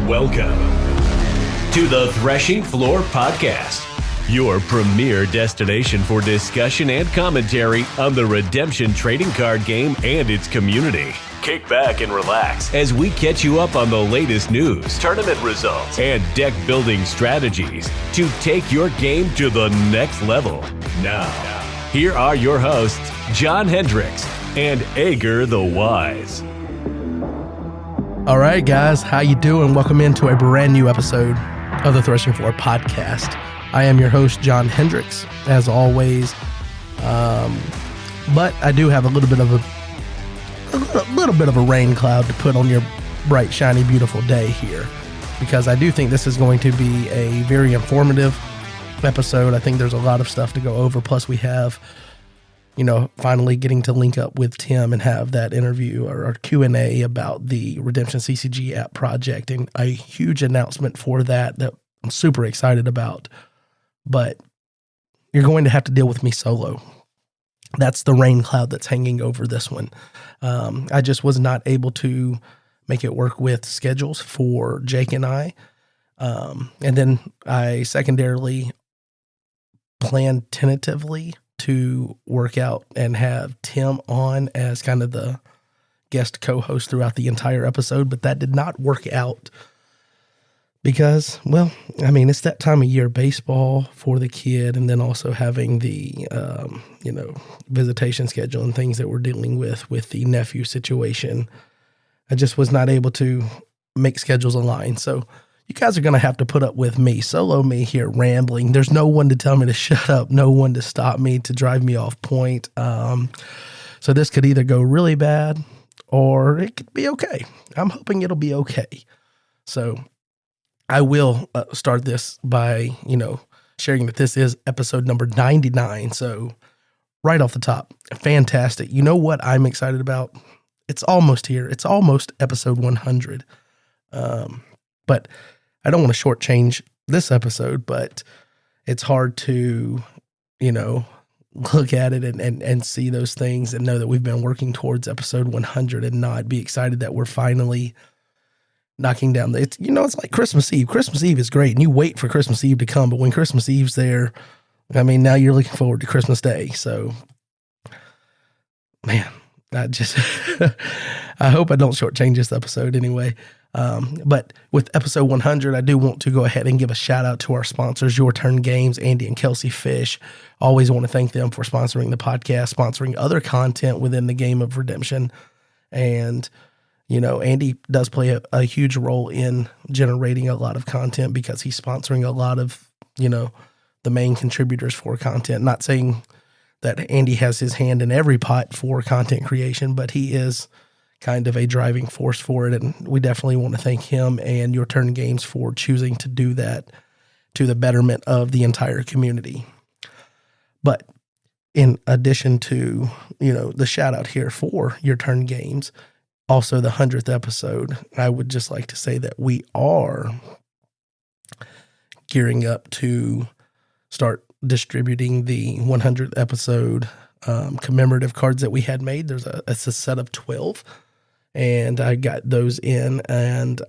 Welcome to the Threshing Floor Podcast, your premier destination for discussion and commentary on the Redemption trading card game and its community. Kick back and relax as we catch you up on the latest news, tournament results, and deck building strategies to take your game to the next level. Now, here are your hosts, John Hendricks and Ager the Wise. All right, guys, how you doing? Welcome into a brand new episode of the Threshing Floor Podcast. I am your host, John Hendricks, as always. But I do have a little bit of a rain cloud to put on your bright, shiny, beautiful day here, because I do think this is going to be a very informative episode. I think there's a lot of stuff to go over. Plus, we have, finally getting to link up with Tim and have that interview or Q&A about the Redemption CCG app project, and a huge announcement for that I'm super excited about. But you're going to have to deal with me solo. That's the rain cloud that's hanging over this one. I just was not able to make it work with schedules for Jake and I. And then I secondarily planned tentatively to work out and have Tim on as kind of the guest co-host throughout the entire episode, but that did not work out because, it's that time of year, baseball for the kid, and then also having the, visitation schedule and things that we're dealing with the nephew situation. I just was not able to make schedules align. So you guys are going to have to put up with me, solo me here rambling. There's no one to tell me to shut up, no one to stop me, to drive me off point. So this could either go really bad or it could be okay. I'm hoping it'll be okay. So I will start this by, sharing that this is episode number 99. So right off the top, fantastic. You know what I'm excited about? It's almost here. It's almost episode 100. But I don't want to shortchange this episode, but it's hard to, look at it and see those things and know that we've been working towards episode 100 and not be excited that we're finally knocking down it's like Christmas Eve. Christmas Eve is great, and you wait for Christmas Eve to come, but when Christmas Eve's there, now you're looking forward to Christmas Day. So, man, I hope I don't shortchange this episode anyway. But with episode 100, I do want to go ahead and give a shout out to our sponsors, Your Turn Games, Andy and Kelsey Fish. Always want to thank them for sponsoring the podcast, sponsoring other content within the game of Redemption. And, Andy does play a huge role in generating a lot of content because he's sponsoring a lot of, the main contributors for content. Not saying that Andy has his hand in every pot for content creation, but he is kind of a driving force for it. And we definitely want to thank him and Your Turn Games for choosing to do that to the betterment of the entire community. But in addition to, the shout out here for Your Turn Games, also the 100th episode, I would just like to say that we are gearing up to start distributing the 100th episide commemorative cards that we had made. It's a set of 12, and I got those in, and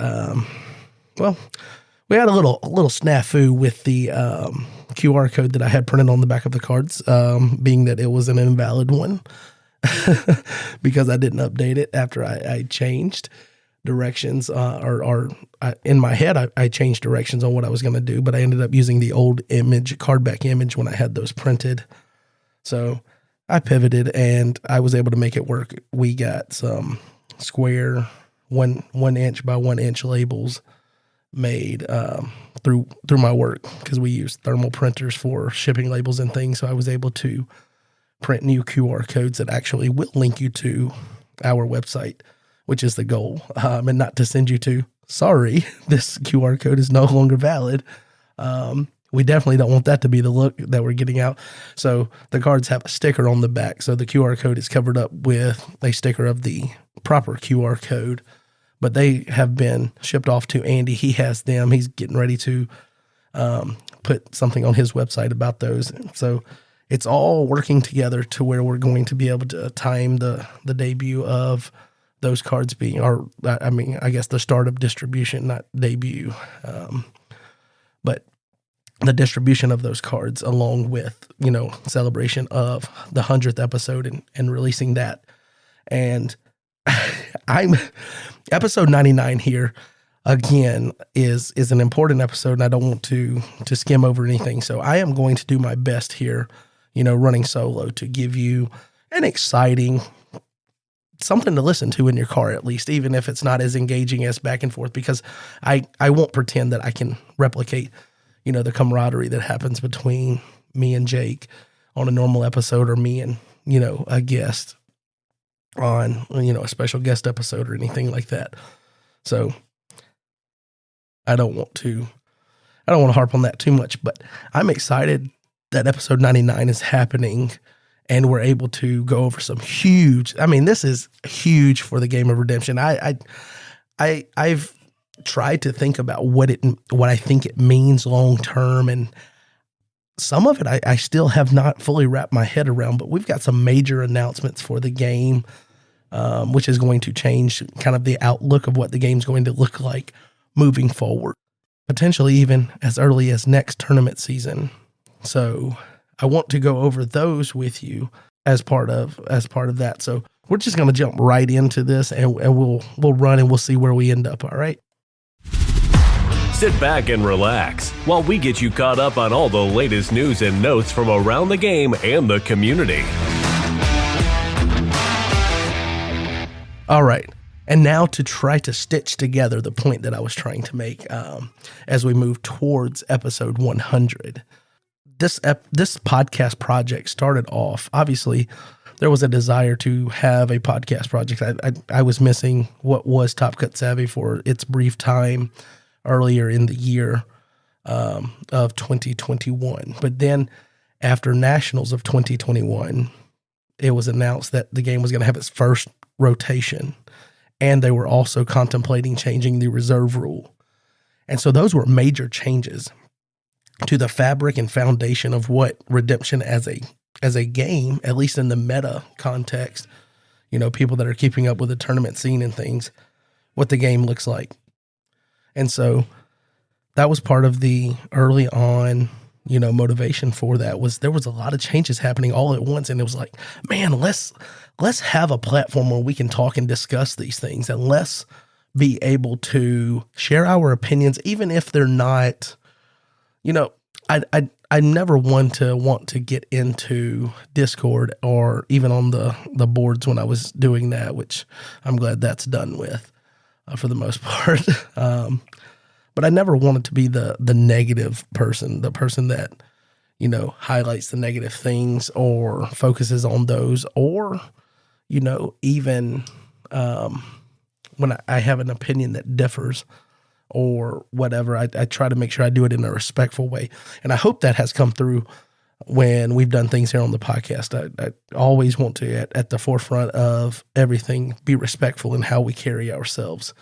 we had a little snafu with the QR code that I had printed on the back of the cards, being that it was an invalid one because I didn't update it after I changed directions, in my head, I changed directions on what I was going to do, but I ended up using the old card back image when I had those printed. So I pivoted and I was able to make it work. We got some square 1 inch by 1 inch labels made through my work, because we use thermal printers for shipping labels and things. So I was able to print new QR codes that actually will link you to our website, which is the goal, and not to send you to, sorry, this QR code is no longer valid. We definitely don't want that to be the look that we're getting out. So the cards have a sticker on the back. So the QR code is covered up with a sticker of the proper QR code, but they have been shipped off to Andy. He has them. He's getting ready to put something on his website about those. So it's all working together to where we're going to be able to time the debut of those cards being, or I mean, I guess the start of distribution, not debut, but the distribution of those cards along with, celebration of the 100th episode and releasing that. And I'm episode 99 here again is an important episode, and I don't want to skim over anything. So I am going to do my best here, running solo, to give you an exciting something to listen to in your car, at least, even if it's not as engaging as back and forth, because I won't pretend that I can replicate, the camaraderie that happens between me and Jake on a normal episode, or me and, a guest on, a special guest episode or anything like that. So I don't want to harp on that too much, but I'm excited that episode 99 is happening and we're able to go over some huge, this is huge for the game of Redemption. I've tried to think about what I think it means long term, and some of it I still have not fully wrapped my head around, but we've got some major announcements for the game, which is going to change kind of the outlook of what the game's going to look like moving forward, potentially even as early as next tournament season. So I want to go over those with you as part of that. So we're just going to jump right into this, and we'll run and we'll see where we end up. All right. Sit back and relax while we get you caught up on all the latest news and notes from around the game and the community. All right. And now to try to stitch together the point that I was trying to make as we move towards episode 100. This podcast project started off, obviously, there was a desire to have a podcast project. I was missing what was Top Cut Savvy for its brief time earlier in the year of 2021. But then after Nationals of 2021, it was announced that the game was going to have its first rotation, and they were also contemplating changing the reserve rule. And so those were major changes to the fabric and foundation of what Redemption as a game, at least in the meta context, people that are keeping up with the tournament scene and things, what the game looks like. And so that was part of the early on, motivation for that. Was there was a lot of changes happening all at once, and it was like, man, let's have a platform where we can talk and discuss these things, and let's be able to share our opinions, even if they're not, I never want to get into Discord or even on the boards when I was doing that, which I'm glad that's done with for the most part. But I never wanted to be the negative person, the person that, highlights the negative things or focuses on those, or, even when I have an opinion that differs or whatever, I try to make sure I do it in a respectful way. And I hope that has come through when we've done things here on the podcast. I always want to, at the forefront of everything, be respectful in how we carry ourselves.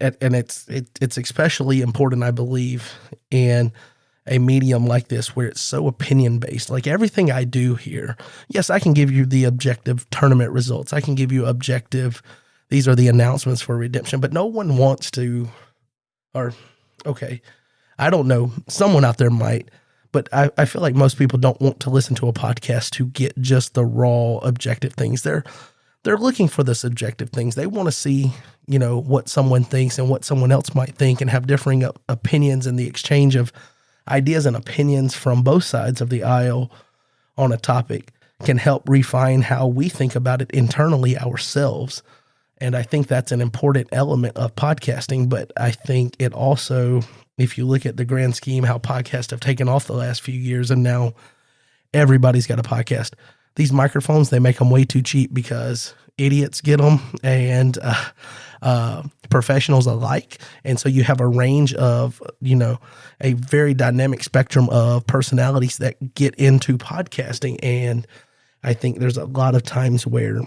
And it's especially important, I believe, in a medium like this where it's so opinion-based. Like everything I do here, yes, I can give you the objective tournament results. I can give you objective, these are the announcements for Redemption, but no one wants to, I don't know, someone out there might, but I feel like most people don't want to listen to a podcast to get just the raw objective things. They're looking for the subjective things. They want to see, what someone thinks and what someone else might think, and have differing opinions, and the exchange of ideas and opinions from both sides of the aisle on a topic can help refine how we think about it internally ourselves. And I think that's an important element of podcasting, but I think it also, if you look at the grand scheme, how podcasts have taken off the last few years, and now everybody's got a podcast. These microphones, they make them way too cheap because idiots get them, and professionals alike. And so you have a range of, a very dynamic spectrum of personalities that get into podcasting. And I think there's a lot of times where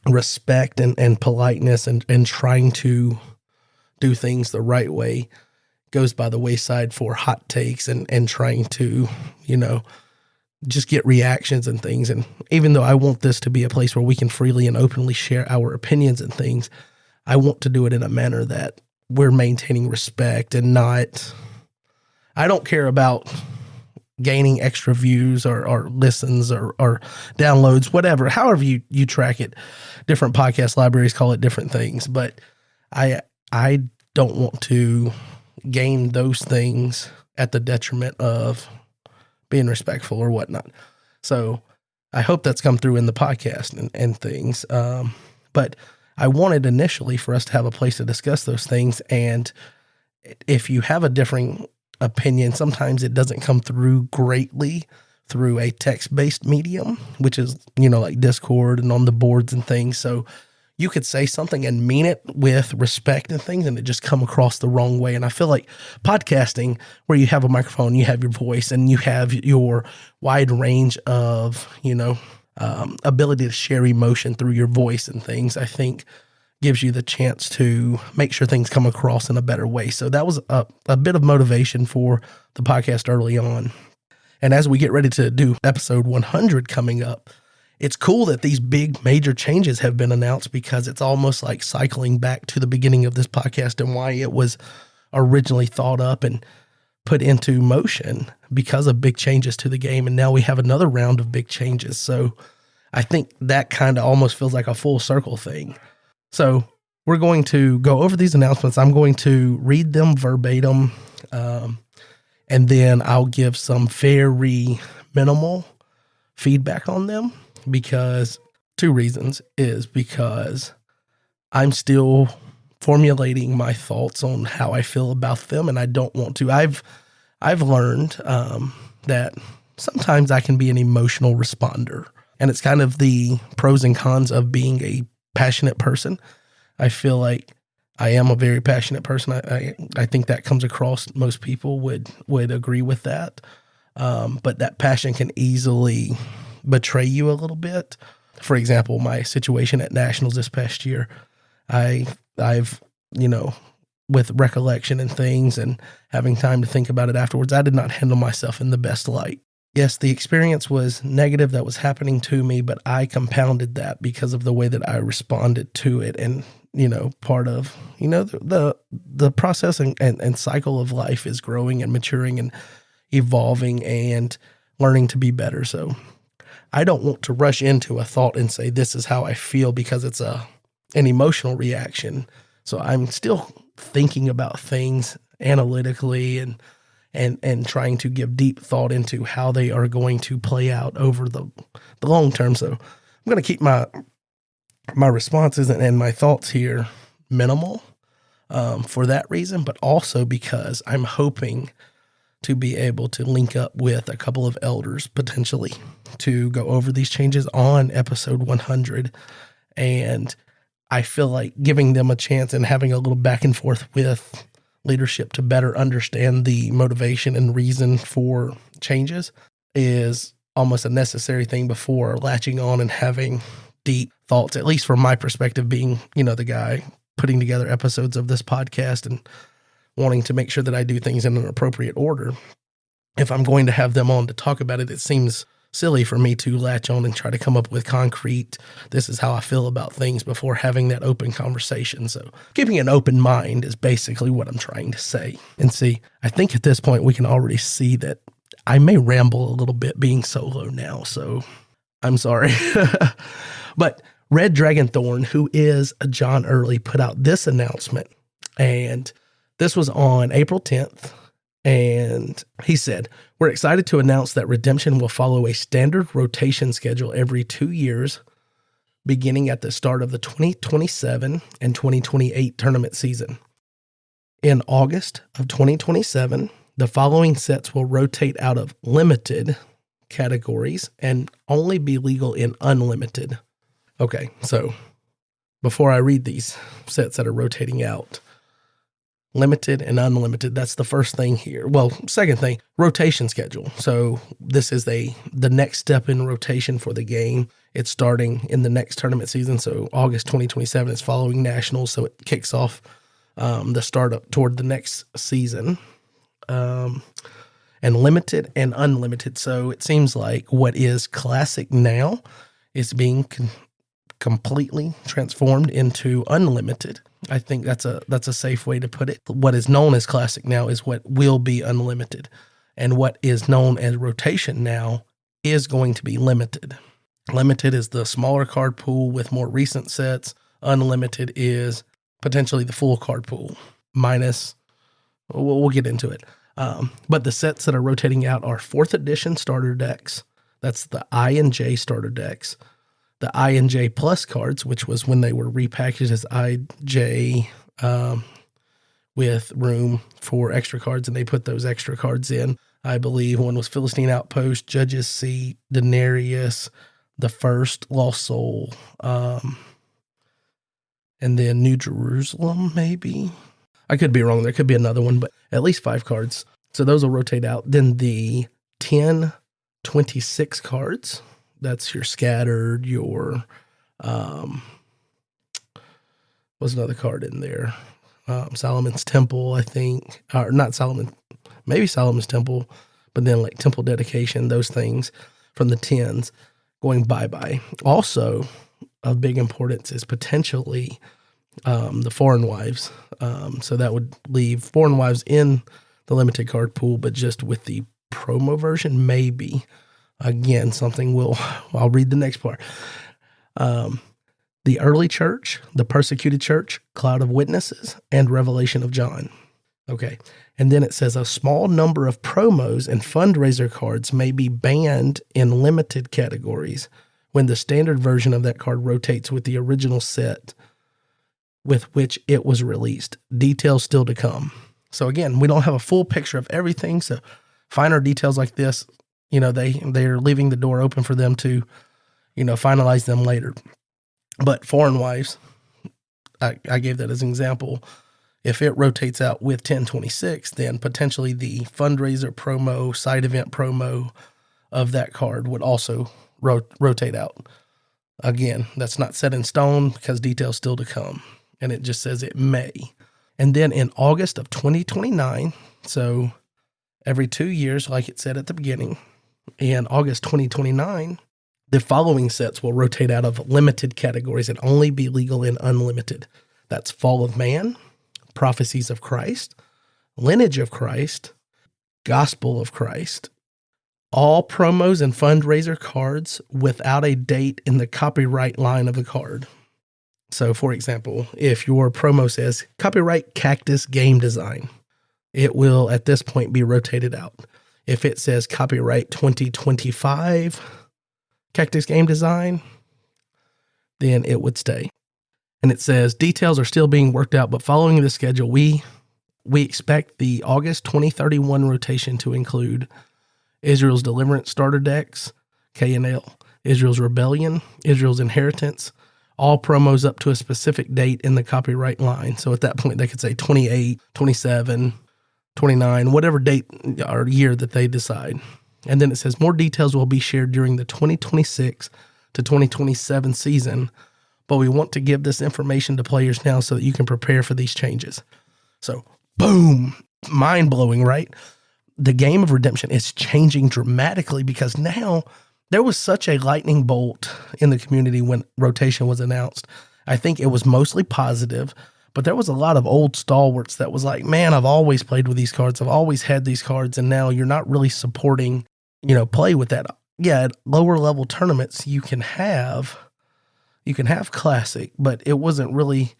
respect and politeness and trying to do things the right way goes by the wayside for hot takes and trying to, just get reactions and things. And even though I want this to be a place where we can freely and openly share our opinions and things, I want to do it in a manner that we're maintaining respect and not, I don't care about gaining extra views or listens or downloads, whatever, however you track it. Different podcast libraries call it different things, but I don't want to gain those things at the detriment of being respectful or whatnot. So I hope that's come through in the podcast and things. But I wanted initially for us to have a place to discuss those things. And if you have a differing opinion, sometimes it doesn't come through greatly through a text-based medium, which is, like Discord and on the boards and things. So you could say something and mean it with respect and things, and it just come across the wrong way. And I feel like podcasting, where you have a microphone, you have your voice, and you have your wide range of, ability to share emotion through your voice and things, I think gives you the chance to make sure things come across in a better way. So that was a bit of motivation for the podcast early on. And as we get ready to do episode 100 coming up, it's cool that these big major changes have been announced, because it's almost like cycling back to the beginning of this podcast and why it was originally thought up and put into motion because of big changes to the game. And now we have another round of big changes. So I think that kind of almost feels like a full circle thing. So we're going to go over these announcements. I'm going to read them verbatim, and then I'll give some very minimal feedback on them, because two reasons is because I'm still formulating my thoughts on how I feel about them, and I don't want to. I've learned that sometimes I can be an emotional responder, and it's kind of the pros and cons of being a passionate person. I feel like I am a very passionate person. I think that comes across. Most people would agree with that. But that passion can easily betray you a little bit. For example, my situation at Nationals this past year, I've with recollection and things and having time to think about it afterwards, I did not handle myself in the best light. Yes, the experience was negative that was happening to me, but I compounded that because of the way that I responded to it. And, part of, the process and cycle of life is growing and maturing and evolving and learning to be better. So I don't want to rush into a thought and say, this is how I feel, because it's an emotional reaction. So I'm still thinking about things analytically and trying to give deep thought into how they are going to play out over the long term. So I'm going to keep my responses and my thoughts here minimal for that reason, but also because I'm hoping to be able to link up with a couple of elders potentially to go over these changes on episode 100. And I feel like giving them a chance and having a little back and forth with leadership to better understand the motivation and reason for changes is almost a necessary thing before latching on and having deep thoughts, at least from my perspective, being, the guy putting together episodes of this podcast and wanting to make sure that I do things in an appropriate order. If I'm going to have them on to talk about it, it seems silly for me to latch on and try to come up with concrete, this is how I feel about things, before having that open conversation. So keeping an open mind is basically what I'm trying to say. And see, I think at this point we can already see that I may ramble a little bit being solo now, so I'm sorry. But Red Dragon Thorn, who is a John Early, put out this announcement, and this was on April 10th. And he said, we're excited to announce that Redemption will follow a standard rotation schedule every 2 years, beginning at the start of the 2027 and 2028 tournament season. In August of 2027, the following sets will rotate out of limited categories and only be legal in unlimited. Okay, so before I read these sets that are rotating out, limited and unlimited, that's the first thing here. Well, second thing, rotation schedule. So this is the next step in rotation for the game. It's starting in the next tournament season. So August 2027 is following Nationals. So it kicks off the start up toward the next season. And and limited and unlimited. So it seems like what is classic now is being completely transformed into unlimited. I think that's a safe way to put it. What is known as classic now is what will be unlimited, and what is known as rotation now is going to be limited. Limited is the smaller card pool with more recent sets. Unlimited is potentially the full card pool minus. We'll get into it. But the sets that are rotating out are 4th edition starter decks. That's the I and J starter decks. The I and J plus cards, which was when they were repackaged as IJ with room for extra cards, and they put those extra cards in. I believe one was Philistine Outpost, Judge's Seat, Denarius, the First, Lost Soul, and then New Jerusalem, maybe. I could be wrong. There could be another one, but at least 5 cards. So those will rotate out. Then the 10-26 cards. That's your Scattered, your, what's another card in there? Solomon's Temple, I think. Or not Solomon, maybe Solomon's Temple, but then like Temple Dedication, those things from the 10s going bye-bye. Also, of big importance is potentially the Foreign Wives. So that would leave Foreign Wives in the limited card pool, but just with the promo version, maybe. Again, I'll read the next part. The Early Church, the Persecuted Church, Cloud of Witnesses, and Revelation of John. Okay. And then it says a small number of promos and fundraiser cards may be banned in limited categories when the standard version of that card rotates with the original set with which it was released. Details still to come. So again, we don't have a full picture of everything. So finer details like this, they're leaving the door open for them to, finalize them later. But Foreign Wives, I gave that as an example. If it rotates out with 1026, then potentially the fundraiser promo, side event promo of that card would also rotate out. Again, that's not set in stone because details still to come. And it just says it may. And then in August of 2029, so every 2 years, like it said at the beginning, in August 2029, the following sets will rotate out of limited categories and only be legal in unlimited. That's Fall of Man, Prophecies of Christ, Lineage of Christ, Gospel of Christ. All promos and fundraiser cards without a date in the copyright line of the card. So, for example, if your promo says copyright Cactus Game Design, it will at this point be rotated out. If it says copyright 2025 Cactus Game Design, then it would stay. And it says details are still being worked out, but following the schedule, we expect the August 2031 rotation to include Israel's Deliverance starter decks, K&L, Israel's Rebellion, Israel's Inheritance, all promos up to a specific date in the copyright line. So at that point, they could say 28, 27, 29, whatever date or year that they decide. And then it says more details will be shared during the 2026 to 2027 season, but we want to give this information to players now so that you can prepare for these changes. So, boom, mind-blowing, right? The game of Redemption is changing dramatically because now there was such a lightning bolt in the community when rotation was announced. I think it was mostly positive, but there was a lot of old stalwarts that was like, man, I've always played with these cards. I've always had these cards, and now you're not really supporting, play with that. Yeah, at lower level tournaments, you can have Classic, but it wasn't really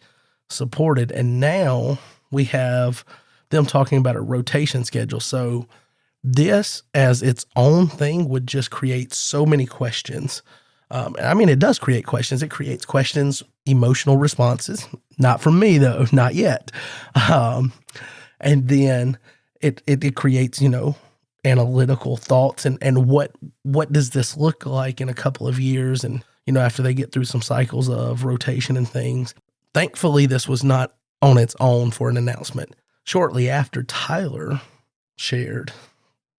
supported. And now we have them talking about a rotation schedule. So this as its own thing would just create so many questions. It does create questions. It creates questions, emotional responses. Not from me, though. Not yet. And then it creates, analytical thoughts and what does this look like in a couple of years? And, after they get through some cycles of rotation and things. Thankfully, this was not on its own for an announcement. Shortly after, Tyler shared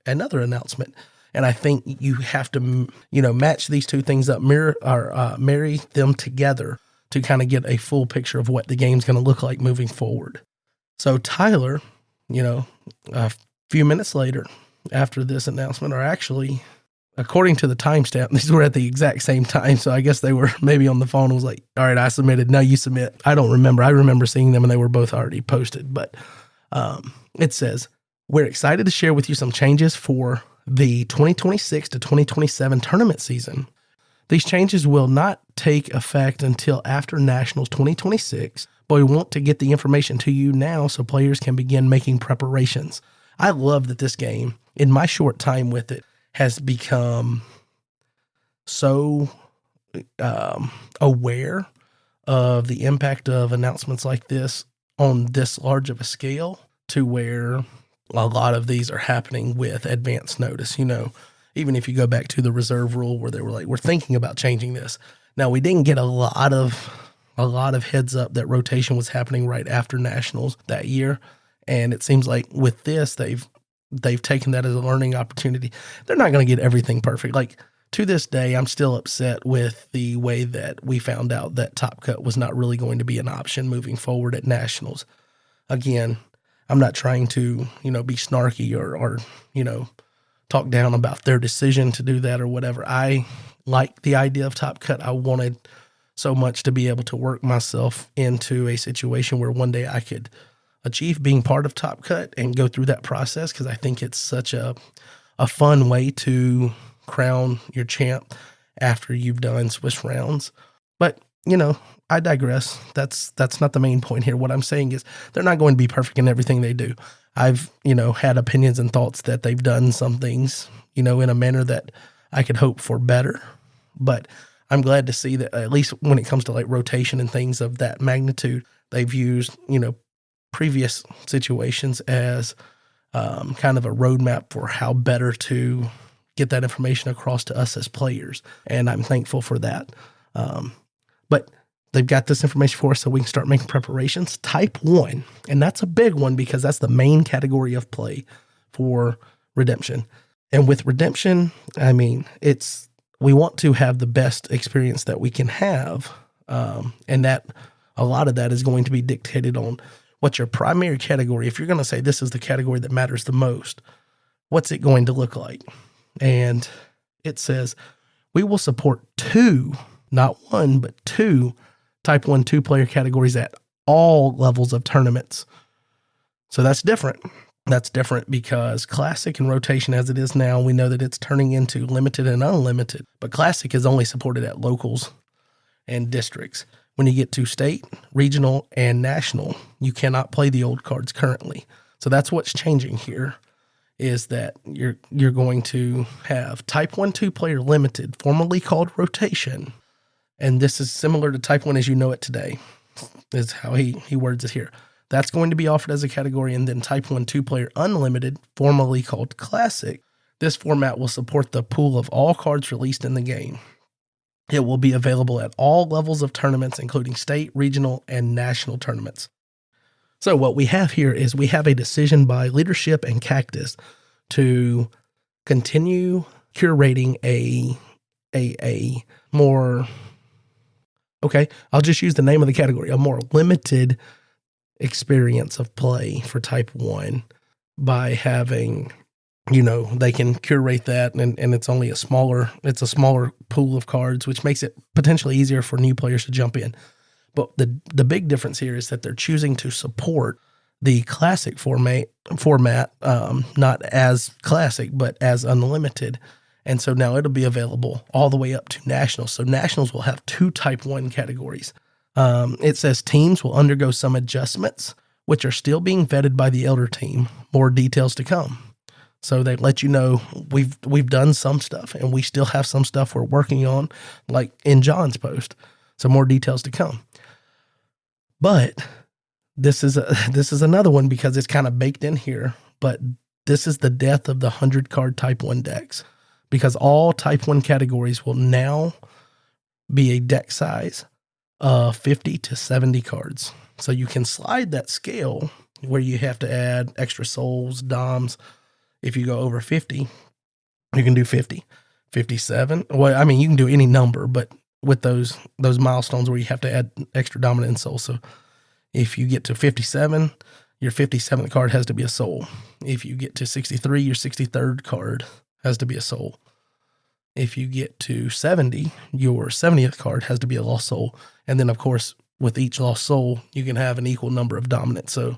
another announcement. And I think you have to, match these two things up, marry them together to kind of get a full picture of what the game's going to look like moving forward. So Tyler, a few minutes later, after this announcement are actually, according to the timestamp, these were at the exact same time. So I guess they were maybe on the phone and was like, all right, I submitted. Now you submit. I don't remember. I remember seeing them and they were both already posted. But it says, we're excited to share with you some changes for the 2026 to 2027 tournament season. These changes will not take effect until after Nationals 2026, but we want to get the information to you now so players can begin making preparations. I love that this game, in my short time with it, has become so aware of the impact of announcements like this on this large of a scale, to where a lot of these are happening with advance notice. You know, even if you go back to the reserve rule where they were like, we're thinking about changing this. Now, we didn't get a lot of heads up that rotation was happening right after Nationals that year. And it seems like with this, they've taken that as a learning opportunity. They're not going to get everything perfect. Like, to this day, I'm still upset with the way that we found out that Top Cut was not really going to be an option moving forward at Nationals. Again, I'm not trying to, be snarky or talk down about their decision to do that or whatever. I like the idea of Top Cut. I wanted so much to be able to work myself into a situation where one day I could achieve being part of Top Cut and go through that process, because I think it's such a fun way to crown your champ after you've done Swiss rounds. But, I digress. That's not the main point here. What I'm saying is they're not going to be perfect in everything they do. I've, had opinions and thoughts that they've done some things, in a manner that I could hope for better. But I'm glad to see that at least when it comes to like rotation and things of that magnitude, they've used, previous situations as kind of a roadmap for how better to get that information across to us as players. And I'm thankful for that. But they've got this information for us so we can start making preparations. Type 1, and that's a big one because that's the main category of play for Redemption. And with Redemption, we want to have the best experience that we can have, and that a lot of that is going to be dictated on what's your primary category. If you're going to say this is the category that matters the most, what's it going to look like? And it says, we will support 2, not 1, but 2 Type 1 2-player categories at all levels of tournaments. So that's different. That's different because Classic and Rotation as it is now, we know that it's turning into Limited and Unlimited. But Classic is only supported at locals and districts. When you get to State, Regional, and National, you cannot play the old cards currently. So that's what's changing here, is that you're going to have Type 1 2-player Limited, formerly called Rotation. And this is similar to Type 1 as you know it today, is how he words it here. That's going to be offered as a category. And then Type 1 2-player Unlimited, formerly called Classic. This format will support the pool of all cards released in the game. It will be available at all levels of tournaments, including state, regional, and national tournaments. So what we have here is we have a decision by Leadership and Cactus to continue curating a more... Okay, I'll just use the name of the category, a more limited experience of play for Type 1 by having, they can curate that and it's only a smaller pool of cards, which makes it potentially easier for new players to jump in. But the big difference here is that they're choosing to support the Classic format, not as Classic, but as Unlimited. And so now it'll be available all the way up to Nationals. So Nationals will have 2 Type 1 categories. It says teams will undergo some adjustments, which are still being vetted by the Elder team. More details to come. So they let you know we've done some stuff, and we still have some stuff we're working on, like in John's post. So more details to come. But this is another one because it's kind of baked in here. But this is the death of the 100-card Type 1 decks. Because all Type 1 categories will now be a deck size of 50 to 70 cards. So you can slide that scale where you have to add extra souls, doms. If you go over 50, you can do 50, 57. Well, you can do any number, but with those milestones where you have to add extra dominant and soul. So if you get to 57, your 57th card has to be a soul. If you get to 63, your 63rd card has to be a soul. If you get to 70, your 70th card has to be a lost soul. And then, of course, with each lost soul, you can have an equal number of dominants. So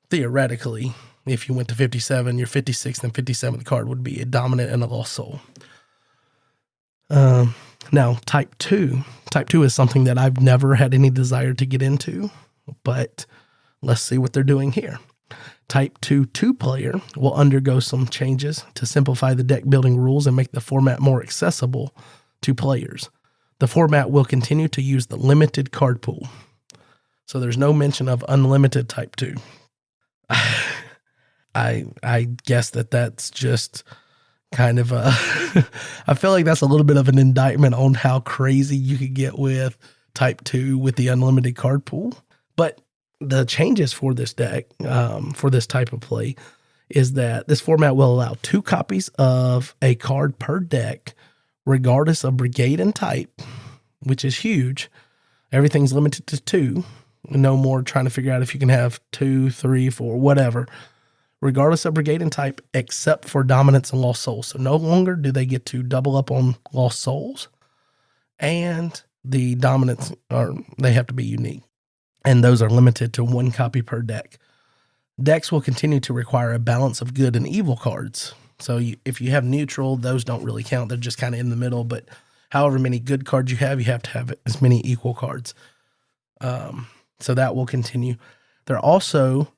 theoretically, if you went to 57, your 56th and 57th card would be a dominant and a lost soul. Now, type 2. Type 2 is something that I've never had any desire to get into, but let's see what they're doing here. Type 2 2-player will undergo some changes to simplify the deck building rules and make the format more accessible to players. The format will continue to use the limited card pool. So there's no mention of unlimited type 2. I guess that's just kind of I feel like that's a little bit of an indictment on how crazy you could get with type 2 with the unlimited card pool. But the changes for this deck, for this type of play, is that this format will allow 2 copies of a card per deck, regardless of brigade and type, which is huge. Everything's limited to 2. No more trying to figure out if you can have 2, 3, 4, whatever, regardless of brigade and type, except for dominance and lost souls. So no longer do they get to double up on lost souls, and the dominants they have to be unique. And those are limited to 1 copy per deck. Decks will continue to require a balance of good and evil cards. So if you have neutral, those don't really count. They're just kind of in the middle. But however many good cards you have to have as many equal cards. So that will continue. They're also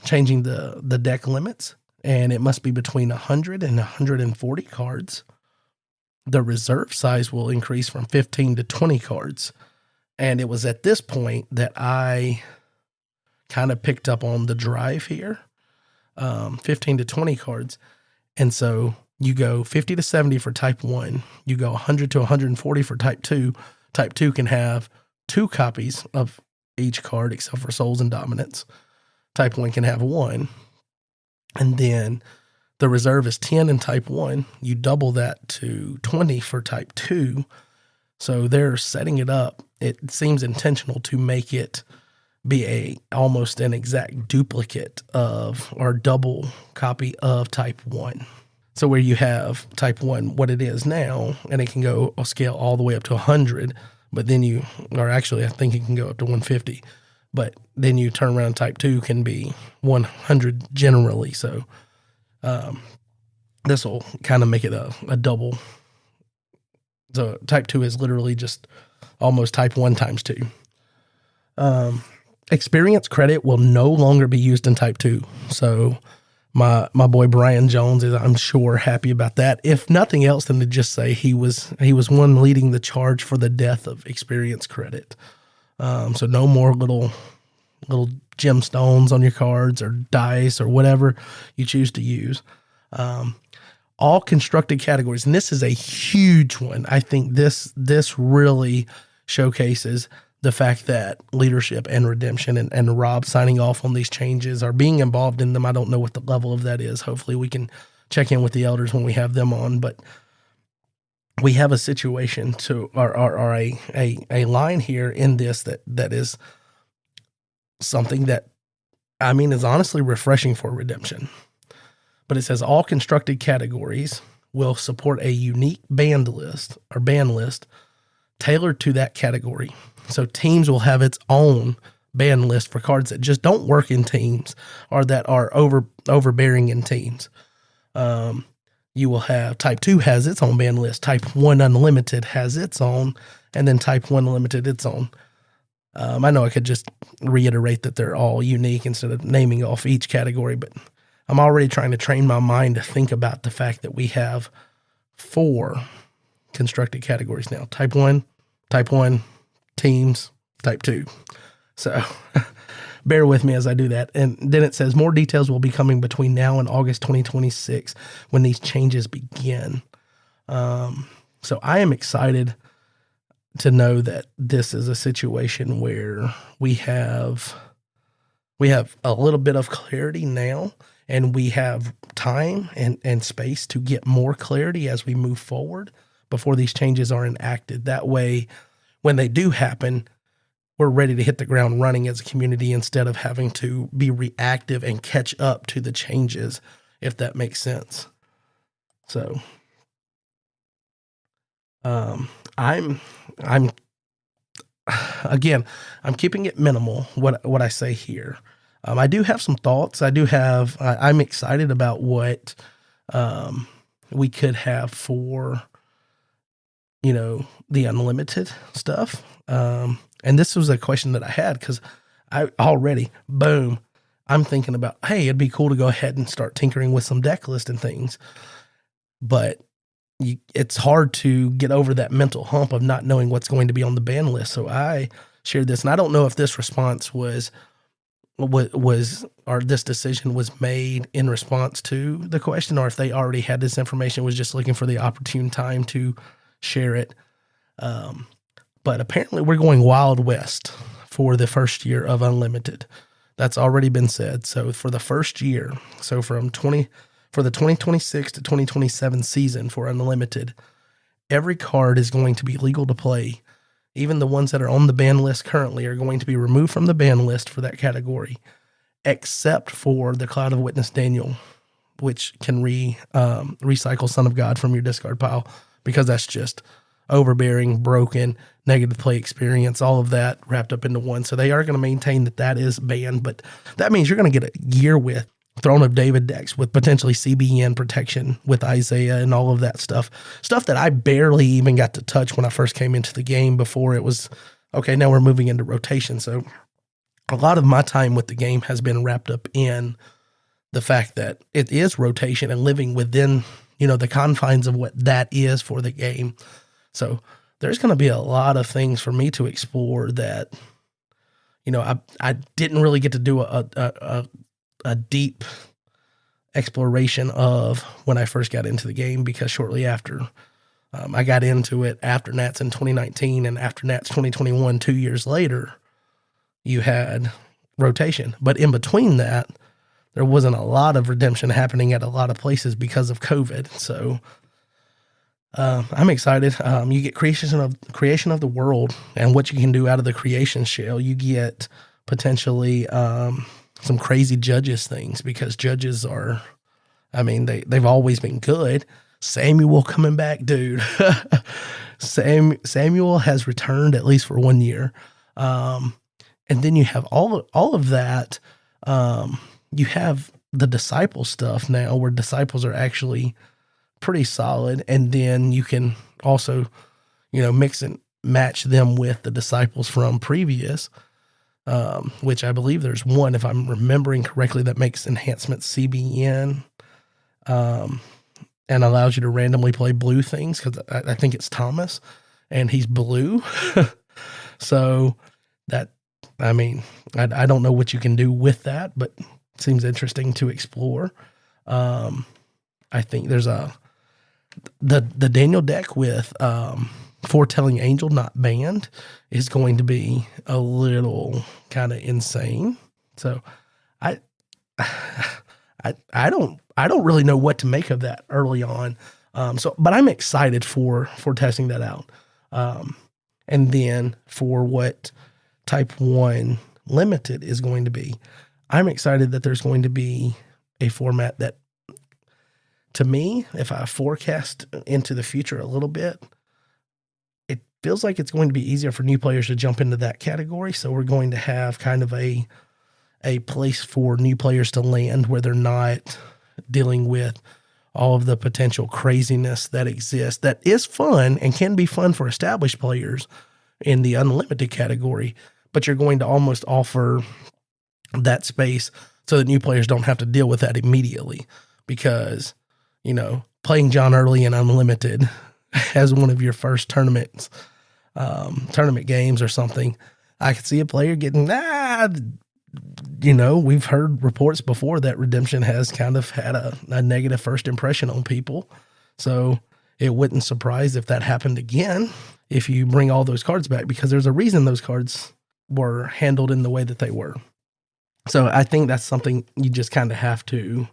changing the deck limits, and it must be between 100 and 140 cards. The reserve size will increase from 15 to 20 cards. And it was at this point that I kind of picked up on the drive here, 15 to 20 cards. And so you go 50 to 70 for type 1. You go 100 to 140 for type 2. Type 2 can have 2 copies of each card except for souls and dominants. Type 1 can have 1. And then the reserve is 10 in type 1. You double that to 20 for type 2. So they're setting it up. It seems intentional to make it be almost an exact duplicate of or double copy of type 1. So where you have type 1, what it is now, and it can go a scale all the way up to 100, but then I think it can go up to 150, but then you turn around, type 2 can be 100 generally. So this will kind of make it a double. So type 2 is literally just almost type 1 times 2. Experience credit will no longer be used in type 2. So my boy Brian Jones is, I'm sure, happy about that. If nothing else, than to just say he was one leading the charge for the death of experience credit. So no more little gemstones on your cards or dice or whatever you choose to use. All constructed categories, and this is a huge one. I think this really showcases the fact that leadership and redemption and Rob signing off on these changes are being involved in them. I don't know what the level of that is. Hopefully we can check in with the elders when we have them on, but we have a situation or a line here in this that is something that, I mean, is honestly refreshing for redemption. But it says all constructed categories will support a unique band list tailored to that category. So teams will have its own band list for cards that just don't work in teams or that are overbearing in teams. You will have type 2 has its own band list. Type 1 unlimited has its own, and then type 1 limited its own. I know I could just reiterate that they're all unique instead of naming off each category, but I'm already trying to train my mind to think about the fact that we have 4 constructed categories now. Type 1, teams, type 2. So bear with me as I do that. And then it says more details will be coming between now and August 2026 when these changes begin. So I am excited to know that this is a situation where we have a little bit of clarity now, and we have time and space to get more clarity as we move forward before these changes are enacted. That way, when they do happen, we're ready to hit the ground running as a community instead of having to be reactive and catch up to the changes, if that makes sense. So, I'm again, I'm keeping it minimal, what I say here. I do have some thoughts. I'm excited about what we could have for, the unlimited stuff. And this was a question that I had because I'm thinking about, hey, it'd be cool to go ahead and start tinkering with some deck list and things. But it's hard to get over that mental hump of not knowing what's going to be on the ban list. So I shared this, and I don't know if this response was or this decision was made in response to the question, or if they already had this information, was just looking for the opportune time to share it. But apparently we're going Wild West for the first year of Unlimited. That's already been said. So for the first year, so for the 2026 to 2027 season for Unlimited, every card is going to be legal to play. Even the ones that are on the ban list currently are going to be removed from the ban list for that category, except for the Cloud of Witness Daniel, which can recycle Son of God from your discard pile, because that's just overbearing, broken, negative play experience, all of that wrapped up into one. So they are going to maintain that is banned, but that means you're going to get a year with Throne of David decks with potentially CBN protection with Isaiah and all of that stuff that I barely even got to touch when I first came into the game before it was, okay, now we're moving into rotation. So a lot of my time with the game has been wrapped up in the fact that it is rotation and living within, the confines of what that is for the game. So there's going to be a lot of things for me to explore that, I didn't really get to do a deep exploration of when I first got into the game, because shortly after I got into it after Nats in 2019 and after Nats 2021, 2 years later, you had rotation. But in between that, there wasn't a lot of redemption happening at a lot of places because of COVID. So I'm excited. You get creation of the world and what you can do out of the creation shell. You get potentially some crazy judges things, because judges are, they've always been good. Samuel coming back, dude. Samuel has returned at least for 1 year. And then you have all of that. You have the disciple stuff now, where disciples are actually pretty solid. And then you can also, mix and match them with the disciples from previous, which I believe there's one, if I'm remembering correctly, that makes enhancement CBN, and allows you to randomly play blue things, because I think it's Thomas, and he's blue. So that, I don't know what you can do with that, but it seems interesting to explore. I think there's the Daniel deck with Foretelling Angel not banned is going to be a little kind of insane. So I don't really know what to make of that early on. But I'm excited for testing that out. And then for what Type 1 Limited is going to be, I'm excited that there's going to be a format that, to me, if I forecast into the future a little bit, it feels like it's going to be easier for new players to jump into that category. So we're going to have kind of a place for new players to land where they're not dealing with all of the potential craziness that exists, that is fun and can be fun for established players in the unlimited category, but you're going to almost offer that space so that new players don't have to deal with that immediately, because, playing John Early in Unlimited as one of your first tournament games or something, I could see a player getting, we've heard reports before that Redemption has kind of had a negative first impression on people. So it wouldn't surprise if that happened again, if you bring all those cards back, because there's a reason those cards were handled in the way that they were. So I think that's something you just kind of have to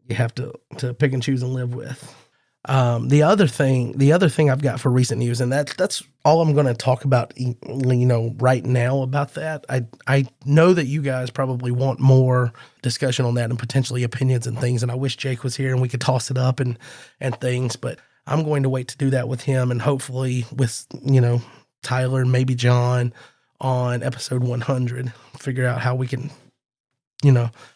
pick and choose and live with. The other thing I've got for recent news, and that's all I'm going to talk about, right now about that. I know that you guys probably want more discussion on that and potentially opinions and things. And I wish Jake was here and we could toss it up and things, but I'm going to wait to do that with him and hopefully with, Tyler and maybe John on episode 100, figure out how we can,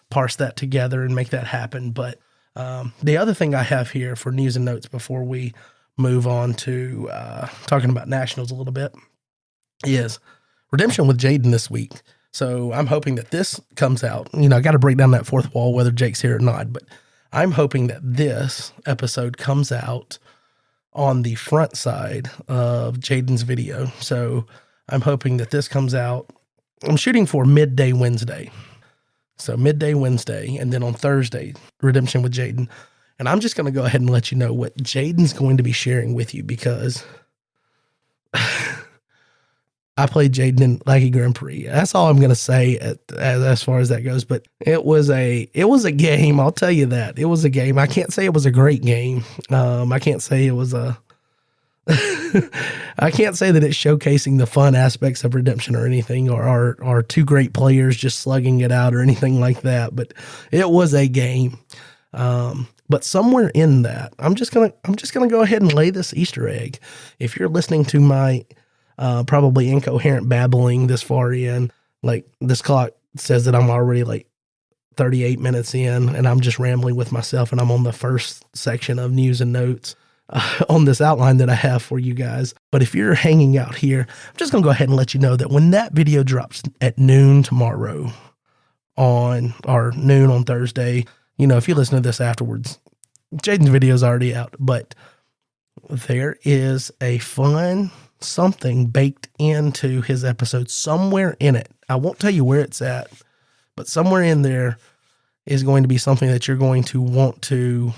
parse that together and make that happen. But the other thing I have here for news and notes before we move on to talking about Nationals a little bit is Redemption with Jaden this week. So I'm hoping that this comes out. I got to break down that fourth wall, whether Jake's here or not, but I'm hoping that this episode comes out on the front side of Jaden's video. So I'm hoping that this comes out. I'm shooting for midday Wednesday. So midday Wednesday, and then on Thursday, Redemption with Jaden. And I'm just going to go ahead and let you know what Jaden's going to be sharing with you because I played Jaden in Lackey Grand Prix. That's all I'm going to say as far as that goes. But it was a game. I'll tell you that. It was a game. I can't say it was a great game. I can't say it was I can't say that it's showcasing the fun aspects of Redemption or anything, or our two great players just slugging it out or anything like that. But it was a game. But somewhere in that, I'm just gonna go ahead and lay this Easter egg. If you're listening to my probably incoherent babbling this far in, like this clock says that I'm already like 38 minutes in, and I'm just rambling with myself, and I'm on the first section of news and notes on this outline that I have for you guys. But if you're hanging out here, I'm just going to go ahead and let you know that when that video drops at noon tomorrow or noon on Thursday, if you listen to this afterwards, Jaden's video is already out, but there is a fun something baked into his episode somewhere in it. I won't tell you where it's at, but somewhere in there is going to be something that you're going to want to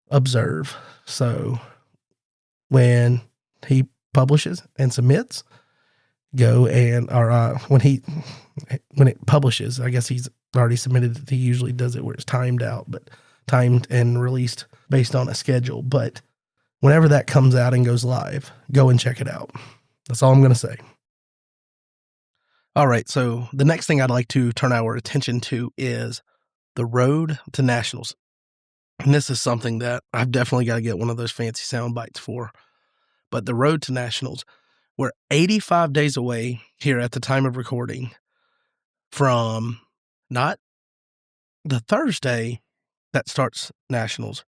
observe. So when he publishes and submits, when it publishes, I guess he's already submitted. He usually does it where it's timed and released based on a schedule. But whenever that comes out and goes live, go and check it out. That's all I'm going to say. All right. So the next thing I'd like to turn our attention to is the road to Nationals. And this is something that I've definitely got to get one of those fancy sound bites for. But the road to Nationals, we're 85 days away here at the time of recording from not the Thursday that starts Nationals,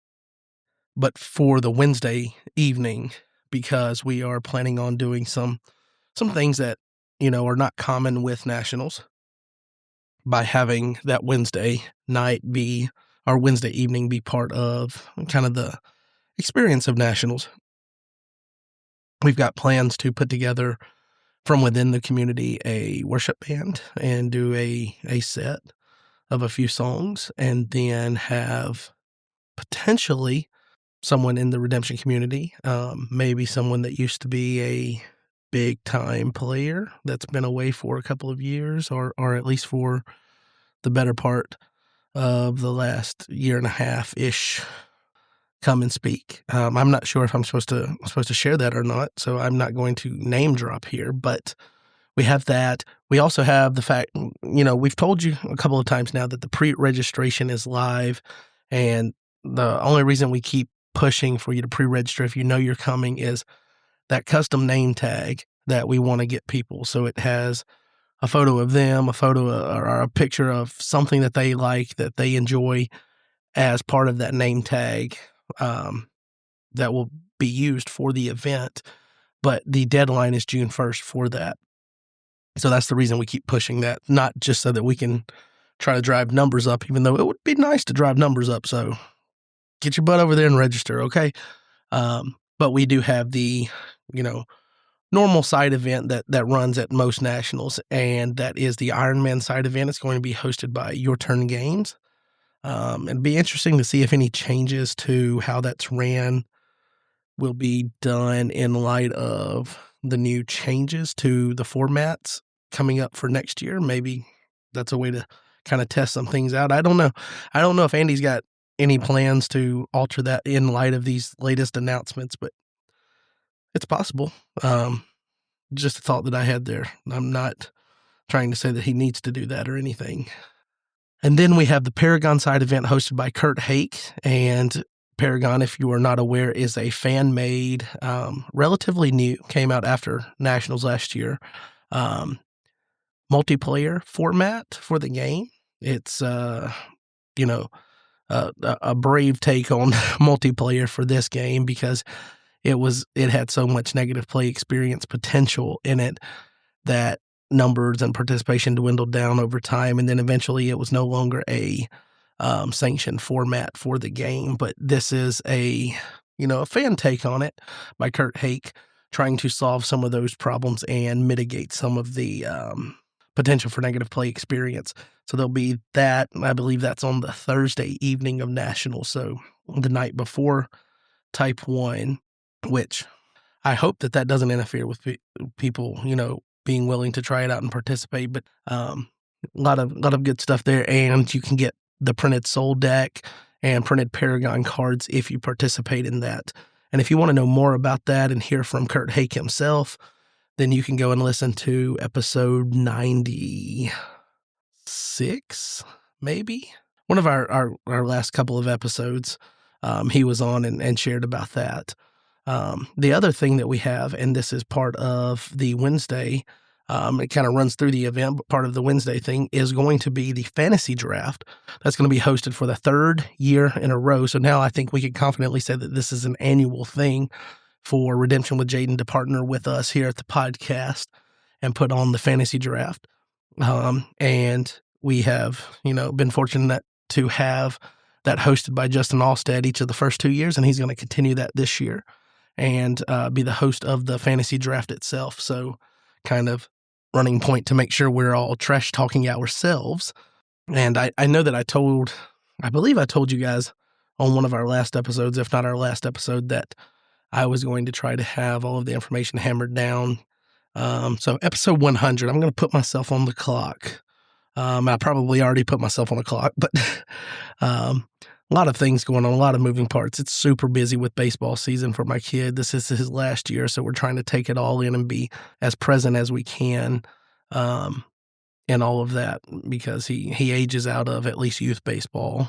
but for the Wednesday evening, because we are planning on doing some things that, are not common with Nationals by having that Wednesday night be our Wednesday evening be part of kind of the experience of Nationals. We've got plans to put together from within the community a worship band and do a set of a few songs, and then have potentially someone in the Redemption community, maybe someone that used to be a big time player that's been away for a couple of years, or at least for the better part of the last year and a half ish, come and speak. I'm not sure if I'm supposed to share that or not, so I'm not going to name drop here, but we have that. We also have the fact, we've told you a couple of times now that the pre-registration is live, and the only reason we keep pushing for you to pre-register if you know you're coming is that custom name tag that we want to get people. So it has a photo of them, a photo or a picture of something that they like, that they enjoy as part of that name tag that will be used for the event. But the deadline is June 1st for that. So that's the reason we keep pushing that, not just so that we can try to drive numbers up, even though it would be nice to drive numbers up. So get your butt over there and register, okay? But we do have the, normal side event that runs at most Nationals, and that is the Ironman side event. It's going to be hosted by Your Turn Games. It'd be interesting to see if any changes to how that's ran will be done in light of the new changes to the formats coming up for next year. Maybe that's a way to kind of test some things out. I don't know. I don't know if Andy's got any plans to alter that in light of these latest announcements, but it's possible. Just a thought that I had there. I'm not trying to say that he needs to do that or anything. And then we have the Paragon side event hosted by Kurt Hake. And Paragon, if you are not aware, is a fan-made, relatively new, came out after Nationals last year, multiplayer format for the game. It's, a brave take on multiplayer for this game because it had so much negative play experience potential in it that numbers and participation dwindled down over time, and then eventually it was no longer a sanctioned format for the game. But this is a fan take on it by Kurt Hake, trying to solve some of those problems and mitigate some of the potential for negative play experience. So there'll be that. I believe that's on the Thursday evening of Nationals, so the night before Type 1, which I hope that doesn't interfere with people, being willing to try it out and participate. But a lot of good stuff there, and you can get the printed Soul deck and printed Paragon cards if you participate in that. And if you want to know more about that and hear from Kurt Hake himself, then you can go and listen to episode 96, maybe. One of our last couple of episodes, he was on and shared about that. The other thing that we have, and this is part of the Wednesday, it kind of runs through the event, but part of the Wednesday thing is going to be the fantasy draft. That's going to be hosted for the third year in a row. So now I think we can confidently say that this is an annual thing for Redemption with Jaden to partner with us here at the podcast and put on the fantasy draft. And we have, been fortunate to have that hosted by Justin Alstead each of the first 2 years, and he's going to continue that this year and be the host of the fantasy draft itself. So kind of running point to make sure we're all trash talking ourselves. And I know that I believe I told you guys on one of our last episodes, if not our last episode, that I was going to try to have all of the information hammered down. So episode 100, I'm going to put myself on the clock. I probably already put myself on the clock, but a lot of things going on, a lot of moving parts. It's super busy with baseball season for my kid. This is his last year, so we're trying to take it all in and be as present as we can in all of that, because he ages out of at least youth baseball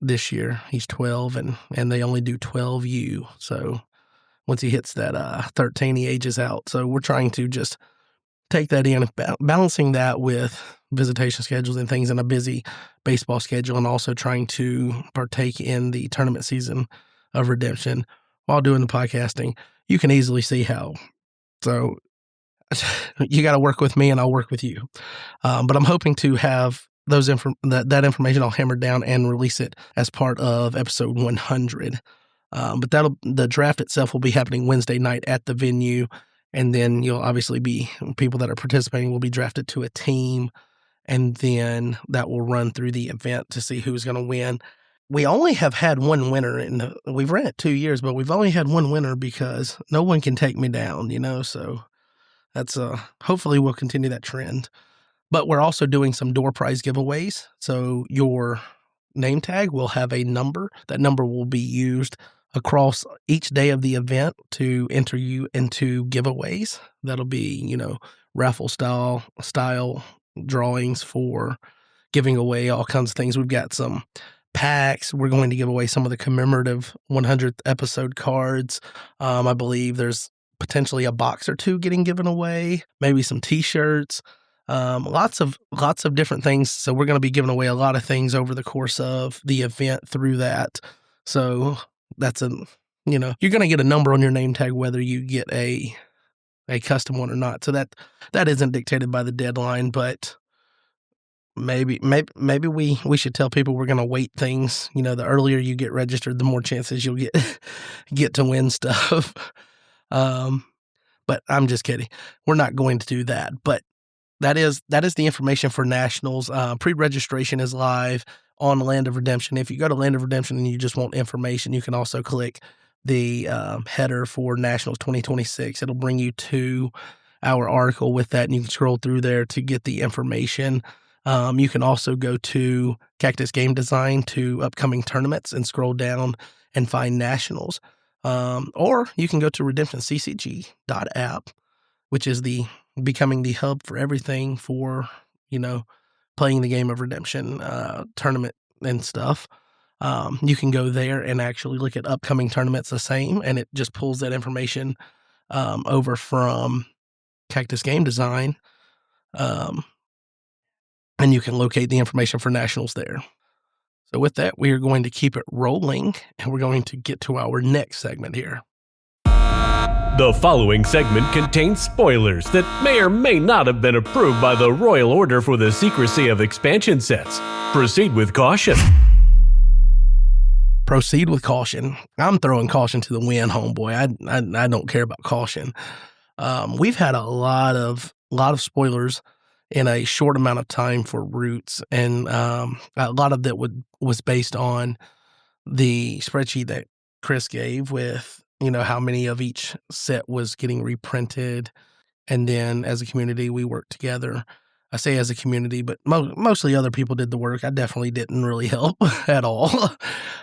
this year. He's 12, and they only do 12U. So once he hits that 13, he ages out. So we're trying to just take that in, balancing that with visitation schedules and things in a busy baseball schedule, and also trying to partake in the tournament season of Redemption while doing the podcasting. You can easily see how. So you got to work with me and I'll work with you. But I'm hoping to have that information all hammered down and release it as part of episode 100. But the draft itself will be happening Wednesday night at the venue. And then you'll obviously people that are participating will be drafted to a team. And then that will run through the event to see who's going to win. We only have had one winner, and we've ran it 2 years, but we've only had one winner because no one can take me down, so that's hopefully we'll continue that trend. But we're also doing some door prize giveaways. So your name tag will have a number. That number will be used across each day of the event to enter you into giveaways. That'll be, raffle style drawings for giving away all kinds of things. We've got some packs. We're going to give away some of the commemorative 100th episode cards. I believe there's potentially a box or two getting given away, maybe some t-shirts, lots of different things. So we're going to be giving away a lot of things over the course of the event through that. So that's you're going to get a number on your name tag, whether you get a custom one or not. So that isn't dictated by the deadline, but maybe we should tell people we're going to weight things. The earlier you get registered, the more chances you'll get to win stuff. But I'm just kidding. We're not going to do that. But that is the information for Nationals. Pre-registration is live on Land of Redemption. If you go to Land of Redemption and you just want information, you can also click the header for Nationals 2026. It'll bring you to our article with that, and you can scroll through there to get the information. You can also go to Cactus Game Design to upcoming tournaments and scroll down and find nationals. Or you can go to redemptionccg.app, which is becoming the hub for everything for, playing the game of Redemption tournament and stuff. You can go there and actually look at upcoming tournaments the same, and it just pulls that information over from Cactus Game Design. And you can locate the information for nationals there. So with that, we are going to keep it rolling, and we're going to get to our next segment here. The following segment contains spoilers that may or may not have been approved by the Royal Order for the Secrecy of Expansion Sets. Proceed with caution. Proceed with caution. I'm throwing caution to the wind, homeboy. I don't care about caution. We've had a lot of spoilers in a short amount of time for Roots, and a lot of that was based on the spreadsheet that Chris gave with how many of each set was getting reprinted, and then as a community we worked together. I say as a community, but mostly other people did the work. I definitely didn't really help at all.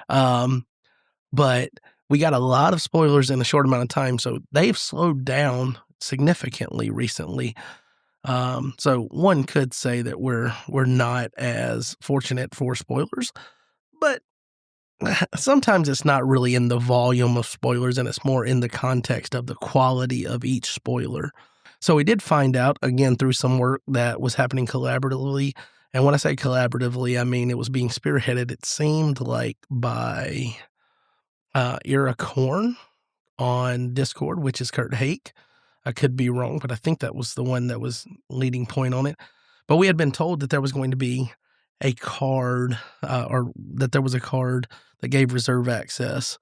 But we got a lot of spoilers in a short amount of time, so they've slowed down significantly recently. So one could say that we're not as fortunate for spoilers, but sometimes it's not really in the volume of spoilers, and it's more in the context of the quality of each spoiler. So we did find out, again, through some work that was happening collaboratively. And when I say collaboratively, I mean it was being spearheaded, it seemed like, by Ira Korn on Discord, which is Kurt Hake. I could be wrong, but I think that was the one that was leading point on it. But we had been told that there was going to be a card, or that there was a card that gave reserve access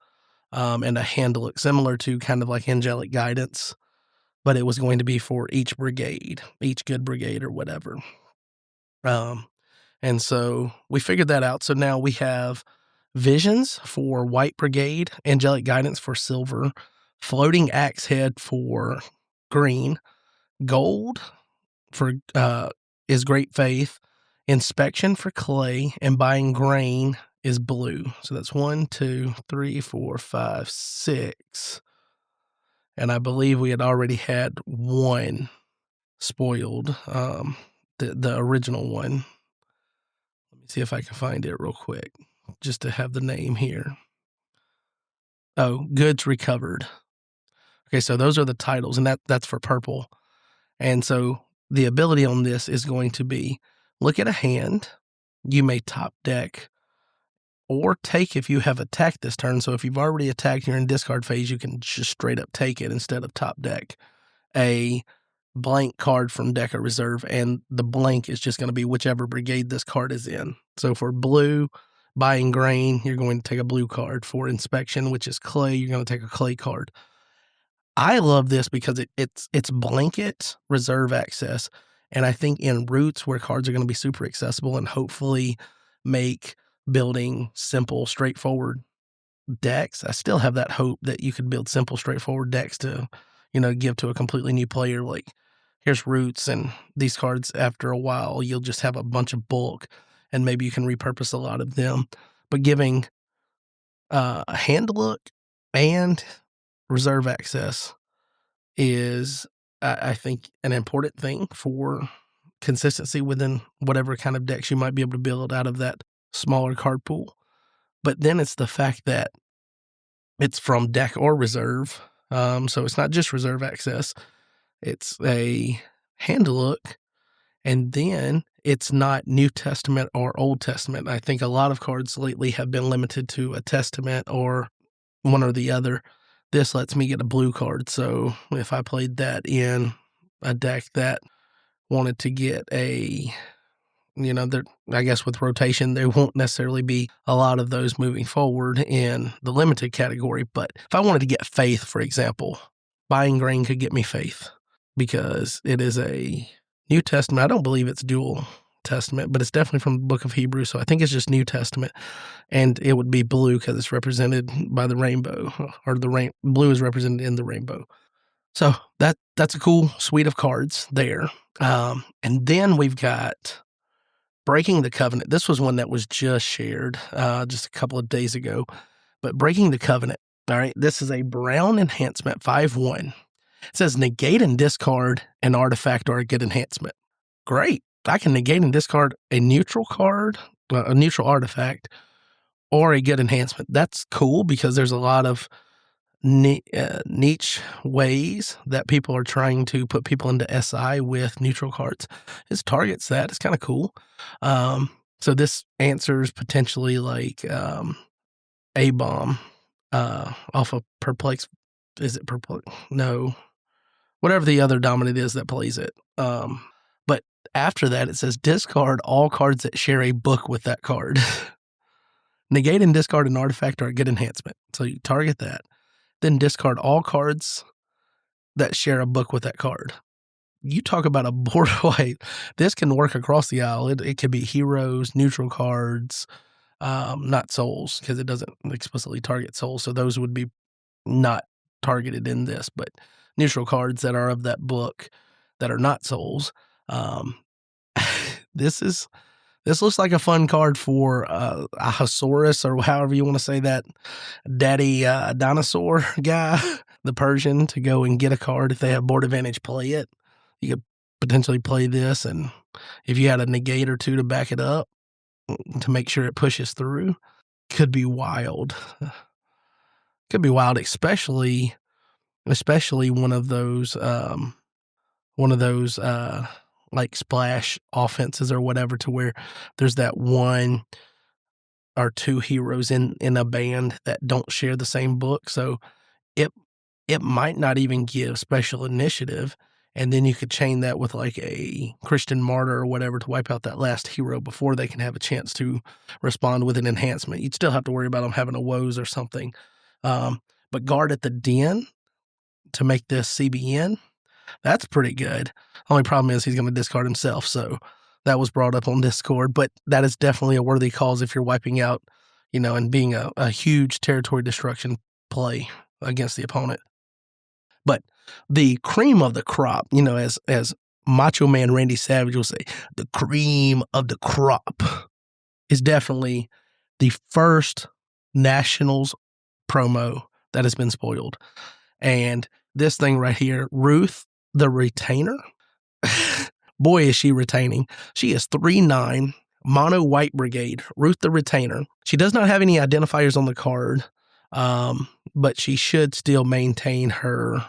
and a handle similar to kind of like angelic guidance, but it was going to be for each brigade, each good brigade or whatever. And so we figured that out. So now we have visions for white brigade, angelic guidance for silver, floating axe head for green, gold for is great faith, inspection for clay, and buying grain is blue. So that's 1, 2, 3, 4, 5, 6. And I believe we had already had one spoiled, the original one. Let me see if I can find it real quick, just to have the name here. Oh, goods recovered. Okay, so those are the titles, and that's for purple. And so the ability on this is going to be, look at a hand. You may top deck or take if you have attacked this turn. So if you've already attacked, you're in discard phase, you can just straight up take it instead of top deck a blank card from deck or reserve, and the blank is just going to be whichever brigade this card is in. So for blue, buying grain, you're going to take a blue card. For inspection, which is clay, you're going to take a clay card. I love this because it's blanket reserve access, and I think in Roots, where cards are going to be super accessible and hopefully make building simple, straightforward decks, I still have that hope that you could build simple, straightforward decks to, give to a completely new player. Like, here's Roots, and these cards, after a while, you'll just have a bunch of bulk, and maybe you can repurpose a lot of them. But giving a hand look and reserve access is, I think, an important thing for consistency within whatever kind of decks you might be able to build out of that smaller card pool. But then it's the fact that it's from deck or reserve. So it's not just reserve access. It's a hand look, and then it's not New Testament or Old Testament. I think a lot of cards lately have been limited to a Testament or one or the other. This lets me get a blue card. So if I played that in a deck that wanted to get a, I guess with rotation, there won't necessarily be a lot of those moving forward in the limited category. But if I wanted to get faith, for example, buying grain could get me faith because it is a New Testament. I don't believe it's dual Testament, but it's definitely from the book of Hebrews. So I think it's just New Testament, and it would be blue because it's represented by the rainbow, or blue is represented in the rainbow. So that's a cool suite of cards there. And then we've got Breaking the Covenant. This was one that was just shared just a couple of days ago. But Breaking the Covenant. All right. This is a brown enhancement 5/1. It says negate and discard an artifact or a good enhancement. Great. I can negate and discard a neutral card, a neutral artifact, or a good enhancement. That's cool because there's a lot of niche ways that people are trying to put people into SI with neutral cards. It targets that. It's kind of cool. So this answers potentially like A-bomb off of Perplex. Is it Perplex? No. Whatever the other dominant is that plays it. But after that, it says discard all cards that share a book with that card. Negate and discard an artifact or a good enhancement. So you target that. Then discard all cards that share a book with that card. You talk about a board wipe. This can work across the aisle. It could be heroes, neutral cards, not souls, because it doesn't explicitly target souls. So those would be not targeted in this, but neutral cards that are of that book that are not souls. This looks like a fun card for a Hasaurus, or however you want to say that, daddy dinosaur guy, the Persian, to go and get a card. If they have board advantage, play it. You could potentially play this, and if you had a negate or two to back it up to make sure it pushes through, could be wild. Could be wild, especially one of those like splash offenses or whatever, to where there's that one or two heroes in a band that don't share the same book. So it might not even give special initiative. And then you could chain that with like a Christian Martyr or whatever to wipe out that last hero before they can have a chance to respond with an enhancement. You'd still have to worry about them having a woes or something. But guard at the den to make this CBN, that's pretty good. Only problem is he's going to discard himself. So that was brought up on Discord, but that is definitely a worthy cause if you're wiping out, and being a huge territory destruction play against the opponent. But the cream of the crop, as Macho Man Randy Savage will say, the cream of the crop is definitely the first Nationals promo that has been spoiled. And this thing right here, Ruth the Retainer. Boy, is she retaining. She is 3/9, mono white brigade, Ruth the Retainer. She does not have any identifiers on the card, but she should still maintain her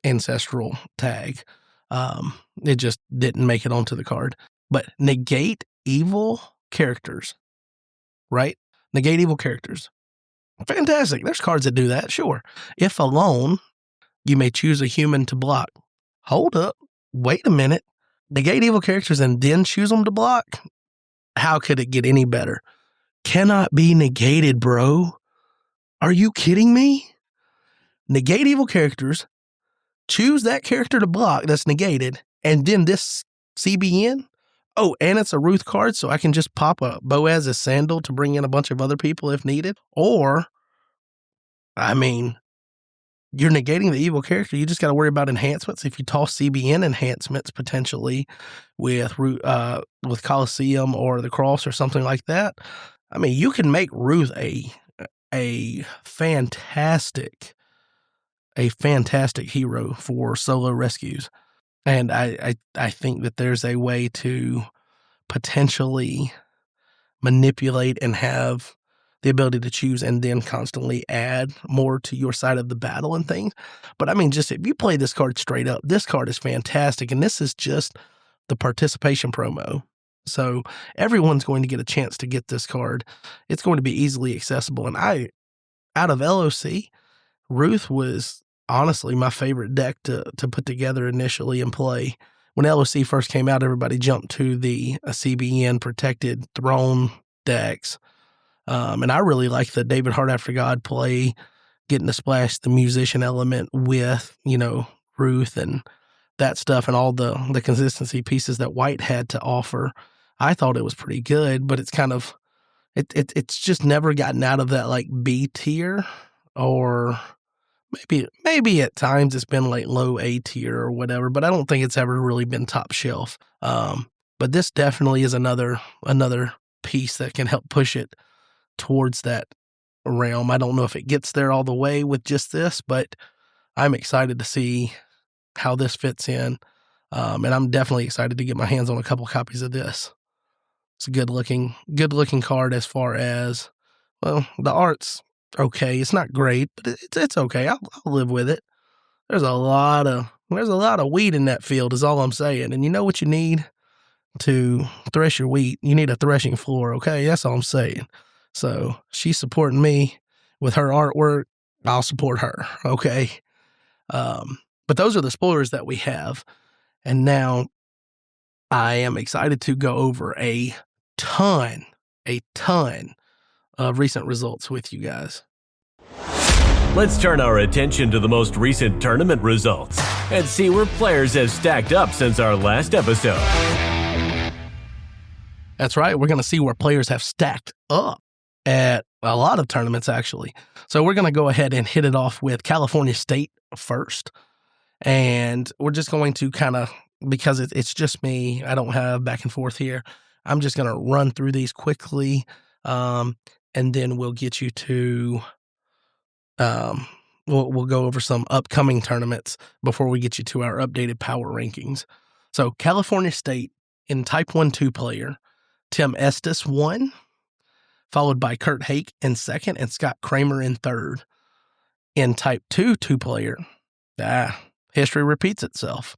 ancestral tag. It just didn't make it onto the card. But negate evil characters, right? Negate evil characters. Fantastic. There's cards that do that, sure. If alone, you may choose a human to block. Hold up. Wait a minute. Negate evil characters and then choose them to block? How could it get any better? Cannot be negated, bro. Are you kidding me? Negate evil characters, choose that character to block that's negated, and then this CBN? Oh, and it's a Ruth card, so I can just pop a Boaz's Sandal to bring in a bunch of other people if needed? Or, you're negating the evil character. You just got to worry about enhancements. If you toss CBN enhancements potentially with Coliseum or the Cross or something like that, you can make Ruth a fantastic hero for solo rescues. And I think that there's a way to potentially manipulate and have the ability to choose and then constantly add more to your side of the battle and things. But just if you play this card straight up, this card is fantastic. And this is just the participation promo. So everyone's going to get a chance to get this card. It's going to be easily accessible. And out of LOC, Ruth was honestly my favorite deck to put together initially and play. When LOC first came out, everybody jumped to the CBN protected throne decks. And I really like the David Hart After God play, getting to splash the musician element with, Ruth and that stuff and all the consistency pieces that White had to offer. I thought it was pretty good, but it's kind of, it's just never gotten out of that like B tier, or maybe at times it's been like low A tier or whatever, but I don't think it's ever really been top shelf. But this definitely is another piece that can help push it towards that realm. I don't know if it gets there all the way with just this, but I'm excited to see how this fits in. And I'm definitely excited to get my hands on a couple copies of this. It's a good looking card as far as, well, the art's okay. It's not great, but it's okay. I'll live with it. There's a lot of wheat in that field is all I'm saying. And you know what you need to thresh your wheat? You need a threshing floor, okay? That's all I'm saying. So she's supporting me with her artwork. I'll support her, okay? But those are the spoilers that we have. And now I am excited to go over a ton of recent results with you guys. Let's turn our attention to the most recent tournament results and see where players have stacked up since our last episode. That's right. We're going to see where players have stacked up at a lot of tournaments, actually. So we're going to go ahead and hit it off with California State first. And we're just going to kind of, because it's just me, I don't have back and forth here. I'm just going to run through these quickly, and then we'll get you to, we'll go over some upcoming tournaments before we get you to our updated power rankings. So California State in Type 1 2-player, Tim Estes won, followed by Kurt Hake in second and Scott Kramer in third. In Type 2 2-player, history repeats itself.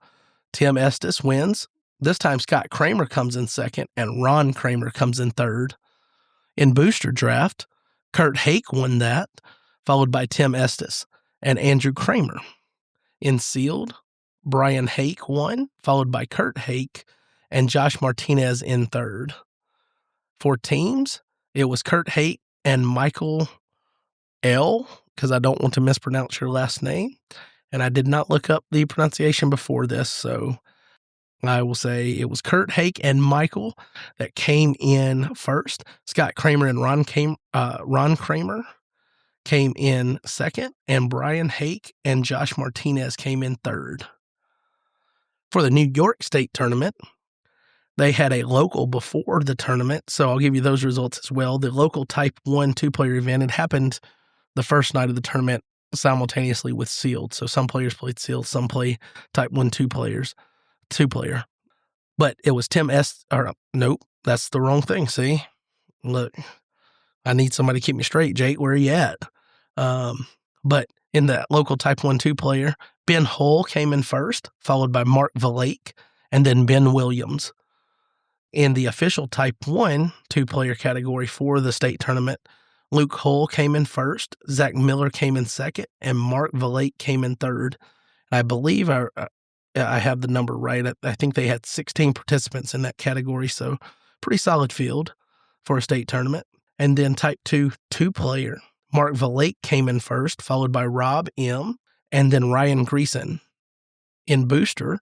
Tim Estes wins. This time Scott Kramer comes in second and Ron Kramer comes in third. In Booster Draft, Kurt Hake won that, followed by Tim Estes and Andrew Kramer. In Sealed, Brian Hake won, followed by Kurt Hake and Josh Martinez in third. For teams, it was Kurt Hake and Michael L., because I don't want to mispronounce your last name. And I did not look up the pronunciation before this, so I will say it was Kurt Hake and Michael that came in first. Scott Kramer and Ron Kramer came in second, and Brian Hake and Josh Martinez came in third. For the New York State tournament, they had a local before the tournament, so I'll give you those results as well. The local Type 1 2-player event, it happened the first night of the tournament simultaneously with Sealed. So some players played Sealed, some play Type 1 2-player. But it was nope, that's the wrong thing, see? Look, I need somebody to keep me straight, Jake, where are you at? But in that local Type 1 2-player, Ben Hull came in first, followed by Mark Valake, and then Ben Williams. In the official Type 1 2-player category for the state tournament, Luke Hull came in first, Zach Miller came in second, and Mark Valake came in third. I believe I have the number right. I think they had 16 participants in that category, so pretty solid field for a state tournament. And then Type 2 2-player, Mark Valake came in first, followed by Rob M., and then Ryan Greason. In Booster,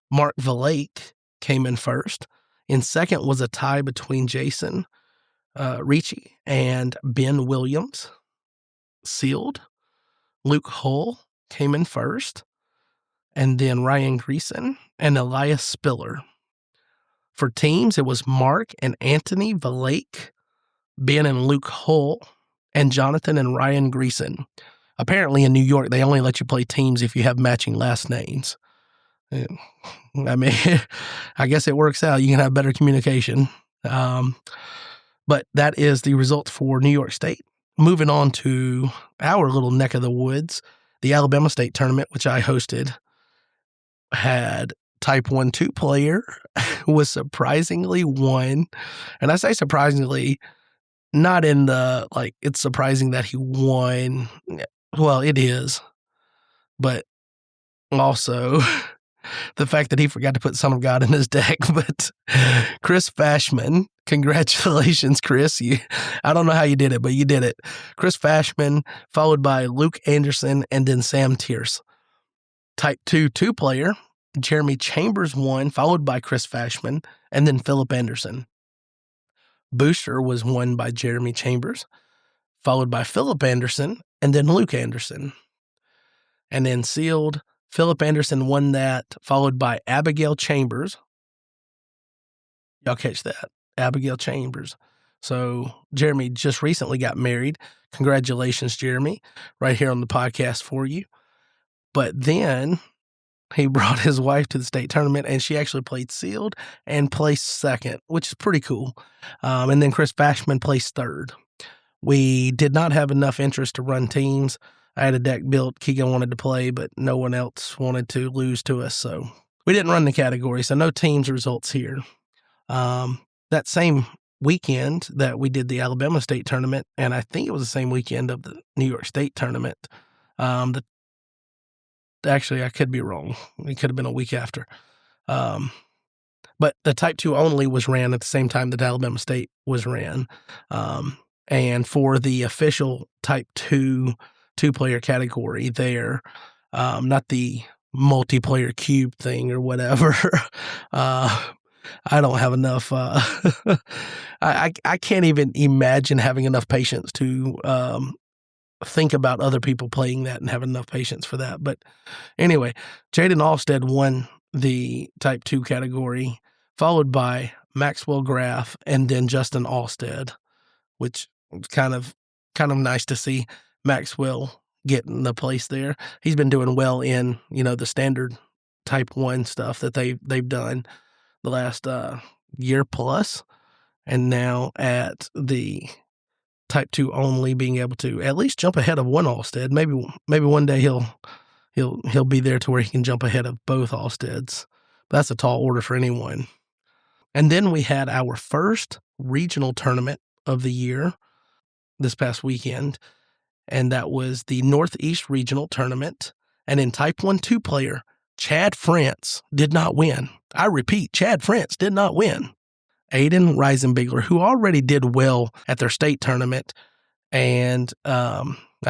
Mark Valake came in first. In second was a tie between Jason Ricci and Ben Williams. Sealed, Luke Hull came in first, and then Ryan Greason and Elias Spiller. For teams, it was Mark and Anthony Valake, Ben and Luke Hull, and Jonathan and Ryan Greason. Apparently in New York, they only let you play teams if you have matching last names. I mean, I guess it works out. You can have better communication. But that is the results for New York State. Moving on to our little neck of the woods, the Alabama State tournament, which I hosted, had Type 1 2-player was surprisingly won. And I say surprisingly, not in the, like, it's surprising that he won. Well, it is. But also the fact that he forgot to put Son of God in his deck. But Chris Fashman, congratulations, Chris. I don't know how you did it, but you did it. Chris Fashman, followed by Luke Anderson, and then Sam Tierce. Type 2 2-player, Jeremy Chambers won, followed by Chris Fashman, and then Philip Anderson. Booster was won by Jeremy Chambers, followed by Philip Anderson, and then Luke Anderson. And then Sealed, Philip Anderson won that, followed by Abigail Chambers, Y'all catch that? Abigail Chambers. So Jeremy just recently got married. Congratulations, Jeremy, right here on the podcast for you. But then he brought his wife to the state tournament, and she actually played sealed and placed second, which is pretty cool. And then Chris Bashman placed third. We did not have enough interest to run teams. I had a deck built. Keegan wanted to play, but no one else wanted to lose to us. So we didn't run the category, so no teams results here. That same weekend that we did the Alabama State Tournament, and I think it was the same weekend of the New York State Tournament. Actually, I could be wrong. It could have been a week after. But the Type 2 only was ran at the same time that Alabama State was ran. And for the official Type 2 two-player category there, not the multiplayer cube thing or whatever, I don't have enough. I can't even imagine having enough patience to think about other people playing that and have enough patience for that. But anyway, Jaden Alstead won the Type 2 category, followed by Maxwell Graff and then Justin Alstead, which was kind of nice to see Maxwell getting the place there. He's been doing well in, the standard Type 1 stuff that they've done the last year plus, and now at the Type 2 only, being able to at least jump ahead of one Alstead. Maybe one day he'll be there to where he can jump ahead of both Alsteads. That's a tall order for anyone. And then we had our first regional tournament of the year this past weekend, and that was the Northeast Regional Tournament. And in Type 1 two-player, Chad France did not win. I repeat, Chad France did not win. Aiden Reisenbigler, who already did well at their state tournament, and I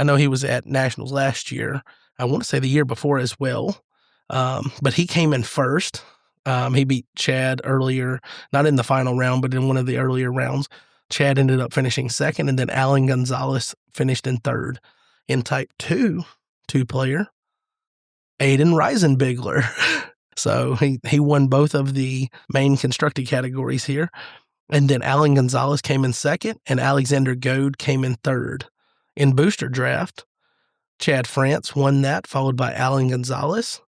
know he was at Nationals last year. I want to say the year before as well, but he came in first. He beat Chad earlier, not in the final round, but in one of the earlier rounds. Chad ended up finishing second, and then Alan Gonzalez finished in third. In Type 2 two-player, Aiden Reisenbigler. So he won both of the main constructed categories here. And then Alan Gonzalez came in second, and Alexander Goad came in third. In booster draft, Chad France won that, followed by Alan Gonzalez.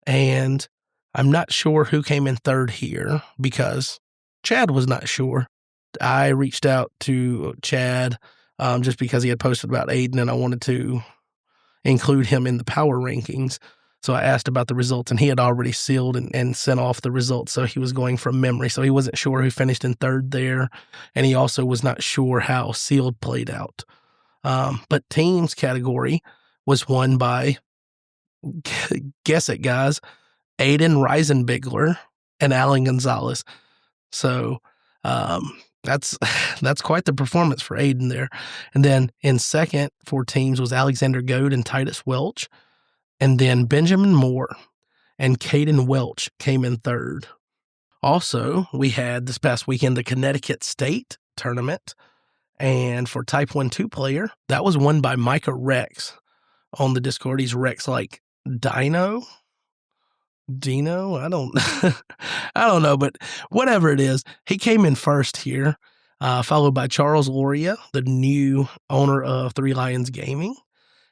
And I'm not sure who came in third here because Chad was not sure. I reached out to Chad just because he had posted about Aiden, and I wanted to include him in the power rankings. So I asked about the results, and he had already sealed and sent off the results, so he was going from memory. So he wasn't sure who finished in third there, and he also was not sure how sealed played out. But teams category was won by, guess it, guys, Aiden Reisenbigler and Alan Gonzalez. So that's quite the performance for Aiden there. And then in second for teams was Alexander Goad and Titus Welch. And then Benjamin Moore and Caden Welch came in third. Also, we had this past weekend the Connecticut State Tournament. And for Type 1 two-player, that was won by Micah Rex. On the Discord, he's Rex like Dino? I don't know, but whatever it is, he came in first here, followed by Charles Loria, the new owner of Three Lions Gaming,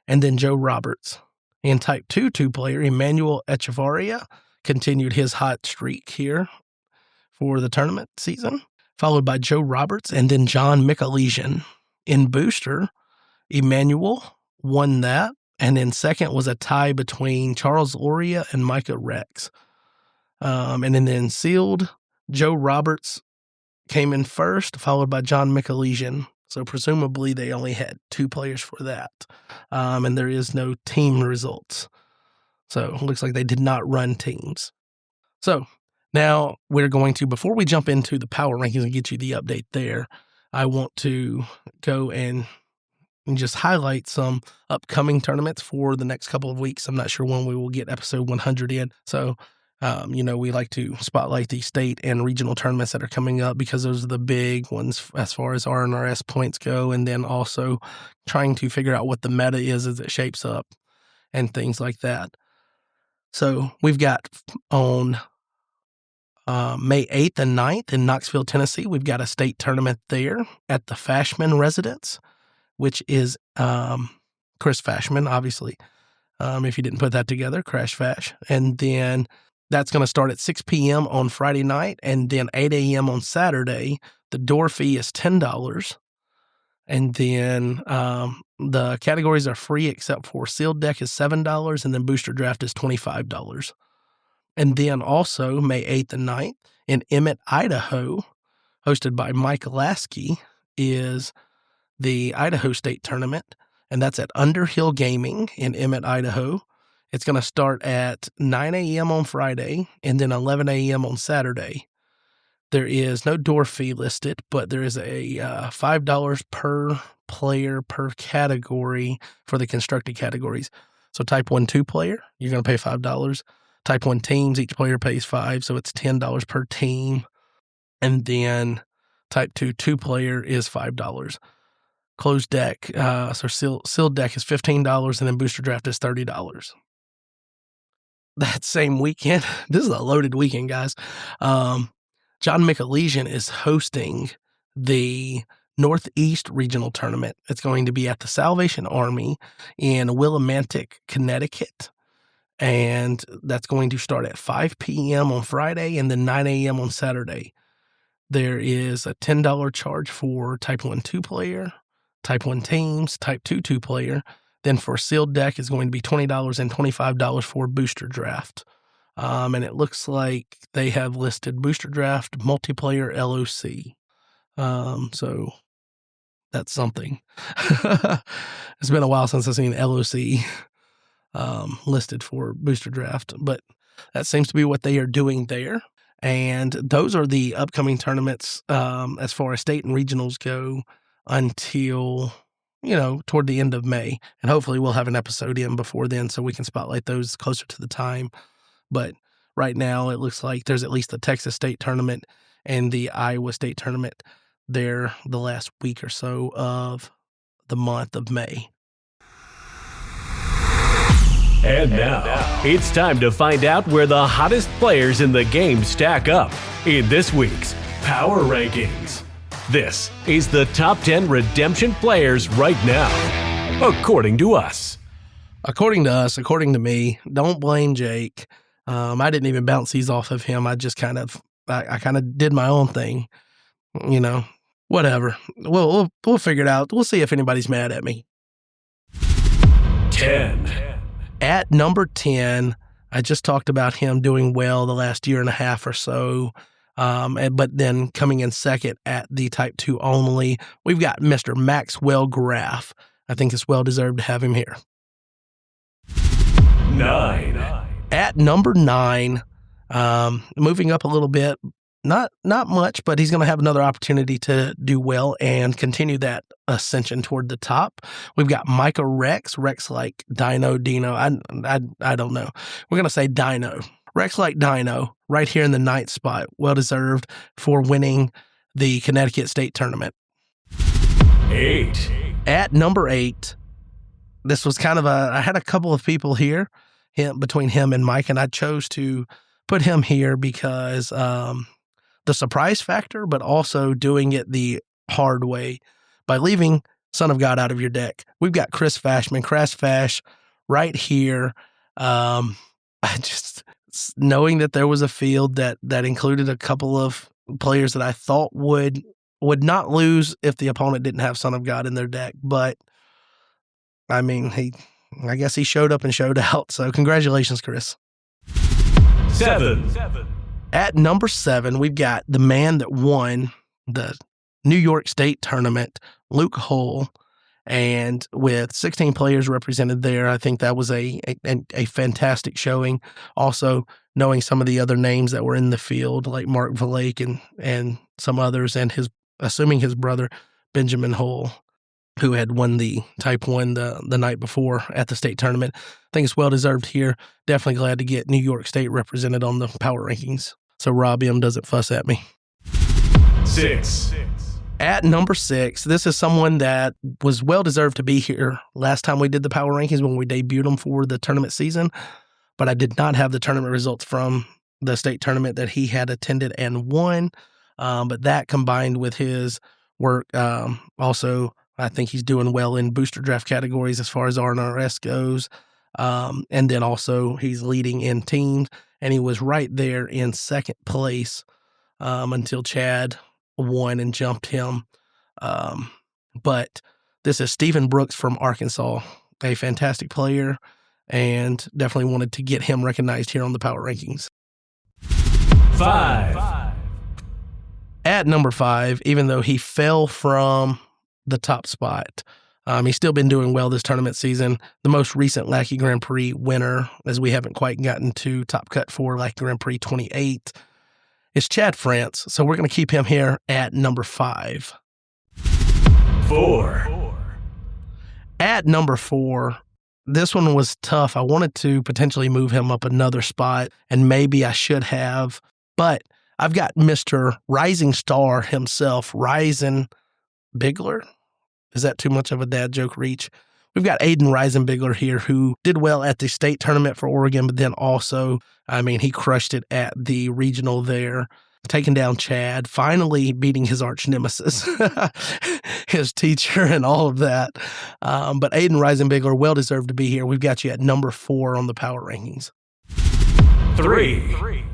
and then Joe Roberts. In Type 2 two-player, Emmanuel Echevarria continued his hot streak here for the tournament season, followed by Joe Roberts and then John Michalesian. In booster, Emmanuel won that, and in second was a tie between Charles Loria and Micah Rex. And then sealed, Joe Roberts came in first, followed by John Michalesian. So presumably they only had two players for that. And there is no team results. So it looks like they did not run teams. So now we're going to, before we jump into the power rankings and get you the update there, I want to go and just highlight some upcoming tournaments for the next couple of weeks. I'm not sure when we will get episode 100 in. So we like to spotlight the state and regional tournaments that are coming up because those are the big ones as far as RNRS points go, and then also trying to figure out what the meta is as it shapes up and things like that. So we've got on May 8th and 9th in Knoxville, Tennessee, we've got a state tournament there at the Fashman residence, which is Chris Fashman, obviously. If you didn't put that together, Crash Fash. And then that's going to start at 6 p.m. on Friday night, and then 8 a.m. on Saturday. The door fee is $10. And then the categories are free except for sealed deck is $7, and then booster draft is $25. And then also May 8th and 9th in Emmett, Idaho, hosted by Mike Lackey, is the Idaho State Tournament, and that's at Underhill Gaming in Emmett, Idaho. It's going to start at 9 a.m. on Friday and then 11 a.m. on Saturday. There is no door fee listed, but there is a $5 per player per category for the constructed categories. So type 1 2-player, you're going to pay $5. Type 1 teams, each player pays $5, so it's $10 per team. And then type 2 2-player is $5. Closed deck, so sealed deck is $15, and then booster draft is $30. That same weekend, this is a loaded weekend, guys. John McAleesian is hosting the Northeast Regional Tournament. It's going to be at the Salvation Army in Willimantic, Connecticut. And that's going to start at 5 p.m. on Friday and then 9 a.m. on Saturday. There is a $10 charge for type 1 2-player, type 1 teams, type 2 2-player. Then for sealed deck is going to be $20 and $25 for booster draft. And it looks like they have listed booster draft multiplayer LOC. So that's something. It's been a while since I've seen LOC listed for booster draft, but that seems to be what they are doing there. And those are the upcoming tournaments as far as state and regionals go until, toward the end of May. And hopefully we'll have an episode in before then so we can spotlight those closer to the time. But right now it looks like there's at least the Texas State Tournament and the Iowa State Tournament there the last week or so of the month of May. And now, it's time to find out where the hottest players in the game stack up in this week's Power Rankings. This is the top 10 Redemption players right now, according to us. According to me, don't blame Jake. I didn't even bounce these off of him. I just kind of did my own thing, whatever. We'll figure it out. We'll see if anybody's mad at me. 10. At number 10, I just talked about him doing well the last year and a half or so, but then coming in second at the Type 2 only, we've got Mr. Maxwell Graff. I think it's well-deserved to have him here. 9. At number 9, moving up a little bit, not much, but he's going to have another opportunity to do well and continue that ascension toward the top. We've got Micah Rex like Dino. I don't know. We're going to say Dino. Rex like Dino, right here in the 9th spot, well-deserved for winning the Connecticut State Tournament. 8. At number 8, this was kind of I had a couple of people here, between him and Mike, and I chose to put him here because the surprise factor, but also doing it the hard way by leaving Son of God out of your deck. We've got Chris Fashman, Crash Fash, right here. I just, knowing that there was a field that included a couple of players that I thought would not lose if the opponent didn't have Son of God in their deck, but I mean, I guess he showed up and showed out. So congratulations, Chris. 7. At number 7, we've got the man that won the New York State Tournament, Luke Hull, and with 16 players represented there, I think that was a fantastic showing. Also, knowing some of the other names that were in the field, like Mark Valake and some others, and assuming his brother, Benjamin Hull, who had won the Type 1 the night before at the state tournament. I think it's well-deserved here. Definitely glad to get New York State represented on the Power Rankings, so Rob M. doesn't fuss at me. 6. At number 6, this is someone that was well-deserved to be here last time we did the Power Rankings when we debuted him for the tournament season, but I did not have the tournament results from the state tournament that he had attended and won. But that combined with his work, also, I think he's doing well in booster draft categories as far as RNRS goes. And then also he's leading in teams, and he was right there in second place until Chad won and jumped him. But this is Stephen Brooks from Arkansas, a fantastic player, and definitely wanted to get him recognized here on the Power Rankings. 5. At number 5, even though he fell from the top spot, he's still been doing well this tournament season. The most recent Lackey Grand Prix winner, as we haven't quite gotten to Top Cut for Lackey Grand Prix 28, is Chad France. So we're going to keep him here at number 5. 4. At number 4, this one was tough. I wanted to potentially move him up another spot, and maybe I should have, but I've got Mr. Rising Star himself, Ryzen Bigler. Is that too much of a dad joke reach? We've got Aiden Reisenbigler here, who did well at the state tournament for Oregon, but then also, he crushed it at the regional there, taking down Chad, finally beating his arch nemesis, his teacher and all of that. But Aiden Reisenbigler, well-deserved to be here. We've got you at number 4 on the Power Rankings. 3.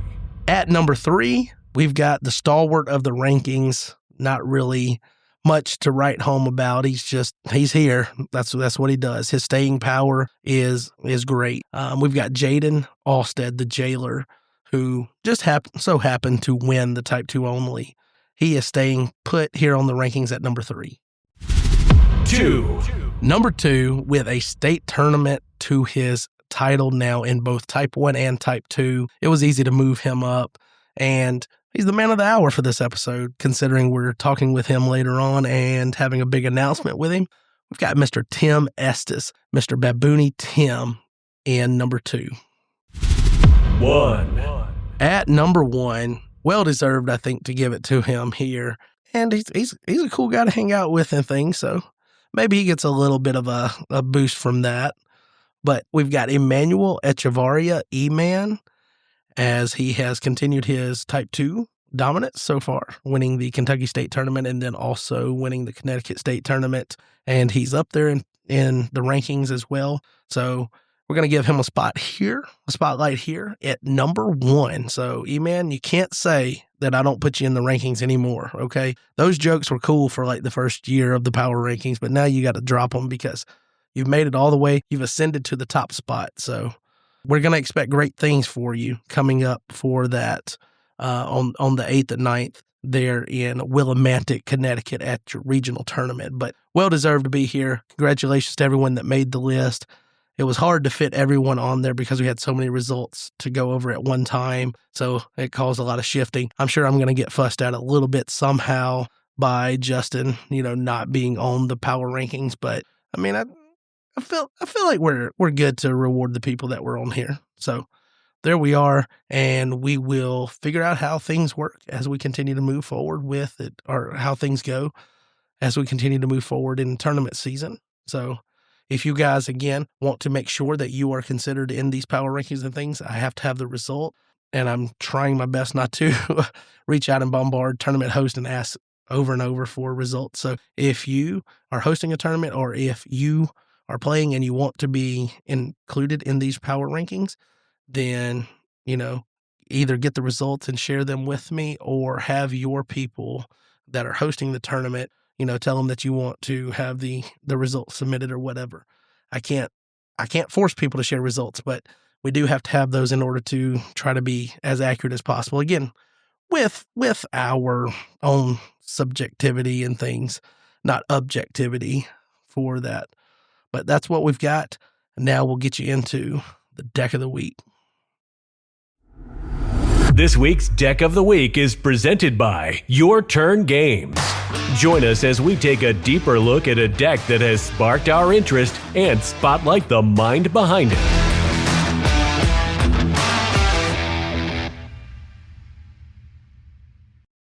At number 3, we've got the stalwart of the rankings, not really much to write home about. He's here. That's what he does. His staying power is great. We've got Jaden Alstead, the jailer, who just so happened to win the Type 2 only. He is staying put here on the rankings at number 3. 2. Number 2, with a state tournament to his title now in both Type 1 and Type 2. It was easy to move him up, and he's the man of the hour for this episode, considering we're talking with him later on and having a big announcement with him. We've got Mr. Tim Estes, Mr. BaboonyTim, in number 2. 1. At number 1, well-deserved, I think, to give it to him here. And he's a cool guy to hang out with and things, so maybe he gets a little bit of a boost from that. But we've got Emmanuel Echevarria, E-Man, as he has continued his Type 2 dominance so far, winning the Kentucky State Tournament and then also winning the Connecticut State Tournament. And he's up there in the rankings as well. So we're going to give him a spotlight here at number 1. So, E-Man, you can't say that I don't put you in the rankings anymore, okay? Those jokes were cool for like the first year of the Power Rankings, but now you got to drop them because you've made it all the way. You've ascended to the top spot. So we're going to expect great things for you coming up for that on the 8th and 9th there in Willimantic, Connecticut at your regional tournament. But well-deserved to be here. Congratulations to everyone that made the list. It was hard to fit everyone on there because we had so many results to go over at one time. So it caused a lot of shifting. I'm sure I'm going to get fussed at a little bit somehow by Justin, not being on the Power Rankings. But I feel like we're good to reward the people that were on here. So there we are, and we will figure out how things work as we continue to move forward with it, or how things go as we continue to move forward in tournament season. So if you guys, again, want to make sure that you are considered in these Power Rankings and things, I have to have the result, and I'm trying my best not to reach out and bombard tournament hosts and ask over and over for results. So if you are hosting a tournament, or if you are playing and you want to be included in these Power Rankings, then, either get the results and share them with me, or have your people that are hosting the tournament, tell them that you want to have the results submitted or whatever. I can't force people to share results, but we do have to have those in order to try to be as accurate as possible. Again, with our own subjectivity and things, not objectivity for that. But that's what we've got. And now we'll get you into the deck of the week. This week's Deck of the Week is presented by Your Turn Games. Join us as we take a deeper look at a deck that has sparked our interest and spotlight the mind behind it.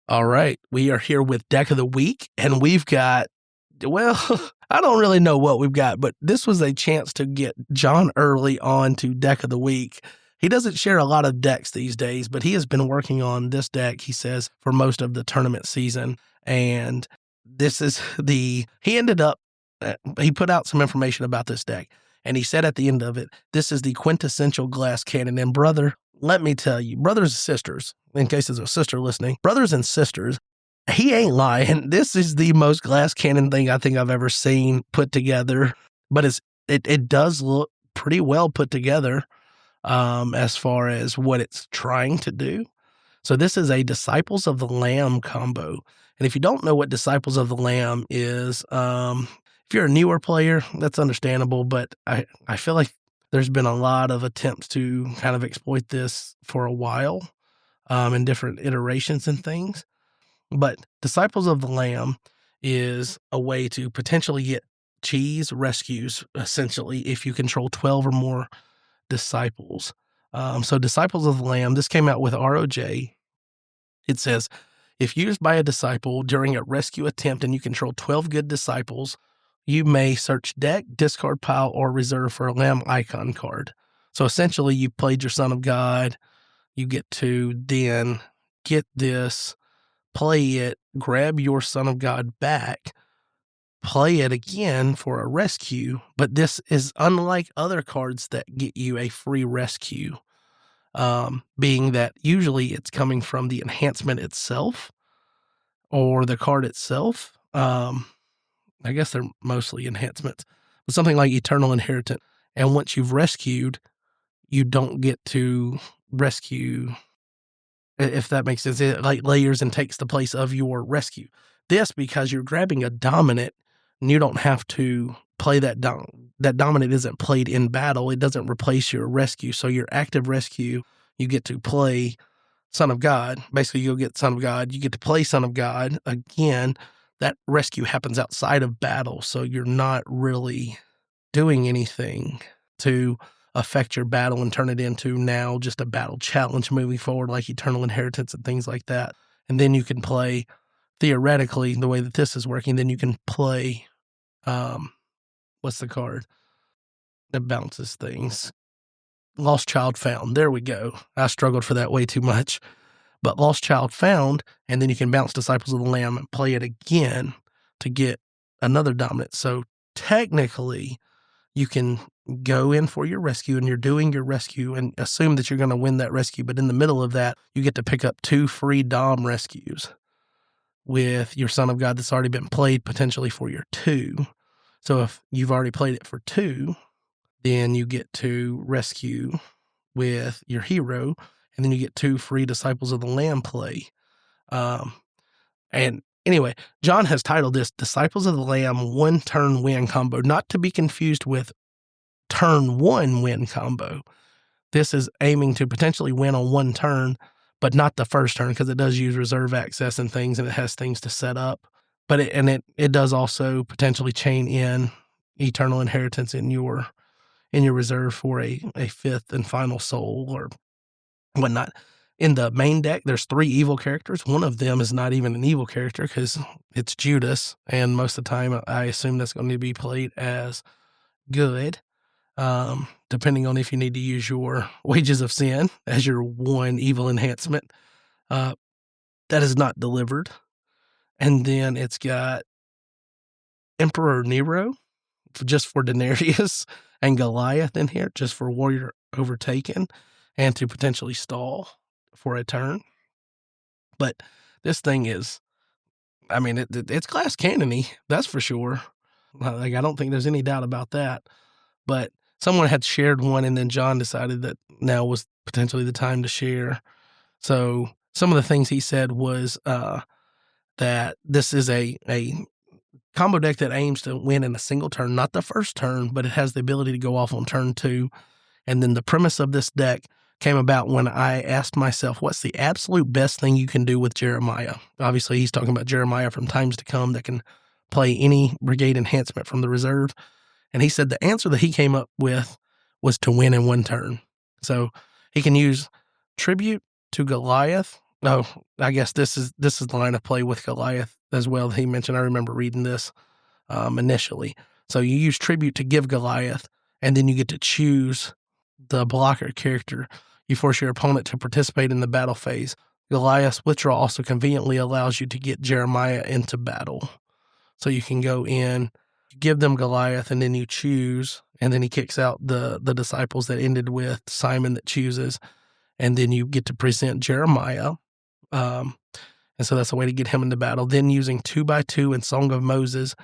All right, we are here with Deck of the Week, and we've got, I don't really know what we've got, but this was a chance to get John Early on to Deck of the Week. He doesn't share a lot of decks these days, but he has been working on this deck, he says, for most of the tournament season. And this is he ended up, he put out some information about this deck. And he said at the end of it, this is the quintessential glass cannon. And brother, let me tell you, brothers and sisters, in case there's a sister listening, brothers and sisters, he ain't lying. This is the most glass cannon thing I think I've ever seen put together. But it does look pretty well put together. As far as what it's trying to do. So this is a Disciples of the Lamb combo. And if you don't know what Disciples of the Lamb is, if you're a newer player, that's understandable, but I feel like there's been a lot of attempts to kind of exploit this for a while, in different iterations and things. But Disciples of the Lamb is a way to potentially get cheese rescues, essentially, if you control 12 or more disciples. So Disciples of the Lamb, this came out with ROJ. It says, if used by a disciple during a rescue attempt and you control 12 good disciples, you may search deck, discard pile, or reserve for a Lamb icon card. So essentially, you played your Son of God. You get to then get this, play it, grab your Son of God back, play it again for a rescue, but this is unlike other cards that get you a free rescue, being that usually it's coming from the enhancement itself or the card itself. I guess they're mostly enhancements, but something like Eternal Inheritance. And once you've rescued, you don't get to rescue, if that makes sense. It like layers and takes the place of your rescue. This, because you're grabbing a dominant, and you don't have to play that dominant isn't played in battle. It doesn't replace your rescue. So your active rescue, you get to play Son of God. Basically, you'll get Son of God. You get to play Son of God again. That rescue happens outside of battle. So you're not really doing anything to affect your battle and turn it into now just a battle challenge moving forward, like Eternal Inheritance and things like that. And then you can play, theoretically, the way that this is working, then you can play, what's the card that bounces things? Lost Child Found. There we go. I struggled for that way too much. But Lost Child Found, and then you can bounce Disciples of the Lamb and play it again to get another dominant. So technically, you can go in for your rescue and you're doing your rescue and assume that you're going to win that rescue. But in the middle of that, you get to pick up 2 free Dom rescues with your Son of God that's already been played potentially for your 2. So if you've already played it for 2, then you get to rescue with your hero, and then you get 2 free Disciples of the Lamb play. And anyway, John has titled this Disciples of the Lamb 1 turn win combo, not to be confused with turn 1 win combo. This is aiming to potentially win on 1 turn, but not the first turn, because it does use reserve access and things, and it has things to set up. But it does also potentially chain in Eternal Inheritance in your reserve for a 5th and final soul or whatnot. In the main deck, there's 3 evil characters. One of them is not even an evil character because it's Judas, and most of the time I assume that's going to be played as good, depending on if you need to use your Wages of Sin as your 1 evil enhancement. That is not delivered. And then it's got Emperor Nero, just for Denarius, and Goliath in here, just for Warrior Overtaken, and to potentially stall for a turn. But this thing is, I mean, it's glass cannony, that's for sure. Like, I don't think there's any doubt about that. But someone had shared one, and then John decided that now was potentially the time to share. So some of the things he said was that this is a combo deck that aims to win in a single turn, not the first turn, but it has the ability to go off on turn 2. And then the premise of this deck came about when I asked myself, what's the absolute best thing you can do with Jeremiah? Obviously, he's talking about Jeremiah from Times to Come that can play any brigade enhancement from the reserve. And he said the answer that he came up with was to win in 1 turn. So he can use Tribute to Goliath. Oh, I guess this is the line of play with Goliath as well that he mentioned. I remember reading this initially. So you use Tribute to give Goliath, and then you get to choose the blocker character. You force your opponent to participate in the battle phase. Goliath's withdrawal also conveniently allows you to get Jeremiah into battle. So you can go in, give them Goliath, and then you choose, and then he kicks out the disciples that ended with Simon that chooses, and then you get to present Jeremiah. And so that's a way to get him into battle. Then using 2x2 and Song of Moses,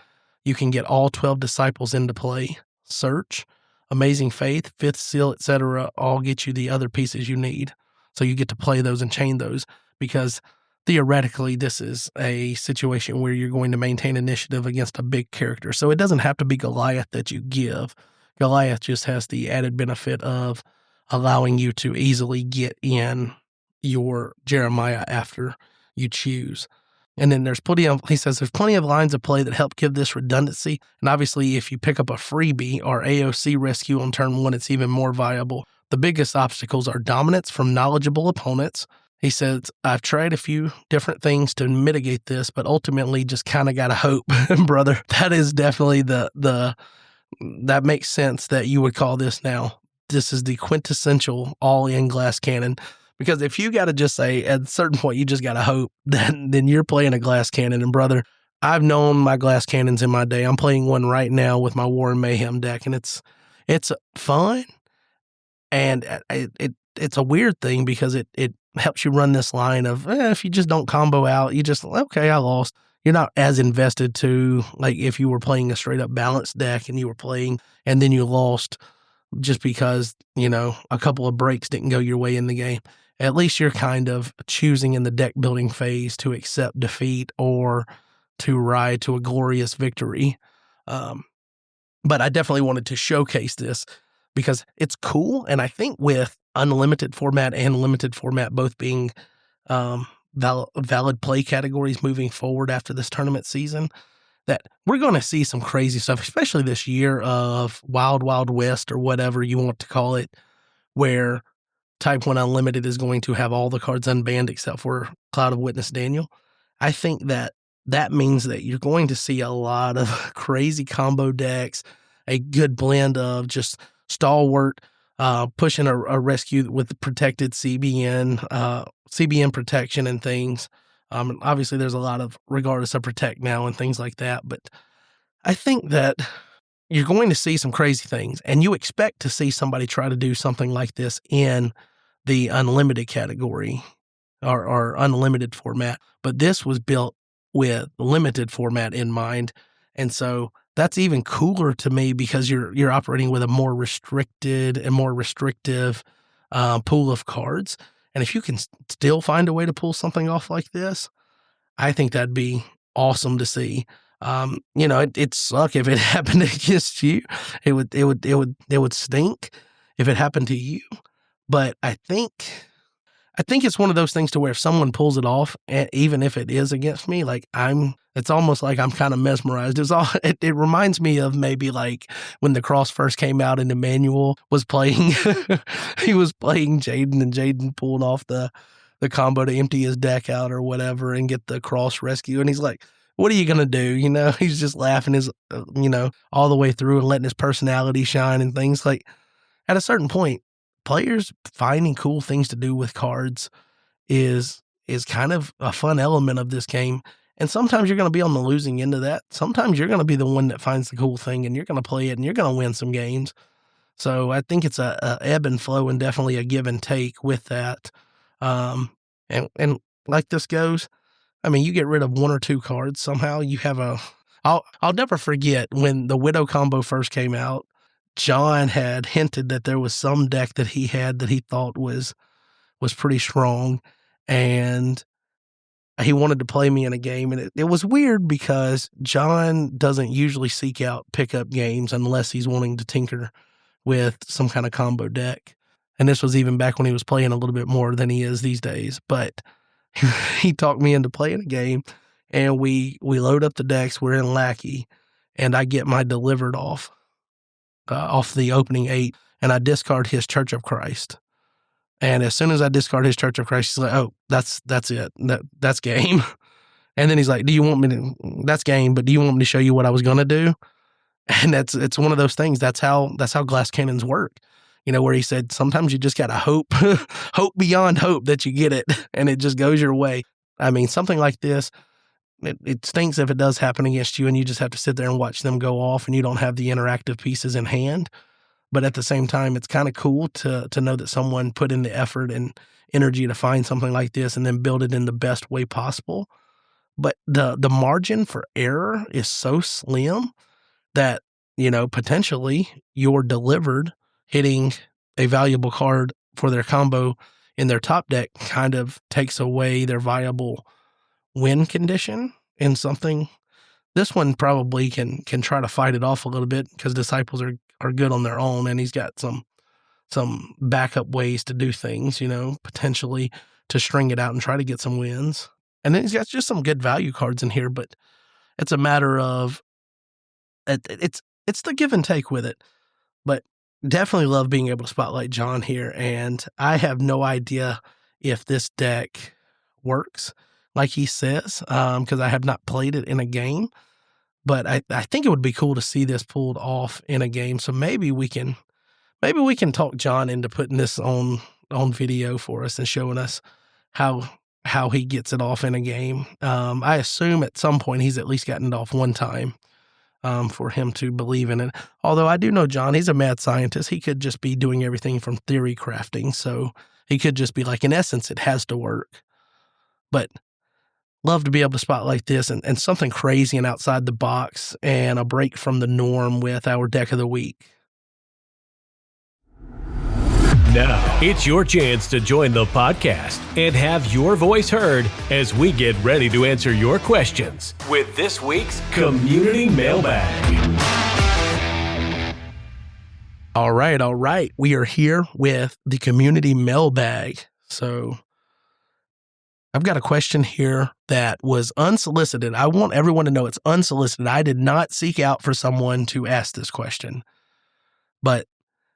you can get all 12 disciples into play. Search, Amazing Faith, Fifth Seal, etc. all get you the other pieces you need. So you get to play those and chain those, because theoretically this is a situation where you're going to maintain initiative against a big character. So it doesn't have to be Goliath that you give. Goliath just has the added benefit of allowing you to easily get in your Jeremiah after you choose. And then there's plenty of lines of play that help give this redundancy. And obviously, if you pick up a freebie or AOC rescue on turn 1, it's even more viable. The biggest obstacles are dominance from knowledgeable opponents. He says, I've tried a few different things to mitigate this, but ultimately just kind of got to hope. Brother, that is definitely that makes sense that you would call this now. This is the quintessential all-in glass cannon. Because if you got to just say at a certain point, you just got to hope, then you're playing a glass cannon. And brother, I've known my glass cannons in my day. I'm playing one right now with my War and Mayhem deck, and it's fun. And it's a weird thing because it helps you run this line of, if you just don't combo out, you just, okay, I lost. You're not as invested to, like, if you were playing a straight up balanced deck and you were playing and then you lost just because, a couple of breaks didn't go your way in the game. At least you're kind of choosing in the deck building phase to accept defeat or to ride to a glorious victory. But I definitely wanted to showcase this because it's cool. And I think with unlimited format and limited format both being valid play categories moving forward after this tournament season, that we're going to see some crazy stuff, especially this year of Wild Wild West or whatever you want to call it, where Type 1 Unlimited is going to have all the cards unbanned except for Cloud of Witness Daniel. I think that means that you're going to see a lot of crazy combo decks, a good blend of just stalwart, pushing a rescue with protected CBN protection and things. Obviously, there's a lot of regardless of protect now and things like that, but I think that you're going to see some crazy things, and you expect to see somebody try to do something like this in the unlimited category or unlimited format. But this was built with limited format in mind, and so that's even cooler to me because you're operating with a more restricted and more restrictive pool of cards. And if you can still find a way to pull something off like this, I think that'd be awesome to see. It'd suck if it happened against you. It would stink if it happened to you. But I think it's one of those things to where if someone pulls it off, even if it is against me, it's almost like I'm kind of mesmerized. It reminds me of maybe like when the Cross first came out and Emmanuel was playing, he was playing Jaden and Jaden pulled off the combo to empty his deck out or whatever and get the Cross rescue. And he's like, what are you going to do? He's just laughing all the way through and letting his personality shine and things. Like, at a certain point, players finding cool things to do with cards is kind of a fun element of this game. And sometimes you're going to be on the losing end of that. Sometimes you're going to be the one that finds the cool thing and you're going to play it and you're going to win some games. So I think it's a ebb and flow and definitely a give and take with that. And like this goes, I mean, you get rid of one or two cards. Somehow you have I'll never forget when the Widow combo first came out, John had hinted that there was some deck that he had that he thought was pretty strong. And he wanted to play me in a game. And it was weird because John doesn't usually seek out pickup games unless he's wanting to tinker with some kind of combo deck. And this was even back when he was playing a little bit more than he is these days. But he talked me into playing a game, and we load up the decks. We're in Lackey, and I get my delivered off the opening 8, and I discard his Church of Christ. And as soon as I discard his Church of Christ, he's like, "Oh, that's it. That's game." And then he's like, that's game, but do you want me to show you what I was gonna do? And it's one of those things. That's how glass cannons work. where he said sometimes you just got to hope, hope beyond hope that you get it and it just goes your way. I mean, something like this, it stinks if it does happen against you and you just have to sit there and watch them go off and you don't have the interactive pieces in hand. But at the same time, it's kind of cool to know that someone put in the effort and energy to find something like this and then build it in the best way possible. But the margin for error is so slim that, potentially you're delivered hitting a valuable card for their combo in their top deck kind of takes away their viable win condition in something. This one probably can try to fight it off a little bit because disciples are good on their own, and he's got some backup ways to do things, potentially to string it out and try to get some wins. And then he's got just some good value cards in here, but it's a matter of it's the give and take with it. But definitely love being able to spotlight John here, and I have no idea if this deck works like he says, because I have not played it in a game. But I think it would be cool to see this pulled off in a game. So maybe we can talk John into putting this on video for us and showing us how he gets it off in a game. I assume at some point he's at least gotten it off one time for him to believe in it. Although I do know John, he's a mad scientist. He could just be doing everything from theory crafting. So he could just be like, in essence, it has to work. But love to be able to spotlight this and something crazy and outside the box and a break from the norm with our deck of the week. Now, it's your chance to join the podcast and have your voice heard as we get ready to answer your questions with this week's Community Mailbag. All right. We are here with the Community Mailbag. So I've got a question here that was unsolicited. I want everyone to know it's unsolicited. I did not seek out for someone to ask this question. But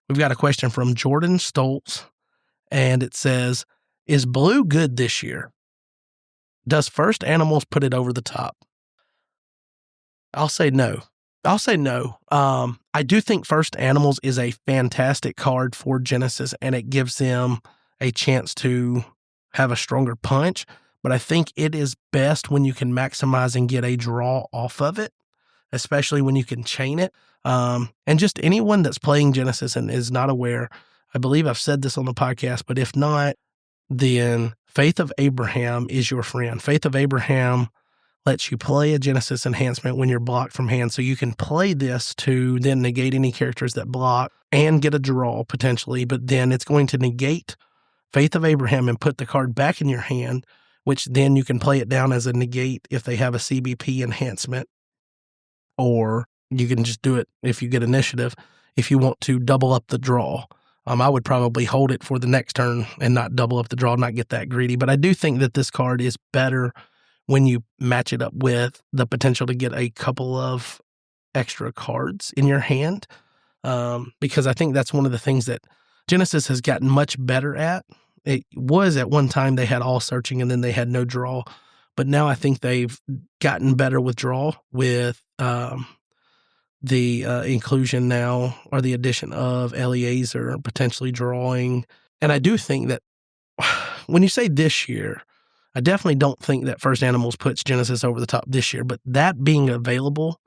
we've got a question from Jordan Stoltz, and it says, is blue good this year? Does First Animals put it over the top? I'll say no. I do think First Animals is a fantastic card for Genesis, and it gives them a chance to have a stronger punch, but I think it is best when you can maximize and get a draw off of it, especially when you can chain it. And just anyone that's playing Genesis and is not aware, I believe I've said this on the podcast, but if not, then Faith of Abraham is your friend. Faith of Abraham lets you play a Genesis enhancement when you're blocked from hand, so you can play this to then negate any characters that block and get a draw potentially, but then it's going to negate Faith of Abraham and put the card back in your hand, which then you can play it down as a negate if they have a CBP enhancement, or you can just do it if you get initiative if you want to double up the draw. I would probably hold it for the next turn and not double up the draw, not get that greedy. But I do think that this card is better when you match it up with the potential to get a couple of extra cards in your hand, because I think that's one of the things that Genesis has gotten much better at. It was at one time they had all searching and then they had no draw, but now I think they've gotten better with draw with the inclusion now, or the addition of Eliezer potentially drawing. And I do think that when you say this year, I definitely don't think that First Animals puts Genesis over the top this year, but that being available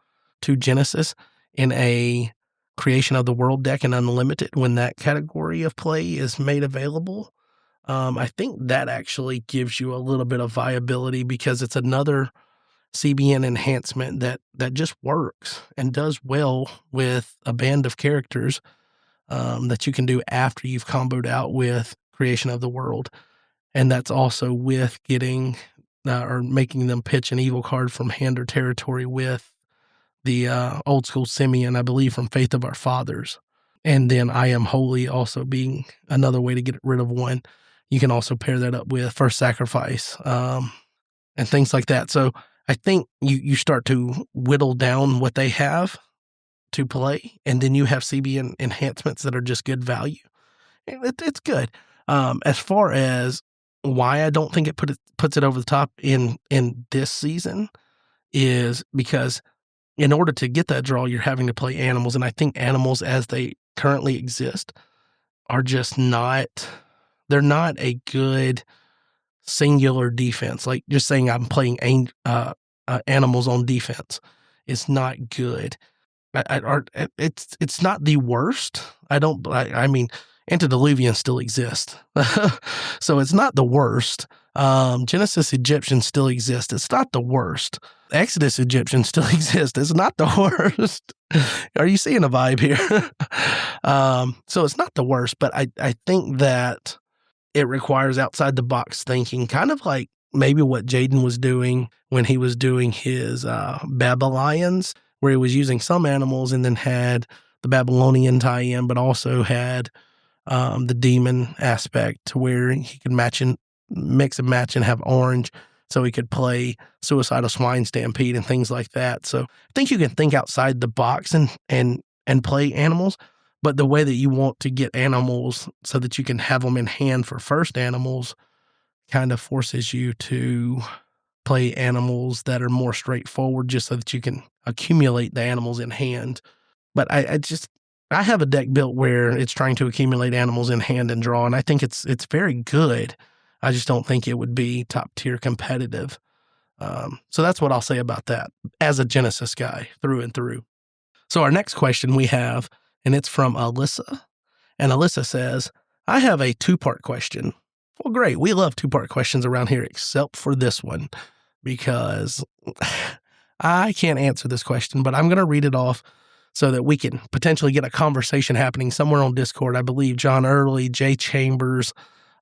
to Genesis in a Creation of the World deck and Unlimited, when that category of play is made available, I think that actually gives you a little bit of viability, because it's another CBN enhancement that just works and does well with a band of characters that you can do after you've comboed out with Creation of the World. And that's also with getting or making them pitch an evil card from hand or territory with the old school Simeon, I believe, from Faith of Our Fathers. And then I Am Holy also being another way to get rid of one. You can also pair that up with First Sacrifice and things like that. So I think you start to whittle down what they have to play, and then you have CBN enhancements that are just good value. It's good. As far as why I don't think it puts it over the top in this season is because in order to get that draw, you're having to play animals. And I think animals as they currently exist are just not, they're not a good singular defense. Like just saying I'm playing animals on defense is not good. It's not the worst. I mean, Antediluvian still exists. So it's not the worst. Genesis Egyptian still exists. It's not the worst. Exodus Egyptian still exists. It's not the worst. Are you seeing a vibe here? So it's not the worst, but I think that it requires outside the box thinking, kind of like maybe what Jaden was doing when he was doing his Babylonians, where he was using some animals and then had the Babylonian tie-in, but also had the demon aspect to where he could mix and match and have orange, so he could play Suicidal Swine Stampede and things like that. So I think you can think outside the box and play animals, but the way that you want to get animals so that you can have them in hand for first animals kind of forces you to play animals that are more straightforward just so that you can accumulate the animals in hand. But I have a deck built where it's trying to accumulate animals in hand and draw, and I think it's very good. I just don't think it would be top tier competitive. So that's what I'll say about that as a Genesis guy through and through. So our next question we have, and it's from Alyssa. And Alyssa says, I have a 2-part question. Well, great. We love 2-part questions around here, except for this one, because I can't answer this question, but I'm going to read it off so that we can potentially get a conversation happening somewhere on Discord. I believe John Early, Jay Chambers,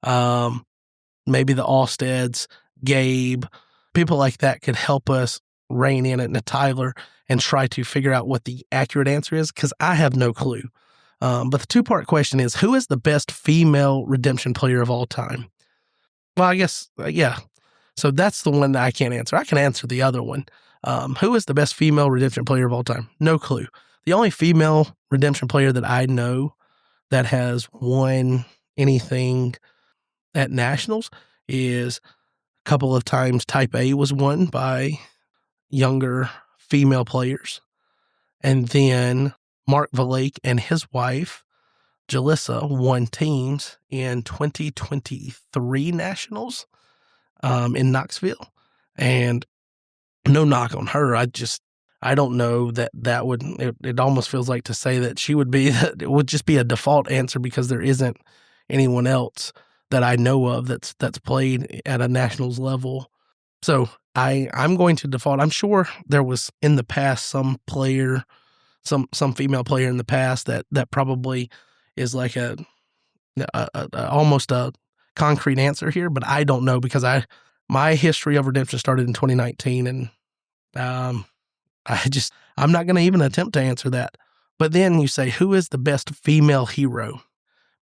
maybe the Allsteads, Gabe, people like that could help us rein in it, Tyler, and try to figure out what the accurate answer is, because I have no clue. But the 2-part question is, who is the best female Redemption player of all time? Well, I guess, yeah. So that's the one that I can't answer. I can answer the other one. Who is the best female Redemption player of all time? No clue. The only female Redemption player that I know that has won anything at Nationals is a couple of times Type A was won by younger female players. And then Mark Valake and his wife, Jalissa, won teams in 2023 Nationals in Knoxville. And no knock on her. I don't know that would, it almost feels like to say that she would be, that it would just be a default answer because there isn't anyone else that I know of that's played at a Nationals level. So I'm going to default. I'm sure there was in the past some player, some female player in the past that probably is like a almost a concrete answer here, but I don't know because my history of Redemption started in 2019, and I'm not going to even attempt to answer that. But then you say, who is the best female hero?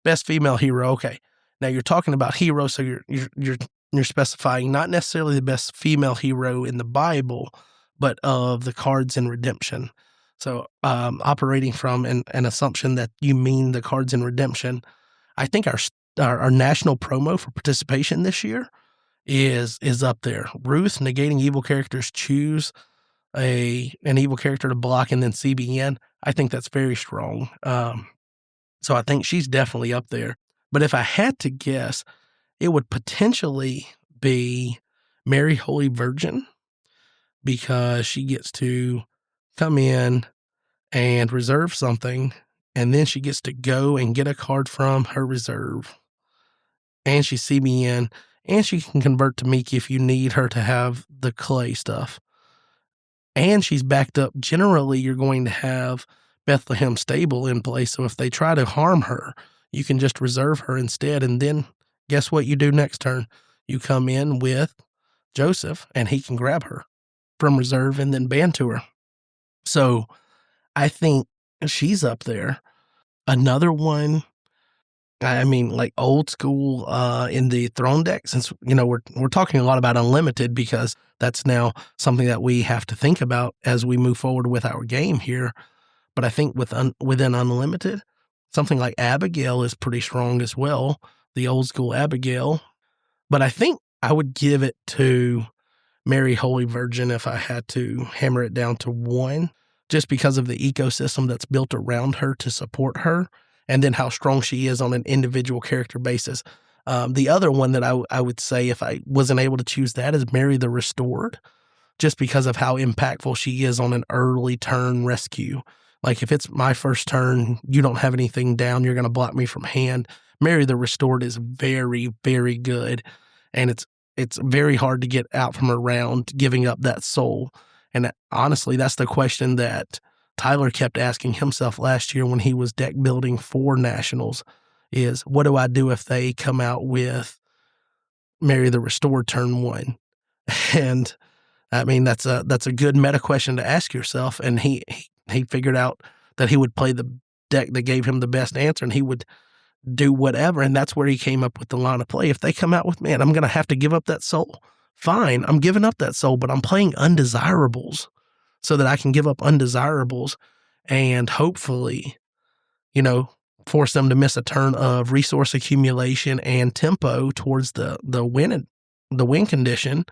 Best female hero. Okay. Now you're talking about hero, so you're specifying not necessarily the best female hero in the Bible, but of the cards in Redemption. So operating from an assumption that you mean the cards in Redemption, I think our national promo for participation this year is up there. Ruth, negating evil characters, choose an evil character to block, and then CBN. I think that's very strong. So I think she's definitely up there. But if I had to guess, it would potentially be Mary Holy Virgin, because she gets to come in and reserve something, and then she gets to go and get a card from her reserve. And she's CBN, and she can convert to Miki if you need her to have the clay stuff. And she's backed up. Generally, you're going to have Bethlehem Stable in place, so if they try to harm her, you can just reserve her instead, and then guess what you do next turn? You come in with Joseph, and he can grab her from reserve and then ban to her. So I think she's up there. Another one, I mean, like old school in the Throne deck, since, we're talking a lot about Unlimited because that's now something that we have to think about as we move forward with our game here. But I think within Unlimited, something like Abigail is pretty strong as well, the old school Abigail. But I think I would give it to Mary Holy Virgin if I had to hammer it down to one, just because of the ecosystem that's built around her to support her. and then how strong she is on an individual character basis. The other one that I would say, if I wasn't able to choose that, is Mary the Restored, just because of how impactful she is on an early turn rescue. Like if it's my first turn, you don't have anything down, you're going to block me from hand. Mary the Restored is very, very good, and it's very hard to get out from around giving up that soul. And honestly, that's the question that Tyler kept asking himself last year when he was deck building for Nationals, is what do I do if they come out with Mary the Restored turn 1? And I mean, that's a good meta question to ask yourself. And he figured out that he would play the deck that gave him the best answer, and he would do whatever. And that's where he came up with the line of play. If they come out with, man, I'm going to have to give up that soul. Fine, I'm giving up that soul, but I'm playing undesirables so that I can give up undesirables and hopefully, force them to miss a turn of resource accumulation and tempo towards the win condition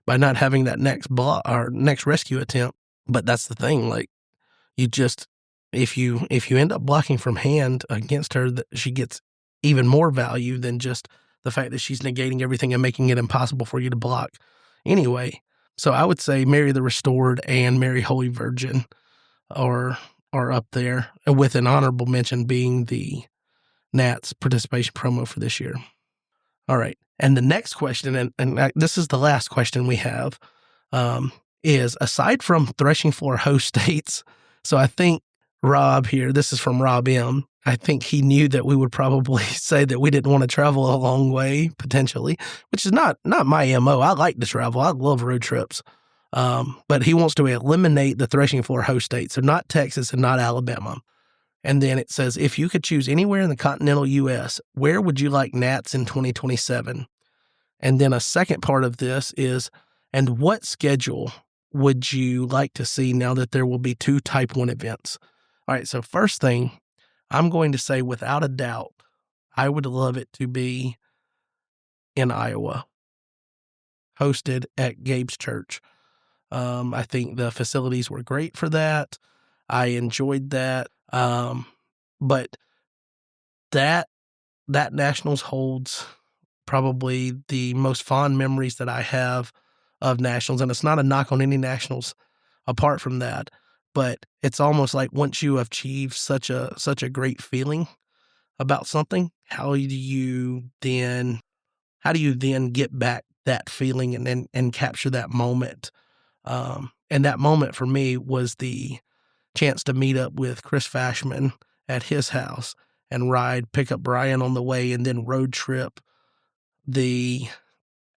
by not having that next block or next rescue attempt. But that's the thing, like you just, if you end up blocking from hand against her, that she gets even more value than just the fact that she's negating everything and making it impossible for you to block anyway. So I would say Mary the Restored and Mary Holy Virgin are up there, with an honorable mention being the Nats participation promo for this year. All right. And the next question, and this is the last question we have, is aside from threshing floor host states, so I think Rob here, this is from Rob M., I think he knew that we would probably say that we didn't want to travel a long way, potentially, which is not my MO. I like to travel. I love road trips. But he wants to eliminate the threshing floor host states, so not Texas and not Alabama. And then it says, if you could choose anywhere in the continental U.S., where would you like Nats in 2027? And then a second part of this is, and what schedule would you like to see now that there will be 2 Type 1 events? All right, so first thing, I'm going to say without a doubt, I would love it to be in Iowa, hosted at Gabe's Church. I think the facilities were great for that. I enjoyed that. But that Nationals holds probably the most fond memories that I have of Nationals. And it's not a knock on any Nationals apart from that, but it's almost like once you achieve such a great feeling about something, how do you then get back that feeling and capture that moment? And that moment for me was the chance to meet up with Chris Fashman at his house and pick up Brian on the way, and then road trip the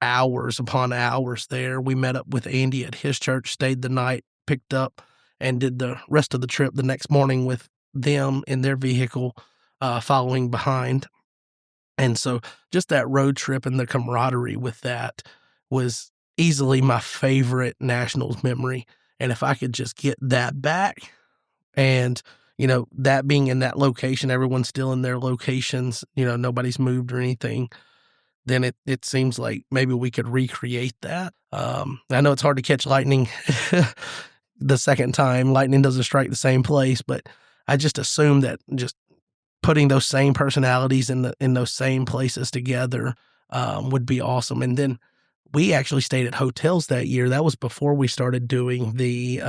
hours upon hours there. We met up with Andy at his church, stayed the night, picked up, and did the rest of the trip the next morning with them in their vehicle, following behind. And so just that road trip and the camaraderie with that was easily my favorite Nationals memory. And if I could just get that back, and, that being in that location, everyone's still in their locations, nobody's moved or anything, then it seems like maybe we could recreate that. I know it's hard to catch lightning the second time. Lightning doesn't strike the same place, but I just assume that just putting those same personalities in those same places together would be awesome. And then we actually stayed at hotels that year. That was before we started doing the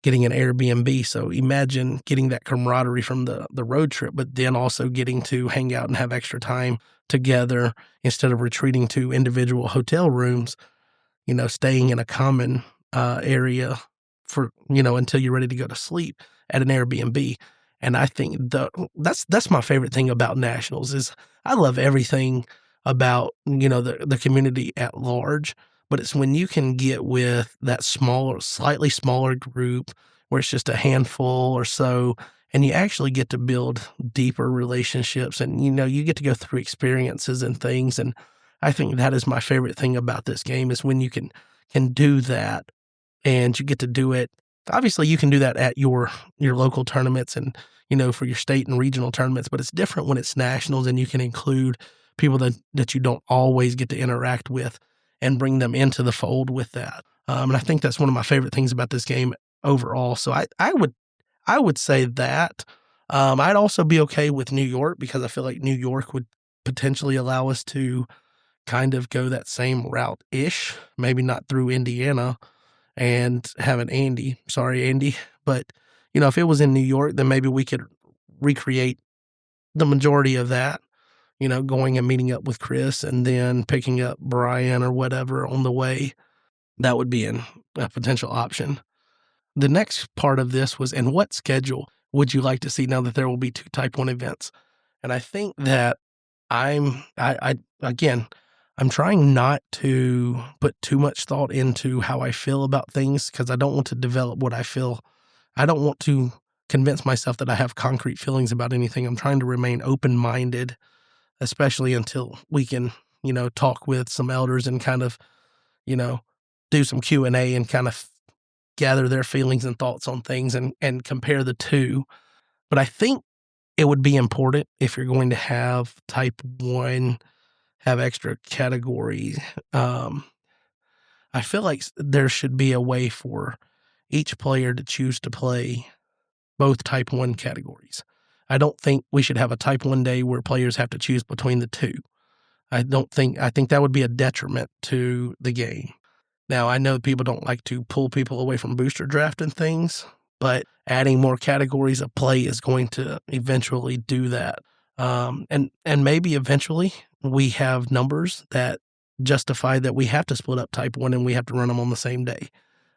getting an Airbnb. So imagine getting that camaraderie from the road trip, but then also getting to hang out and have extra time together instead of retreating to individual hotel rooms, staying in a common area for, until you're ready to go to sleep at an Airbnb. And I think that's my favorite thing about Nationals is I love everything about, the community at large, but it's when you can get with that slightly smaller group where it's just a handful or so, and you actually get to build deeper relationships, and, you get to go through experiences and things. And I think that is my favorite thing about this game is when you can do that, and you get to do it. Obviously, you can do that at your local tournaments and, for your state and regional tournaments, but it's different when it's Nationals and you can include people that you don't always get to interact with and bring them into the fold with that. And I think that's one of my favorite things about this game overall. So I would say that. I'd also be okay with New York because I feel like New York would potentially allow us to kind of go that same route-ish, maybe not through Indiana and have an Andy. Sorry, Andy. But, if it was in New York, then maybe we could recreate the majority of that, going and meeting up with Chris and then picking up Brian or whatever on the way. That would be a potential option. The next part of this was, and what schedule would you like to see now that there will be 2 Type 1 events? And I think that I'm trying not to put too much thought into how I feel about things because I don't want to develop what I feel. I don't want to convince myself that I have concrete feelings about anything. I'm trying to remain open-minded, especially until we can, talk with some elders and kind of, do some Q&A and kind of gather their feelings and thoughts on things and compare the two. But I think it would be important if you're going to have Type 1 have extra categories. I feel like there should be a way for each player to choose to play both Type 1 categories. I don't think we should have a Type 1 day where players have to choose between the two. I think that would be a detriment to the game. Now, I know people don't like to pull people away from booster draft and things, but adding more categories of play is going to eventually do that. And maybe eventually we have numbers that justify that we have to split up Type 1 and we have to run them on the same day.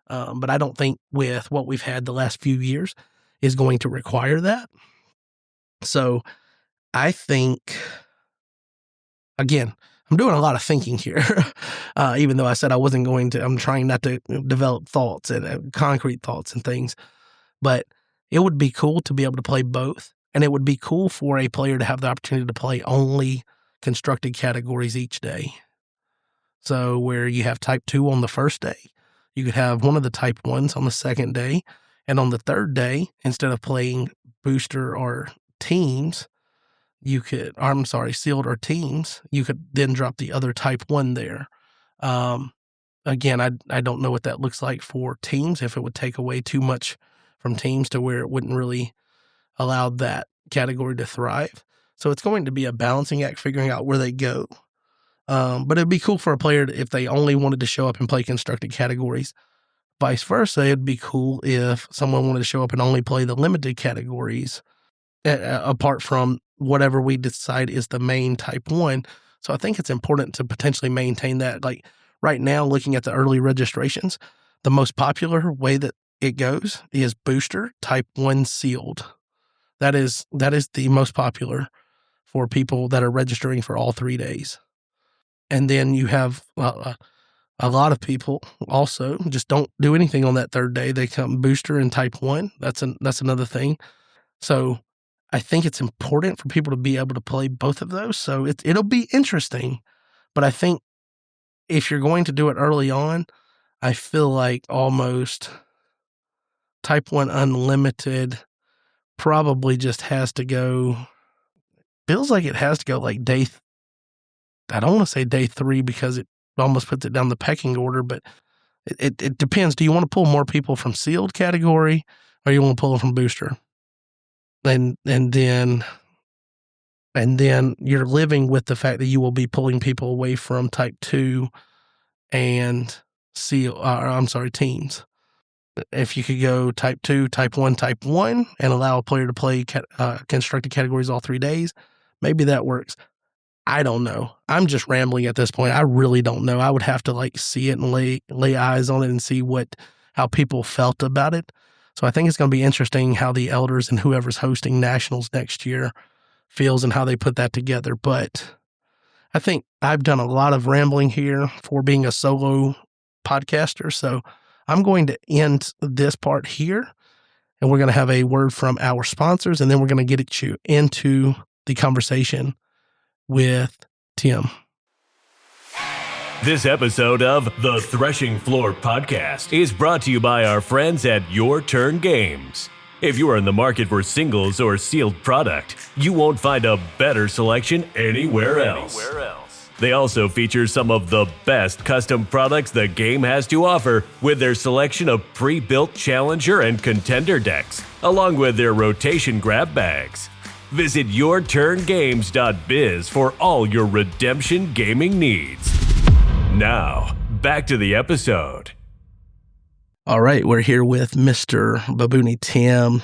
But I don't think with what we've had the last few years is going to require that. So I think, again, I'm doing a lot of thinking here, even though I said I wasn't going to. I'm trying not to develop thoughts and concrete thoughts and things. But it would be cool to be able to play both. And it would be cool for a player to have the opportunity to play only constructed categories each day. So where you have Type 2 on the first day, you could have one of the Type 1s on the second day. And on the third day, instead of playing booster or teams, sealed or teams, you could then drop the other Type 1 there. Again, I don't know what that looks like for teams, if it would take away too much from teams to where it wouldn't really allow that category to thrive. So it's going to be a balancing act, figuring out where they go. But it'd be cool for a player if they only wanted to show up and play constructed categories. Vice versa, it'd be cool if someone wanted to show up and only play the limited categories, apart from whatever we decide is the main Type 1. So I think it's important to potentially maintain that. Like right now, looking at the early registrations, the most popular way that it goes is booster Type 1 sealed. That is the most popular for people that are registering for all 3 days. And then you have a lot of people also just don't do anything on that third day. They come booster and Type 1. That's another thing. So I think it's important for people to be able to play both of those. So it'll be interesting. But I think if you're going to do it early on, I feel like almost Type 1 Unlimited probably just has to go, feels like it has to go like I don't want to say day 3 because it almost puts it down the pecking order, but it depends. Do you want to pull more people from sealed category or you want to pull them from booster? And then you're living with the fact that you will be pulling people away from Type 2 and teams. If you could go Type 2, Type 1, Type 1, and allow a player to play constructed categories all 3 days, maybe that works. I don't know. I'm just rambling at this point. I really don't know. I would have to see it and lay eyes on it and see how people felt about it. So I think it's going to be interesting how the elders and whoever's hosting nationals next year feels and how they put that together. But I think I've done a lot of rambling here for being a solo podcaster. So I'm going to end this part here, and we're going to have a word from our sponsors, and then we're going to get you into the conversation with Tim. This episode of the Threshing Floor Podcast is brought to you by our friends at Your Turn Games. If you are in the market for singles or sealed product, you won't find a better selection anywhere else. They also feature some of the best custom products the game has to offer with their selection of pre-built Challenger and Contender decks, along with their rotation grab bags. Visit yourturngames.biz for all your Redemption gaming needs. Now, back to the episode. All right, we're here with Mr. BaboonyTim,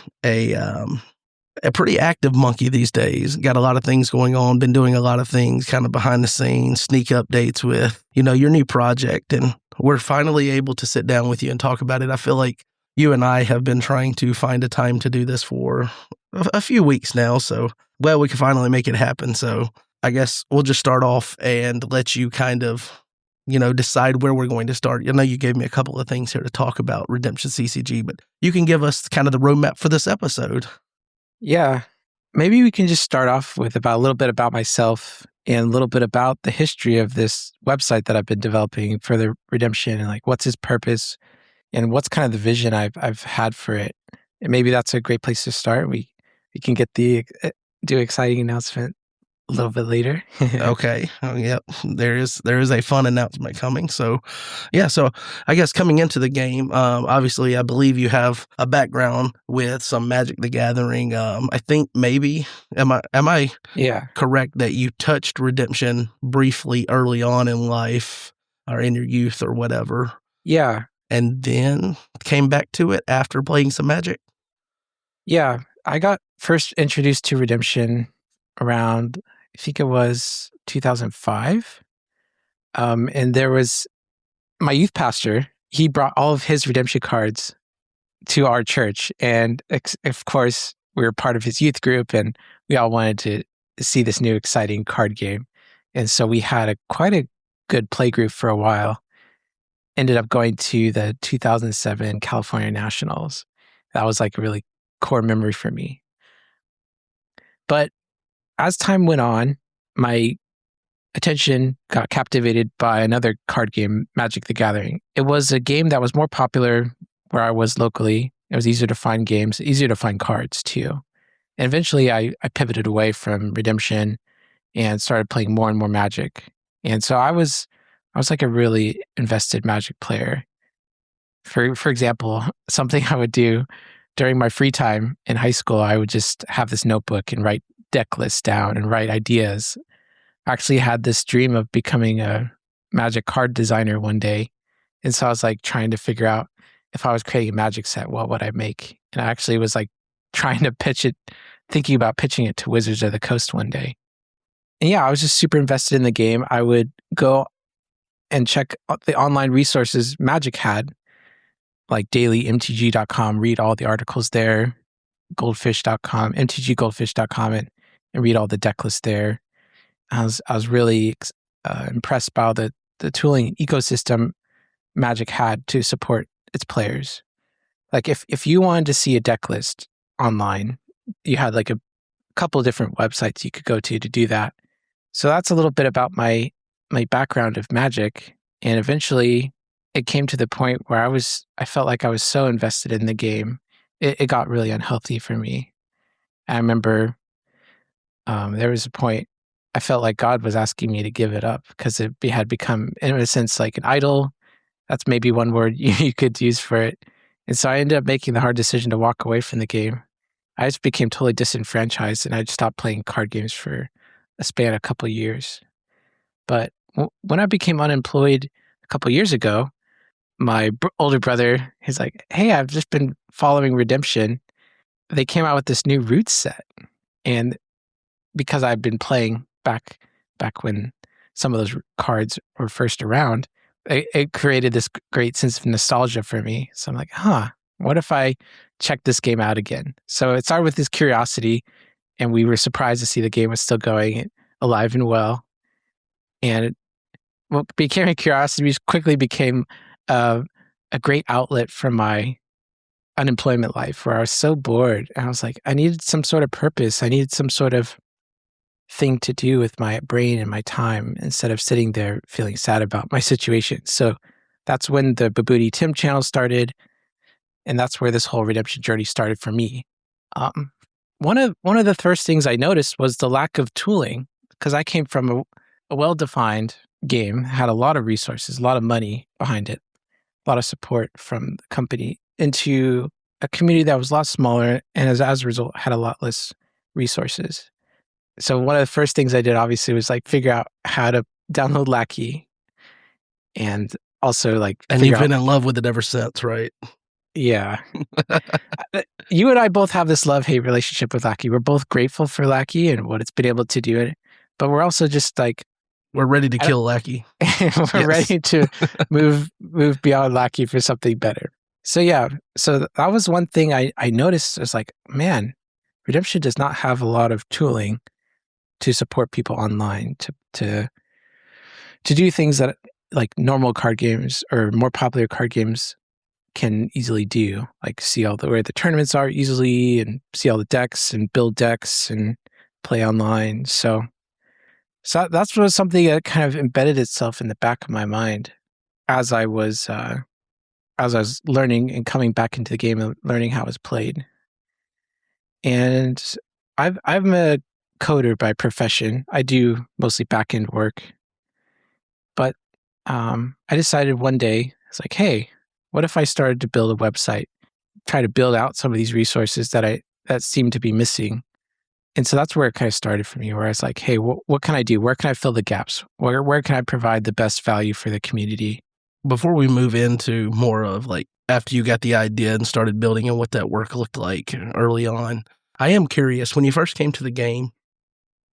a pretty active monkey these days. Got a lot of things going on, been doing a lot of things kind of behind the scenes, sneak updates with, your new project. And we're finally able to sit down with you and talk about it. I feel like you and I have been trying to find a time to do this for a few weeks now. So, we can finally make it happen. So I guess we'll just start off and let you kind of, decide where we're going to start. I know you gave me a couple of things here to talk about Redemption CCG, but you can give us kind of the roadmap for this episode. Yeah, maybe we can just start off with a little bit about myself and a little bit about the history of this website that I've been developing for the Redemption, and like what's its purpose and what's kind of the vision I've had for it. And maybe that's a great place to start. We can get do exciting announcement a little bit later. Okay. Yep. There is a fun announcement coming. So, yeah. So I guess coming into the game, obviously, I believe you have a background with some Magic the Gathering. I think maybe am I correct that you touched Redemption briefly early on in life or in your youth or whatever? Yeah. And then came back to it after playing some Magic? Yeah. I got first introduced to Redemption around, I think it was 2005. And there was my youth pastor. He brought all of his Redemption cards to our church. And of course, we were part of his youth group and we all wanted to see this new exciting card game. And so we had quite a good play group for a while. Ended up going to the 2007 California Nationals. That was like a really core memory for me. But as time went on, my attention got captivated by another card game, Magic the Gathering. It was a game that was more popular where I was locally. It was easier to find games, easier to find cards too. And eventually I pivoted away from Redemption and started playing more and more Magic. And so I was like a really invested Magic player. For example, something I would do during my free time in high school, I would just have this notebook and write deck lists down and write ideas. I actually had this dream of becoming a Magic card designer one day. And so I was like trying to figure out if I was creating a Magic set, what would I make? And I actually was like trying to thinking about pitching it to Wizards of the Coast one day. And yeah, I was just super invested in the game. I would go and check the online resources Magic had, like dailymtg.com, read all the articles there, goldfish.com, mtggoldfish.com, and read all the deck lists there. I was really impressed by the tooling ecosystem Magic had to support its players. Like if you wanted to see a deck list online, you had like a couple of different websites you could go to do that. So that's a little bit about my background of Magic. And eventually it came to the point where I felt like I was so invested in the game, it got really unhealthy for me. I remember there was a point I felt like God was asking me to give it up because it had become, in a sense, like an idol. That's maybe one word you could use for it. And so I ended up making the hard decision to walk away from the game. I just became totally disenfranchised and I just stopped playing card games for a span of a couple of years. But when I became unemployed a couple of years ago, my older brother, he's like, hey, I've just been following Redemption. They came out with this new Roots set. And because I've been playing back when some of those cards were first around, it created this great sense of nostalgia for me. So I'm like, what if I check this game out again? So it started with this curiosity, and we were surprised to see the game was still going alive and well. And what became a curiosity quickly became a great outlet for my unemployment life, where I was so bored. And I was like, I needed some sort of purpose. I needed some sort of thing to do with my brain and my time instead of sitting there feeling sad about my situation. So that's when the BaboonyTim channel started. And that's where this whole redemption journey started for me. One of the first things I noticed was the lack of tooling, because I came from a well-defined game, had a lot of resources, a lot of money behind it, a lot of support from the company, into a community that was a lot smaller and as a result had a lot less resources. So one of the first things I did obviously was like figure out how to download Lackey, and also like And you've been in love with it ever since, right? Yeah. You and I both have this love-hate relationship with Lackey. We're both grateful for Lackey and what it's been able to do, but we're also just like, we're ready to kill Lackey. We're ready to move beyond Lackey for something better. So yeah, so that was one thing I noticed. I was like, man, Redemption does not have a lot of tooling to support people online to do things that like normal card games or more popular card games can easily do, like see all where the tournaments are easily and see all the decks and build decks and play online. So that's was something that kind of embedded itself in the back of my mind as I was learning and coming back into the game and learning how it was played. And I'm a coder by profession. I do mostly back-end work, but I decided one day, it's like, hey, what if I started to build a website, try to build out some of these resources that seem to be missing? And so that's where it kind of started for me, where I was like, hey, what can I do? Where can I fill the gaps? Where can I provide the best value for the community? Before we move into more of like after you got the idea and started building and what that work looked like early on, I am curious when you first came to the game,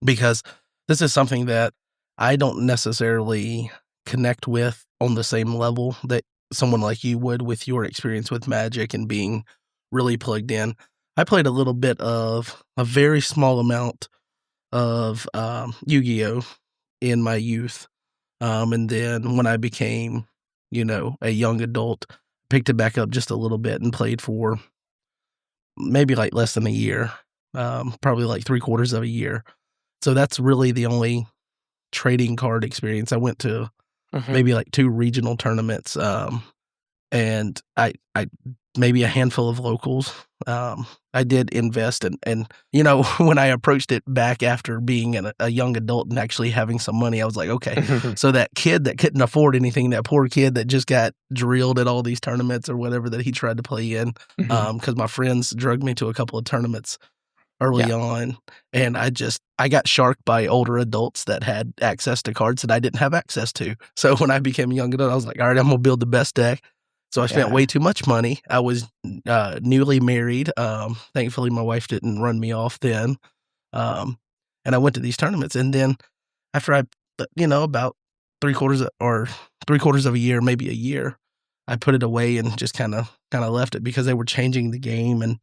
because this is something that I don't necessarily connect with on the same level that someone like you would with your experience with Magic and being really plugged in. I played a little bit of a very small amount of Yu-Gi-Oh! In my youth. And then when I became, a young adult, picked it back up just a little bit and played for maybe like less than a year, probably like 3/4 of a year. So that's really the only trading card experience. I went to maybe like 2 regional tournaments, and I maybe a handful of locals. I did invest and when I approached it back after being a young adult and actually having some money, I was like, okay, so that kid that couldn't afford anything, that poor kid that just got drilled at all these tournaments or whatever that he tried to play in, because my friends drugged me to a couple of tournaments early on, and I got sharked by older adults that had access to cards that I didn't have access to. So when I became a young adult, I was like, all right, I'm gonna build the best deck. So I spent way too much money. I was newly married. Thankfully, my wife didn't run me off then. And I went to these tournaments. And then after about 3/4 of a year, maybe a year, I put it away and just kind of left it because they were changing the game. And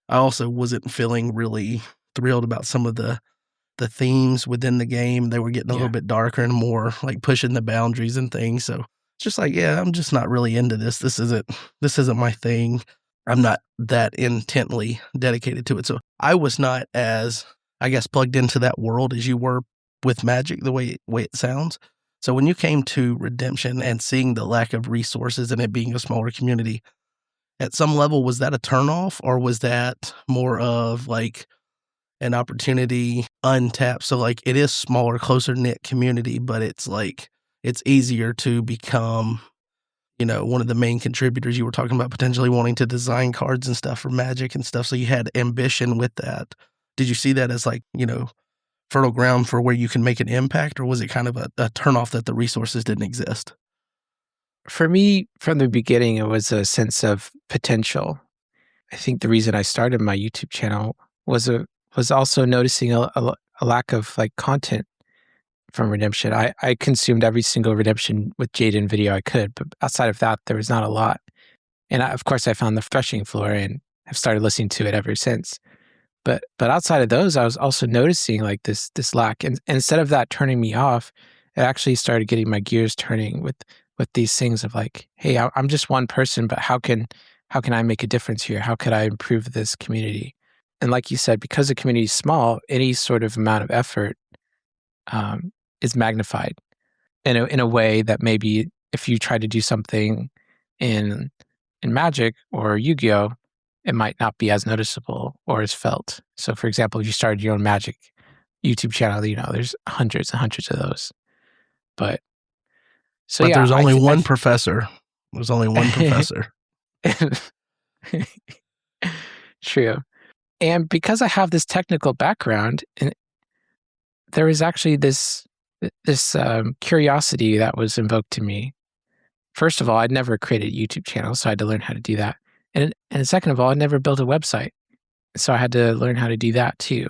I also wasn't feeling really thrilled about some of the themes within the game. They were getting a little bit darker and more like pushing the boundaries and things. So it's just like, I'm just not really into this. This isn't my thing. I'm not that intently dedicated to it. So I was not as, I guess, plugged into that world as you were with Magic, the way it sounds. So when you came to Redemption and seeing the lack of resources and it being a smaller community, at some level, was that a turnoff, or was that more of like an opportunity untapped? So like it is smaller, closer knit community, but it's like it's easier to become, one of the main contributors. You were talking about potentially wanting to design cards and stuff for Magic and stuff. So you had ambition with that. Did you see that as like, fertile ground for where you can make an impact, or was it kind of a turnoff that the resources didn't exist? For me, from the beginning, it was a sense of potential. I think the reason I started my YouTube channel was also noticing a lack of like content from Redemption. I consumed every single Redemption with Jaden video I could, but outside of that, there was not a lot. And of course, I found the Threshing Floor and have started listening to it ever since. But outside of those, I was also noticing like this lack. And instead of that turning me off, it actually started getting my gears turning with these things of like, hey, I'm just one person, but how can I make a difference here? How could I improve this community? And like you said, because the community is small, any sort of amount of effort is magnified in a way that maybe if you try to do something in Magic or Yu-Gi-Oh, it might not be as noticeable or as felt. So for example, if you started your own Magic YouTube channel, there's hundreds and hundreds of those. But there's only one professor. There's only one professor. True. And because I have this technical background, and there was actually this curiosity that was invoked to me. First of all, I'd never created a YouTube channel, so I had to learn how to do that. And second of all, I'd never built a website, so I had to learn how to do that too.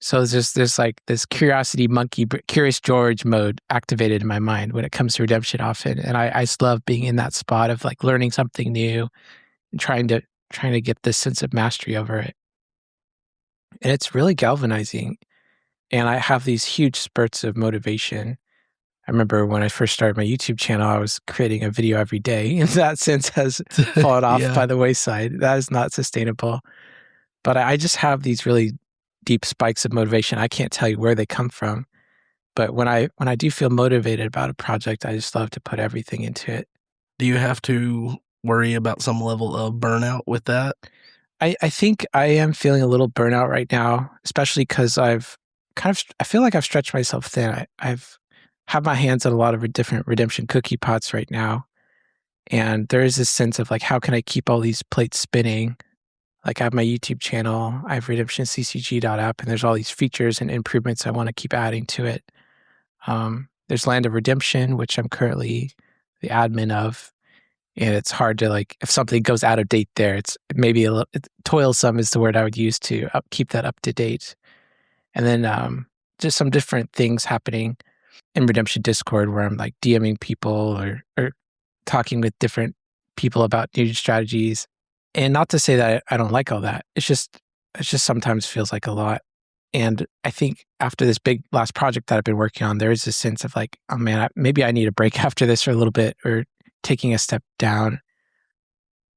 So there's like this curiosity monkey, curious George mode activated in my mind when it comes to Redemption often. And I just love being in that spot of like learning something new and trying to get this sense of mastery over it. And it's really galvanizing. And I have these huge spurts of motivation. I remember when I first started my YouTube channel, I was creating a video every day. And that sense has fallen off by the wayside. That is not sustainable. But I just have these really deep spikes of motivation. I can't tell you where they come from. But when I do feel motivated about a project, I just love to put everything into it. Do you have to worry about some level of burnout with that? I think I am feeling a little burnout right now, especially because I feel like I've stretched myself thin. I've had my hands on a lot of different Redemption cookie pots right now. And there is this sense of like, how can I keep all these plates spinning? Like I have my YouTube channel, I have Redemption CCG.app, and there's all these features and improvements I want to keep adding to it. There's Land of Redemption, which I'm currently the admin of. And it's hard to like, if something goes out of date there, it's maybe a little toilsome is the word I would use to keep that up to date. And then just some different things happening in Redemption Discord where I'm like DMing people or talking with different people about new strategies. And not to say that I don't like all that. It's just sometimes feels like a lot. And I think after this big last project that I've been working on, there is this sense of like, oh man, maybe I need a break after this for a little bit, or taking a step down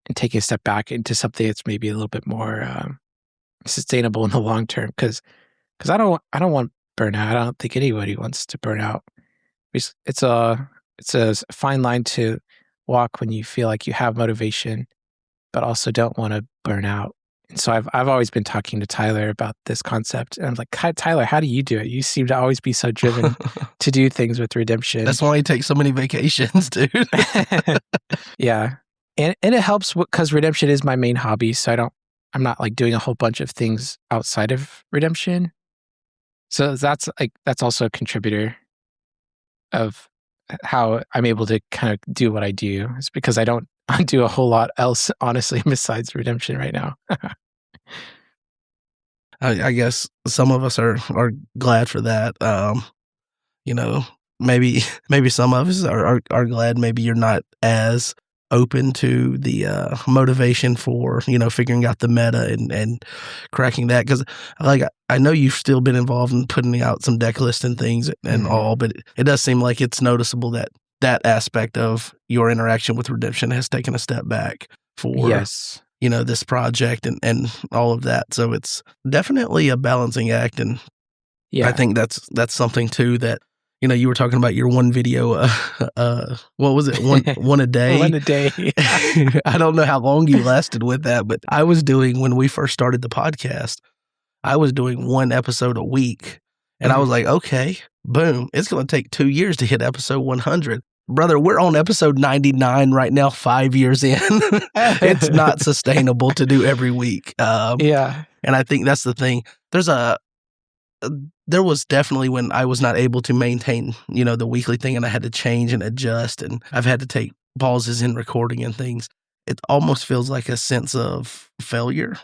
and taking a step back into something that's maybe a little bit more sustainable in the long term. Because I don't want burnout. I don't think anybody wants to burn out. It's a fine line to walk when you feel like you have motivation, but also don't want to burn out. And so I've always been talking to Tyler about this concept. And I'm like, Tyler, how do you do it? You seem to always be so driven to do things with Redemption. That's why you take so many vacations, dude. Yeah. And it helps because Redemption is my main hobby. So I'm not like doing a whole bunch of things outside of Redemption. So that's also a contributor of how I'm able to kind of do what I do. It's because I don't do a whole lot else, honestly, besides Redemption right now. I guess some of us are glad for that. Maybe some of us are glad maybe you're not as open to the motivation for, figuring out the meta and cracking that. Because I know you've still been involved in putting out some deck lists and things and all, but it does seem like it's noticeable that aspect of your interaction with Redemption has taken a step back for this project and all of that. So it's definitely a balancing act. And I think that's something too that, you were talking about your one video, what was it? One a day? One a day. I don't know how long you lasted with that, but I was doing, when we first started the podcast, I was doing one episode a week. And I was like, okay, boom, it's going to take 2 years to hit episode 100. Brother, we're on episode 99 right now, 5 years in. It's not sustainable to do every week. And I think that's the thing. There was definitely when I was not able to maintain, the weekly thing, and I had to change and adjust, and I've had to take pauses in recording and things. It almost feels like a sense of failure.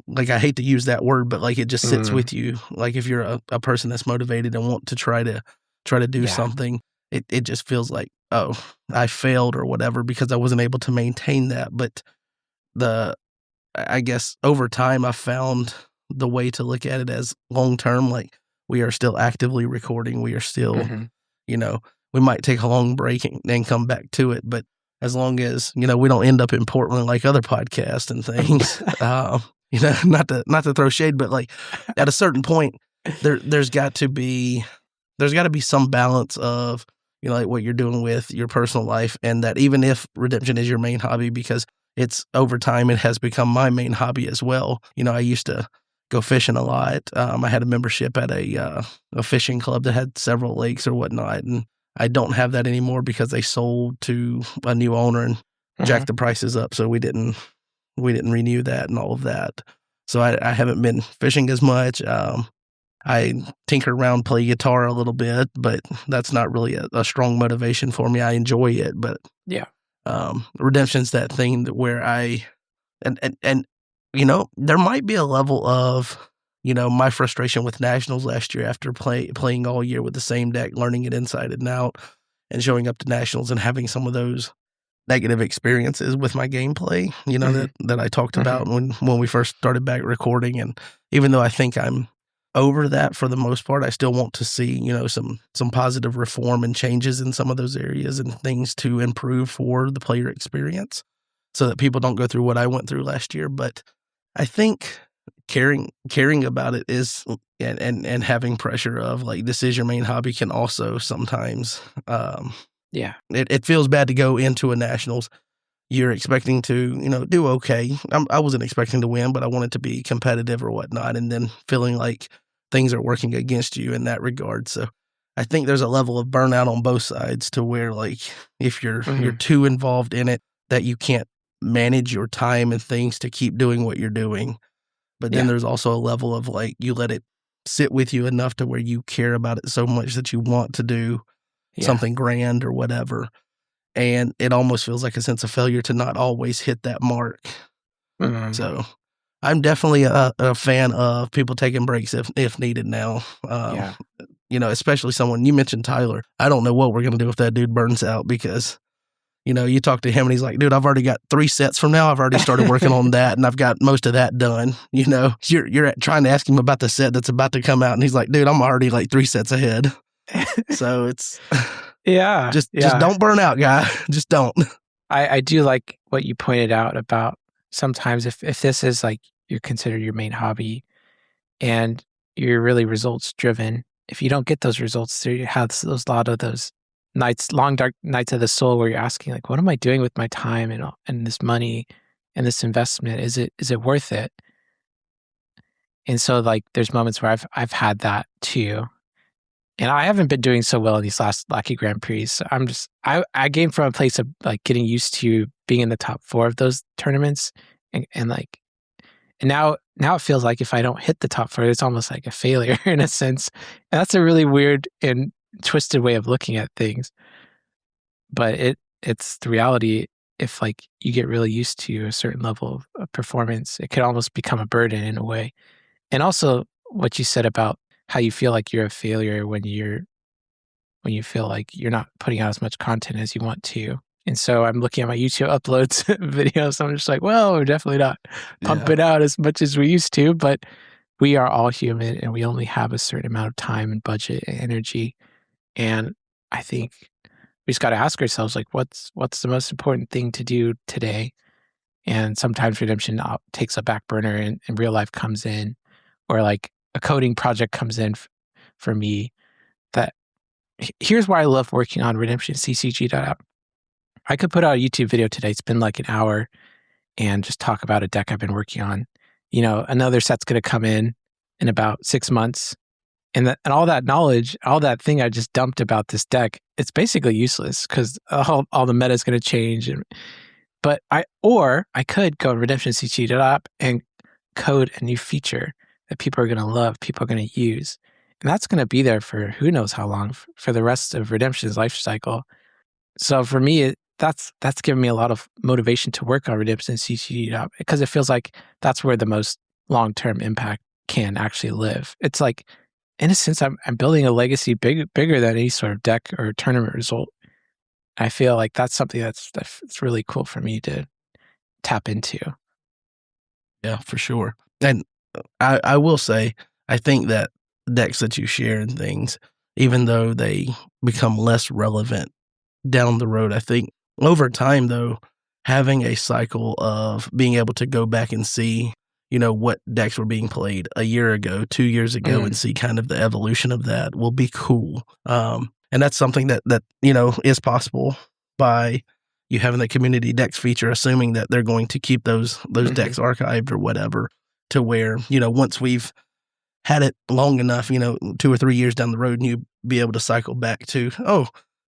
Like, I hate to use that word, but like it just sits with you. Like if you're a person that's motivated and want to try to do something, it just feels like, oh, I failed or whatever because I wasn't able to maintain that. But I guess over time I found the way to look at it as long term. Like we are still actively recording. We are still, we might take a long break and come back to it, but as long as, we don't end up in Portland like other podcasts and things, not to throw shade, but like at a certain point, there's got to be some balance of, like what you're doing with your personal life, and that even if Redemption is your main hobby, because it's over time, it has become my main hobby as well. I used to, go fishing a lot. I had a membership at a fishing club that had several lakes or whatnot, and I don't have that anymore because they sold to a new owner and jacked the prices up. So we didn't renew that and all of that. So I haven't been fishing as much. I tinker around, play guitar a little bit, but that's not really a strong motivation for me. I enjoy it, but Redemption's that thing that where and there might be a level of, my frustration with Nationals last year after playing all year with the same deck, learning it inside and out, and showing up to Nationals and having some of those negative experiences with my gameplay, that I talked about when we first started back recording. And even though I think I'm over that for the most part, I still want to see, some positive reform and changes in some of those areas and things to improve for the player experience so that people don't go through what I went through last year. But I think caring about it is, and having pressure of like, this is your main hobby can also sometimes, it feels bad to go into a Nationals. You're expecting to, do okay. I wasn't expecting to win, but I wanted to be competitive or whatnot, and then feeling like things are working against you in that regard. So I think there's a level of burnout on both sides to where, like, if you're too involved in it, that you can't manage your time and things to keep doing what you're doing. But then there's also a level of like, you let it sit with you enough to where you care about it so much that you want to do something grand or whatever. And it almost feels like a sense of failure to not always hit that mark. So I'm definitely a fan of people taking breaks if needed now. Especially someone, you mentioned Tyler. I don't know what we're going to do if that dude burns out because, you talk to him and he's like, dude, I've already got 3 sets from now. I've already started working on that and I've got most of that done. You're trying to ask him about the set that's about to come out and he's like, dude, I'm already like 3 sets ahead. So it's... Just don't burn out, guy. Just don't. I do like what you pointed out about sometimes if this is like you consider your main hobby and you're really results driven, if you don't get those results, you have those lot of those long dark nights of the soul where you're asking like, what am I doing with my time and this money and this investment? Is it worth it? And so like there's moments where I've had that too. And I haven't been doing so well in these last Lackey Grand Prix. So I came from a place of like getting used to being in the top 4 of those tournaments. And now it feels like if I don't hit the top 4, it's almost like a failure in a sense. And that's a really weird and twisted way of looking at things. But it's the reality. If like you get really used to a certain level of performance, it could almost become a burden in a way. And also what you said about how you feel like you're a failure when you feel like you're not putting out as much content as you want to. And so I'm looking at my YouTube uploads videos. I'm just like, well, we're definitely not pumping out as much as we used to, but we are all human and we only have a certain amount of time and budget and energy. And I think we just got to ask ourselves, like, what's the most important thing to do today? And sometimes Redemption takes a back burner and real life comes in, or like a coding project comes in for me. That here's why I love working on Redemption CCG.app. I could put out a YouTube video today, spend like an hour and just talk about a deck I've been working on. Another set's going to come in about 6 months. And all that knowledge, all that thing I just dumped about this deck, it's basically useless because all the meta is going to change. But I could go to Redemption CCG.app and code a new feature that people are going to love, people are going to use. And that's going to be there for who knows how long, for the rest of Redemption's life cycle. So for me, that's given me a lot of motivation to work on Redemption CCG because it feels like that's where the most long-term impact can actually live. It's like, in a sense, I'm building a legacy bigger than any sort of deck or tournament result. I feel like that's something that's really cool for me to tap into. Yeah, for sure. And I will say, I think that decks that you share and things, even though they become less relevant down the road, I think over time, though, having a cycle of being able to go back and see, what decks were being played a year ago, 2 years ago, and see kind of the evolution of that will be cool. And that's something that is possible by you having the community decks feature, assuming that they're going to keep those decks archived or whatever. to where, once we've had it long enough, 2 or 3 years down the road, and you be able to cycle back to,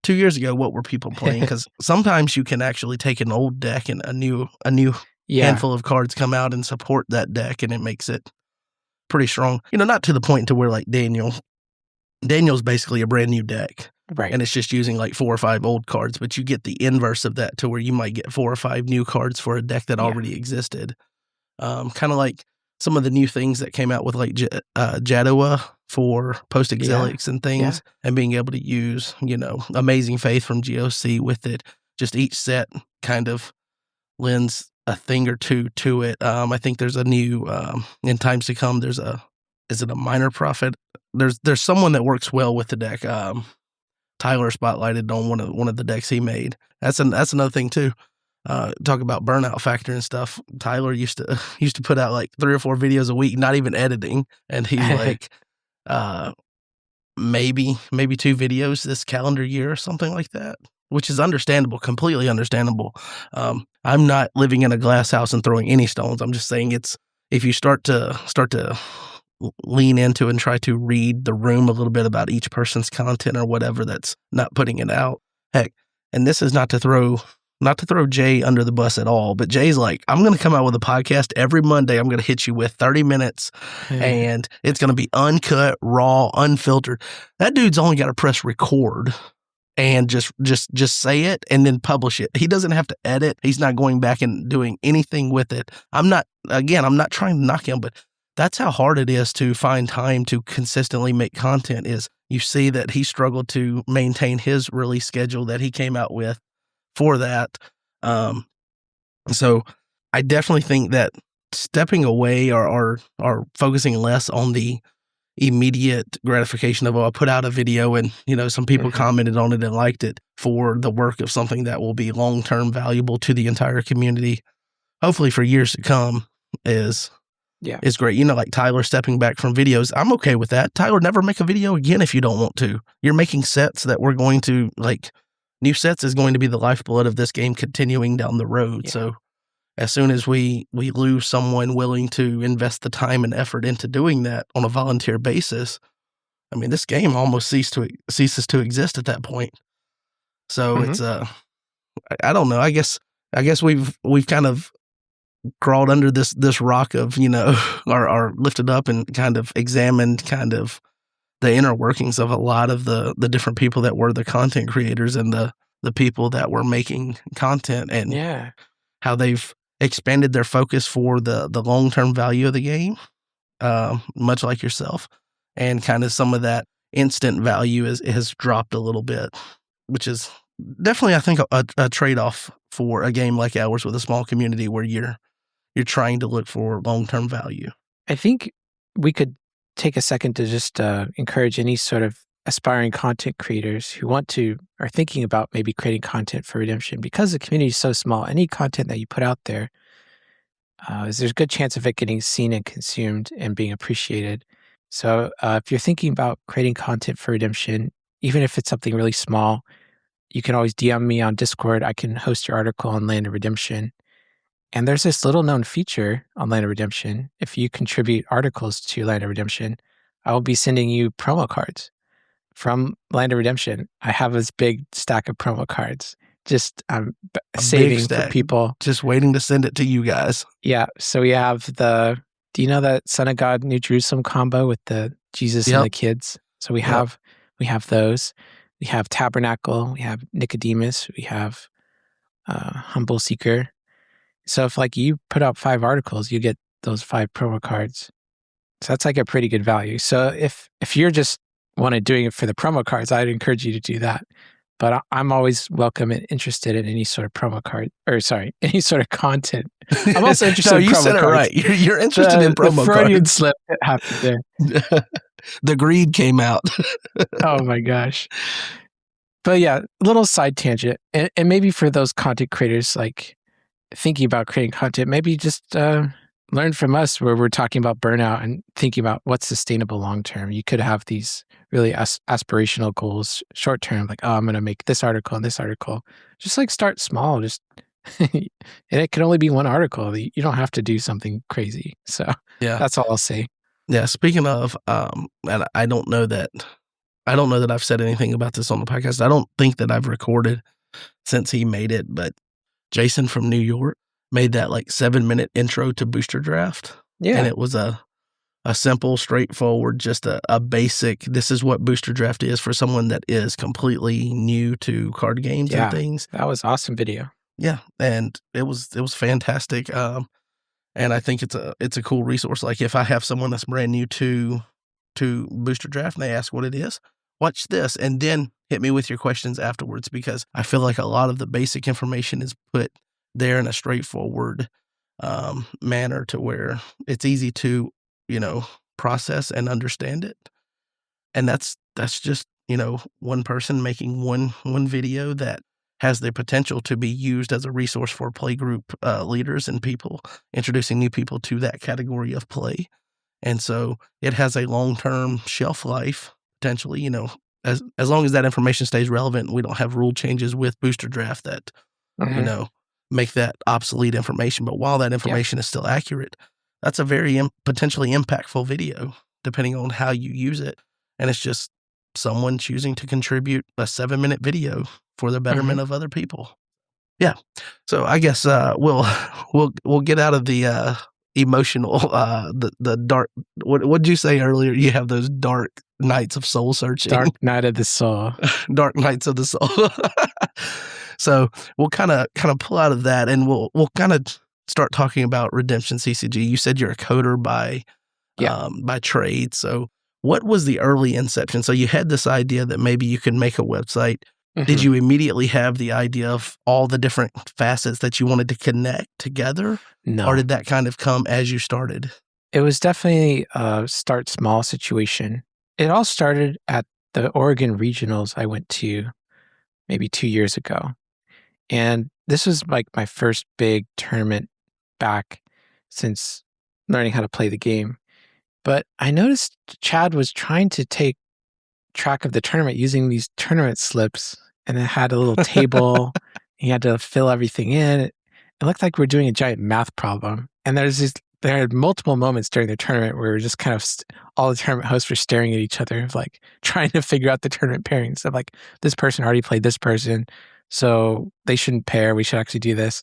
2 years ago, what were people playing? Because sometimes you can actually take an old deck and a new handful of cards come out and support that deck, and it makes it pretty strong. Not to the point to where like Daniel's basically a brand new deck. Right. And it's just using like 4 or 5 old cards, but you get the inverse of that to where you might get 4 or 5 new cards for a deck that already existed. Kind of like some of the new things that came out with like Jadoa for post-exilics and things, and being able to use, Amazing Faith from GOC with it. Just each set kind of lends a thing or two to it. I think there's a new, in times to come, is it a Minor Prophet? There's someone that works well with the deck. Tyler spotlighted on one of the decks he made. That's another thing too. Talk about burnout factor and stuff. Tyler used to put out like 3 or 4 videos a week, not even editing, and he's like, maybe 2 videos this calendar year or something like that, which is understandable, completely understandable. I'm not living in a glass house and throwing any stones. I'm just saying if you start to lean into and try to read the room a little bit about each person's content or whatever that's not putting it out. Heck, and this is not to throw Jay under the bus at all, but Jay's like, I'm going to come out with a podcast every Monday. I'm going to hit you with 30 minutes and it's going to be uncut, raw, unfiltered. That dude's only got to press record and just say it and then publish it. He doesn't have to edit. He's not going back and doing anything with it. I'm not trying to knock him, but that's how hard it is to find time to consistently make content. Is you see that he struggled to maintain his release schedule that he came out with for that. So I definitely think that stepping away or focusing less on the immediate gratification of, I put out a video and, some people commented on it and liked it, for the work of something that will be long-term valuable to the entire community, hopefully for years to come, is great. Like Tyler stepping back from videos. I'm okay with that. Tyler, never make a video again if you don't want to. You're making sets that we're going to, like, new sets is going to be the lifeblood of this game continuing down the road. So as soon as we lose someone willing to invest the time and effort into doing that on a volunteer basis, I mean, this game almost ceases to exist at that point. So it's I don't know. I guess we've kind of crawled under this rock of, or lifted up and kind of examined kind of the inner workings of a lot of the different people that were the content creators and the people that were making content, and how they've expanded their focus for the long-term value of the game, much like yourself, and kind of some of that instant value has dropped a little bit, which is definitely, I think, a trade-off for a game like ours with a small community where you're trying to look for long-term value. I think we could take a second to just encourage any sort of aspiring content creators who are thinking about maybe creating content for Redemption. Because the community is so small, any content that you put out there, there's a good chance of it getting seen and consumed and being appreciated. So if you're thinking about creating content for Redemption, even if it's something really small, you can always DM me on Discord. I can host your article on Land of Redemption. And there's this little known feature on Land of Redemption. If you contribute articles to Land of Redemption, I will be sending you promo cards from Land of Redemption. I have this big stack of promo cards. Just saving for people. Just waiting to send it to you guys. Yeah. So we have do you know that Son of God, New Jerusalem combo with the Jesus and the kids? So we have those. We have Tabernacle. We have Nicodemus. We have Humble Seeker. So if like you put out 5 articles, you get those 5 promo cards. So that's like a pretty good value. So if you're just doing it for the promo cards, I'd encourage you to do that. But I'm always welcome and interested in any sort of promo card, any sort of content. I'm also interested in promo cards. No, you said it right. You're interested in promo cards. The Freudian slip that happened there. The greed came out. Oh my gosh. But yeah, little side tangent. And maybe for those content creators, like thinking about creating content, maybe just learn from us where we're talking about burnout and thinking about what's sustainable long term. You could have these really aspirational goals short term, like, I'm going to make this article and this article. Just like start small. Just and it can only be one article. You don't have to do something crazy. So Yeah. that's all I'll say. Yeah. Speaking of, and I don't know that I've said anything about this on the podcast. I don't think that I've recorded since he made it, but Jason from New York made that like 7-minute intro to Booster Draft. Yeah. And it was a simple, straightforward, just a basic, this is what Booster Draft is for someone that is completely new to card games and things. That was awesome video. Yeah. And it was fantastic. And I think it's a cool resource. Like if I have someone that's brand new to Booster Draft and they ask what it is, watch this and then hit me with your questions afterwards, because I feel like a lot of the basic information is put there in a straightforward manner to where it's easy to, process and understand it. And that's just, one person making one video that has the potential to be used as a resource for play group leaders and people, introducing new people to that category of play. And so it has a long-term shelf life, potentially, as long as that information stays relevant. We don't have rule changes with Booster Draft that, make that obsolete information. But while that information is still accurate, that's a very potentially impactful video, depending on how you use it. And it's just someone choosing to contribute a 7-minute video for the betterment of other people. Yeah. So I guess we'll get out of the emotional, the dark. What did you say earlier? You have those dark nights of soul searching. Dark night of the soul. Dark nights of the soul. So we'll kind of pull out of that, and we'll kind of start talking about Redemption CCG. You said you're a coder by trade. So what was the early inception? So you had this idea that maybe you could make a website. Did you immediately have the idea of all the different facets that you wanted to connect together? No. Or did that kind of come as you started? It was definitely a start small situation. It all started at the Oregon regionals I went to maybe 2 years ago. And this was like my first big tournament back since learning how to play the game. But I noticed Chad was trying to take track of the tournament using these tournament slips, and it had a little table. He had to fill everything in. It looked like we're doing a giant math problem. And there are multiple moments during the tournament where we're just kind of all the tournament hosts were staring at each other, like trying to figure out the tournament pairings. Of like, this person already played this person, so they shouldn't pair. We should actually do this.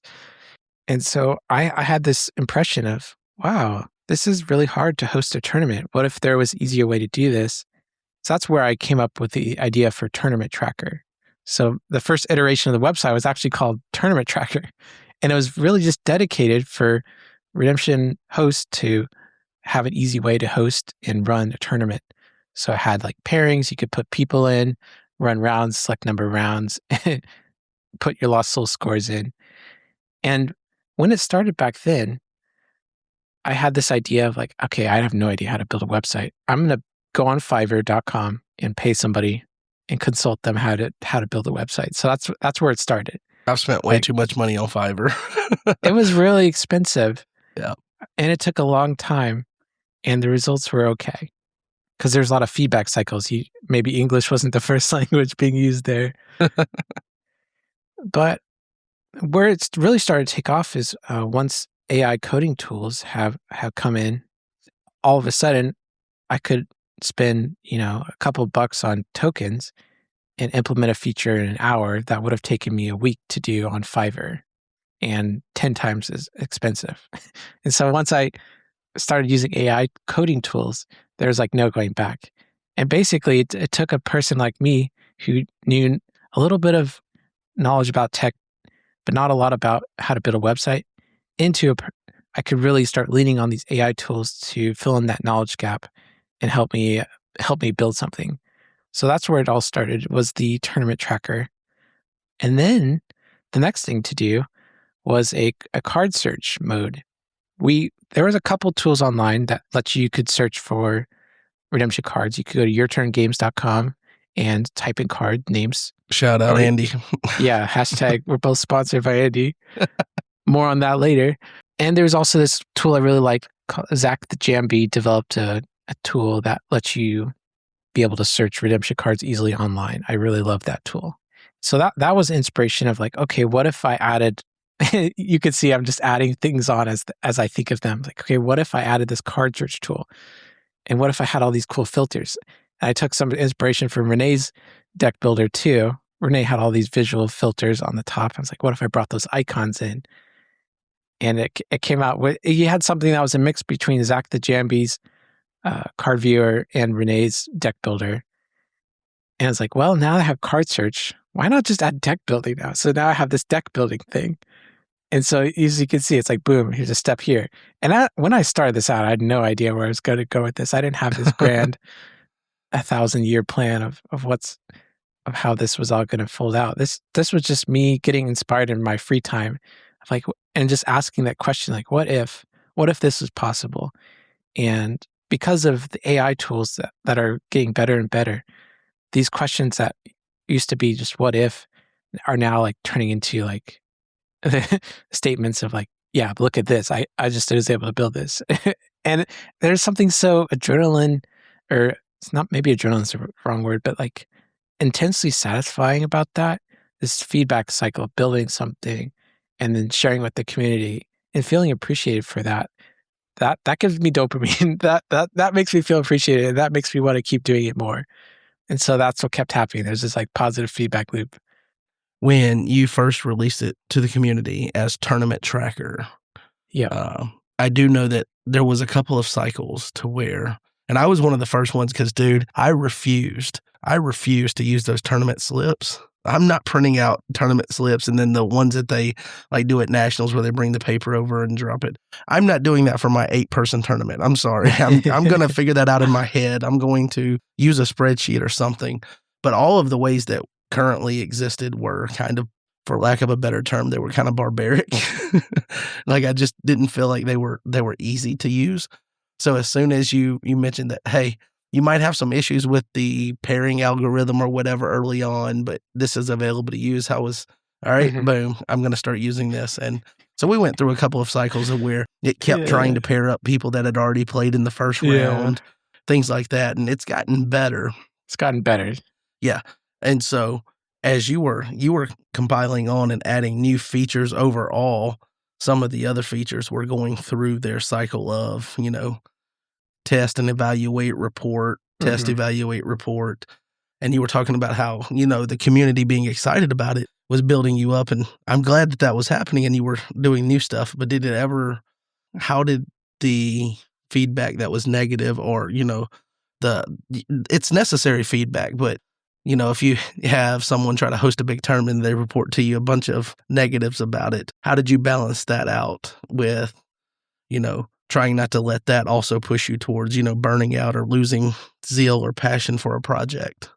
And so I had this impression of, wow, this is really hard to host a tournament. What if there was an easier way to do this? So that's where I came up with the idea for Tournament Tracker. So the first iteration of the website was actually called Tournament Tracker. And it was really just dedicated for Redemption hosts to have an easy way to host and run a tournament. So it had like pairings, you could put people in, run rounds, select number of rounds, put your Lost Soul scores in. And when it started back then, I had this idea of like, okay, I have no idea how to build a website. I'm going to go on Fiverr.com and pay somebody and consult them how to build a website. So that's where it started. I've spent way too much money on Fiverr. It was really expensive. Yeah. And it took a long time, and the results were okay. Because there's a lot of feedback cycles. Maybe English wasn't the first language being used there. But where it's really started to take off is once AI coding tools have come in, all of a sudden I could spend, a couple bucks on tokens and implement a feature in an hour that would have taken me a week to do on Fiverr, and 10 times as expensive. And so once I started using AI coding tools, there's like no going back. And basically it took a person like me who knew a little bit of knowledge about tech, but not a lot about how to build a website, I could really start leaning on these AI tools to fill in that knowledge gap and help me build something. So that's where it all started, was the Tournament Tracker. And then the next thing to do was a card search mode. There was a couple tools online that you could search for redemption cards. You could go to yourturngames.com and type in card names. Shout out Andy. Yeah, hashtag we're both sponsored by Andy. More on that later. And there's also this tool I really like. Zach the Jambi developed a tool that lets you be able to search redemption cards easily online. I really love that tool. So that was inspiration of like, okay, what if I added you could see I'm just adding things on as I think of them. Like, okay, what if I added this card search tool? And what if I had all these cool filters? And I took some inspiration from Renee's deck builder too. Renee had all these visual filters on the top. I was like, what if I brought those icons in? And it came out with, you had something that was a mix between Zach the Jambi's card viewer and Renee's deck builder. And I was like, well, now I have card search. Why not just add deck building now? So now I have this deck building thing. And so as you can see, it's like, boom, here's a step here. And when I started this out, I had no idea where I was going to go with this. I didn't have this grand 1,000-year plan of how this was all going to fold out. This was just me getting inspired in my free time, like, and just asking that question, like, what if this was possible? And because of the AI tools that are getting better and better, these questions that used to be just what if are now like turning into like statements of like, yeah, look at this. I just was able to build this. And there's something so adrenaline, or it's not, maybe adrenaline is the wrong word, but like intensely satisfying about that. This feedback cycle of building something and then sharing with the community and feeling appreciated for that. That gives me dopamine. That makes me feel appreciated. And that makes me want to keep doing it more. And so that's what kept happening. There's this like positive feedback loop. When you first released it to the community as Tournament Tracker, I do know that there was a couple of cycles to where, and I was one of the first ones because, dude, I refused to use those tournament slips. I'm not printing out tournament slips and then the ones that they like do at nationals where they bring the paper over and drop it. I'm not doing that for my 8-person tournament. I'm sorry. I'm going to figure that out in my head. I'm going to use a spreadsheet or something. But all of the ways that currently existed were kind of, for lack of a better term, they were kind of barbaric. Like I just didn't feel like they were easy to use. So as soon as you mentioned that, hey, you might have some issues with the pairing algorithm or whatever early on, but this is available to use, I was, all right, boom, I'm going to start using this. And so we went through a couple of cycles of where it kept trying to pair up people that had already played in the first round, things like that. And it's gotten better. It's gotten better. Yeah. And so as you were compiling on and adding new features overall, some of the other features were going through their cycle of, test and evaluate report, test, evaluate report. And you were talking about how, the community being excited about it was building you up. And I'm glad that was happening and you were doing new stuff. But how did the feedback that was negative or, it's necessary feedback, but if you have someone try to host a big tournament and they report to you a bunch of negatives about it, how did you balance that out with, trying not to let that also push you towards, burning out or losing zeal or passion for a project?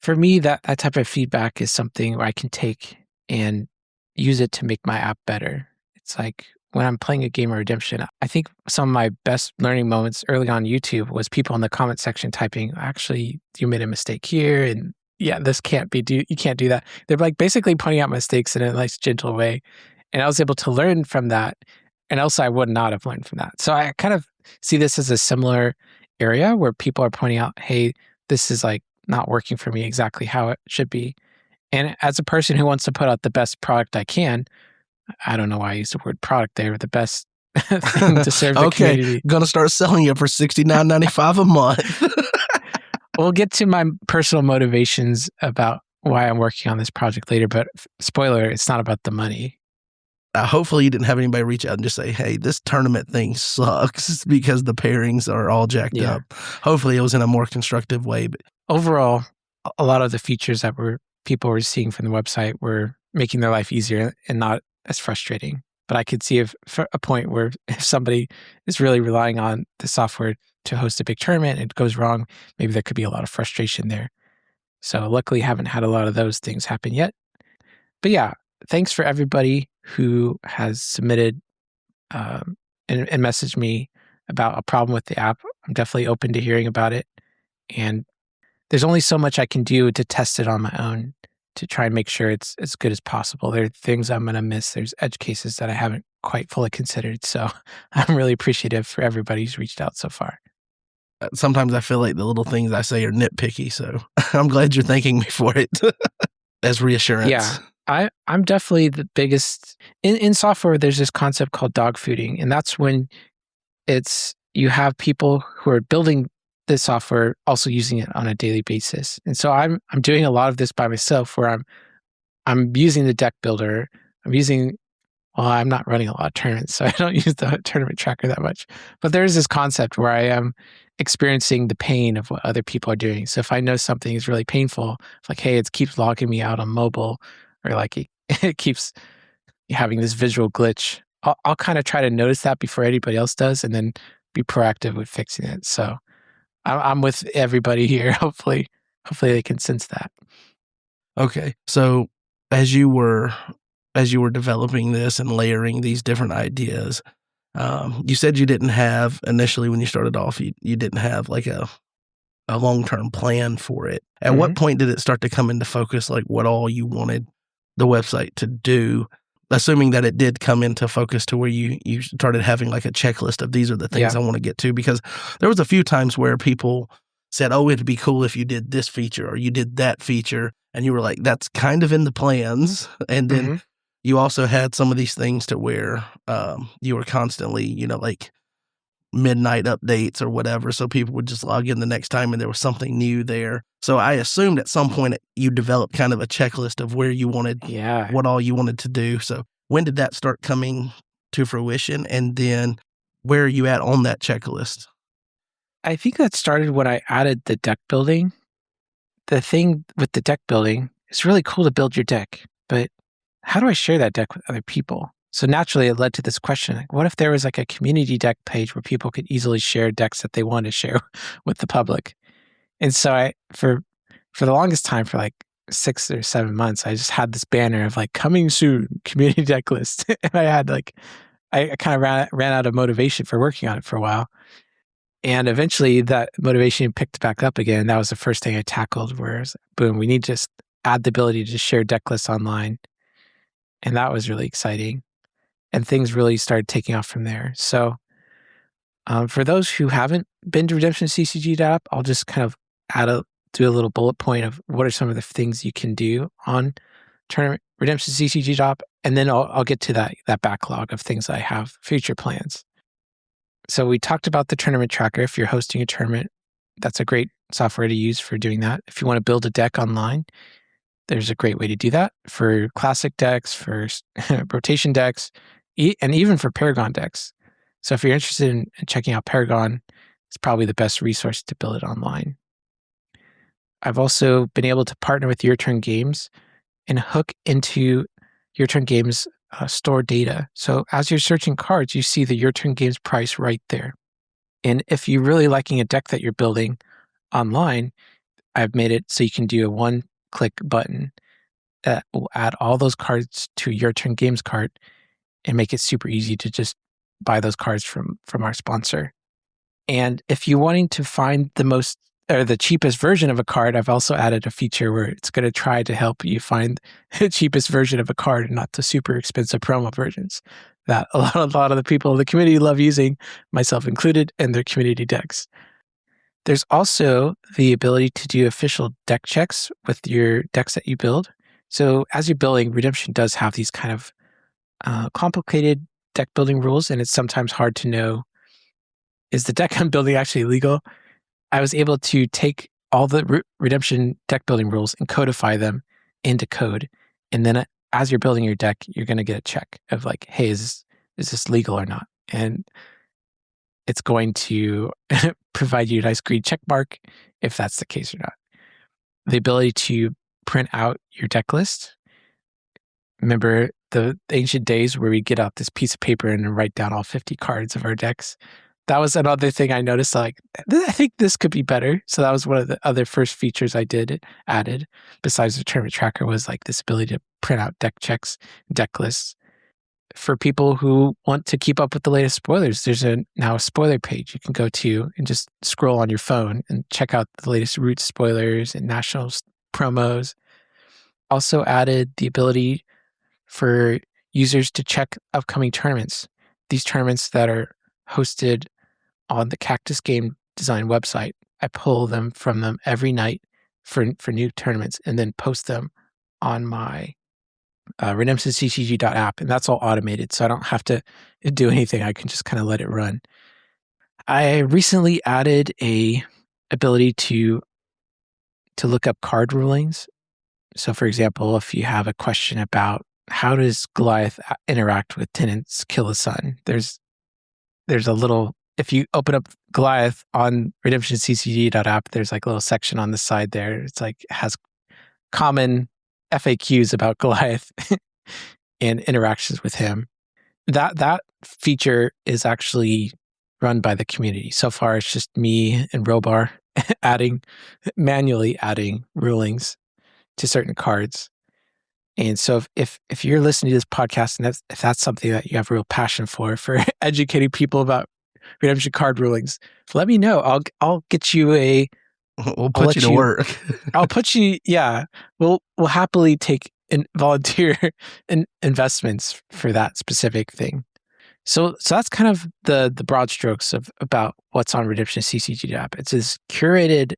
For me, that type of feedback is something where I can take and use it to make my app better. It's like when I'm playing a game of Redemption, I think some of my best learning moments early on YouTube was people in the comment section typing, actually, you made a mistake here, and yeah, this can't be, you can't do that. They're like basically pointing out mistakes in a nice, gentle way. And I was able to learn from that. And else I would not have learned from that. So I kind of see this as a similar area where people are pointing out, hey, this is like not working for me exactly how it should be. And as a person who wants to put out the best product I can, I don't know why I use the word product there, the best thing to serve the community. Okay, going to start selling it for $69.95 a month. We'll get to my personal motivations about why I'm working on this project later, but spoiler, it's not about the money. Hopefully you didn't have anybody reach out and just say, hey, this tournament thing sucks because the pairings are all jacked up. Hopefully it was in a more constructive way. But overall, a lot of the features that people were seeing from the website were making their life easier and not as frustrating. But I could see a point where if somebody is really relying on the software to host a big tournament and it goes wrong, maybe there could be a lot of frustration there. So luckily haven't had a lot of those things happen yet. But yeah, thanks for everybody who has submitted and messaged me about a problem with the app. I'm definitely open to hearing about it. And there's only so much I can do to test it on my own to try and make sure it's as good as possible. There are things I'm going to miss. There's edge cases that I haven't quite fully considered. So I'm really appreciative for everybody who's reached out so far. Sometimes I feel like the little things I say are nitpicky. So I'm glad you're thanking me for it as reassurance. Yeah. I'm definitely the biggest in software. There's this concept called dog fooding, and that's when you have people who are building this software also using it on a daily basis. And so I'm doing a lot of this by myself, where I'm using the deck builder. I'm not running a lot of tournaments, so I don't use the tournament tracker that much. But there is this concept where I am experiencing the pain of what other people are doing. So if I know something is really painful, it's like, hey, it keeps logging me out on mobile, or like it keeps having this visual glitch, I'll kind of try to notice that before anybody else does, and then be proactive with fixing it. So I'm with everybody here. Hopefully they can sense that. Okay, so as you were developing this and layering these different ideas, you said you didn't have initially when you started off, you didn't have like a long-term plan for it. At what point did it start to come into focus, like what all you wanted the website to do, assuming that it did come into focus to where you started having like a checklist of these are the things I want to get to? Because there was a few times where people said, oh, it'd be cool if you did this feature or you did that feature, and you were like, that's kind of in the plans. And then you also had some of these things to where you were constantly, like midnight updates or whatever, so people would just log in the next time and there was something new there. So I assumed at some point you developed kind of a checklist of where you wanted, what all you wanted to do. So when did that start coming to fruition? And then where are you at on that checklist? I think that started when I added the deck building. The thing with the deck building, it's really cool to build your deck, but how do I share that deck with other people? So naturally, it led to this question, like, what if there was like a community deck page where people could easily share decks that they want to share with the public? And so for the longest time, for like 6 or 7 months, I just had this banner of like, coming soon, community deck list. And I kind of ran out of motivation for working on it for a while. And eventually that motivation picked back up again. That was the first thing I tackled, where it was, boom, we need to just add the ability to share deck lists online. And that was really exciting. And things really started taking off from there. So for those who haven't been to Redemption CCG app, I'll just kind of do a little bullet point of what are some of the things you can do on Redemption CCG app, and then I'll get to that backlog of things I have future plans. So we talked about the tournament tracker. If you're hosting a tournament, that's a great software to use for doing that. If you want to build a deck online, there's a great way to do that for classic decks, for rotation decks, and even for Paragon decks. So if you're interested in checking out Paragon, it's probably the best resource to build it online. I've also been able to partner with Your Turn Games and hook into Your Turn Games store data. So as you're searching cards, you see the Your Turn Games price right there. And if you're really liking a deck that you're building online, I've made it so you can do a one-click button that will add all those cards to Your Turn Games cart and make it super easy to just buy those cards from our sponsor. And if you're wanting to find the cheapest version of a card, I've also added a feature where it's going to try to help you find the cheapest version of a card and not the super expensive promo versions that a lot of the people in the community love using, myself included, in their community decks. There's also the ability to do official deck checks with your decks that you build. So as you're building, Redemption does have these kind of complicated deck building rules, and it's sometimes hard to know, is the deck I'm building actually legal? I was able to take all the Redemption deck building rules and codify them into code. And then as you're building your deck, you're going to get a check of like, hey, is this legal or not? And it's going to provide you a nice green check mark if that's the case or not. The ability to print out your deck list. Remember the ancient days where we get out this piece of paper and write down all 50 cards of our decks? That was another thing I noticed, like, I think this could be better. So that was one of the other first features I added, besides the tournament tracker, was like this ability to print out deck checks, deck lists. For people who want to keep up with the latest spoilers, there's now a spoiler page you can go to and just scroll on your phone and check out the latest Roots spoilers and Nationals promos. Also added the ability for users to check upcoming tournaments. These tournaments that are hosted on the Cactus Game Design website, I pull them from them every night for new tournaments and then post them on my redemptionccg.app, and that's all automated, so I don't have to do anything. I can just kind of let it run. I recently added a ability to look up card rulings. So, for example, if you have a question about how does Goliath interact with Tenant's Kill a Sun, there's a little, if you open up Goliath on redemptionccg.app, there's like a little section on the side there. It's like, it has common FAQs about Goliath and interactions with him. That feature is actually run by the community. So far, it's just me and Robar manually adding rulings to certain cards. And so if you're listening to this podcast and if that's something that you have a real passion for educating people about redemption card rulings, let me know. I'll get you We'll put you to work. I'll put you, yeah. We'll happily take volunteer investments for that specific thing. So that's kind of the broad strokes about what's on Redemption CCG app. It's this curated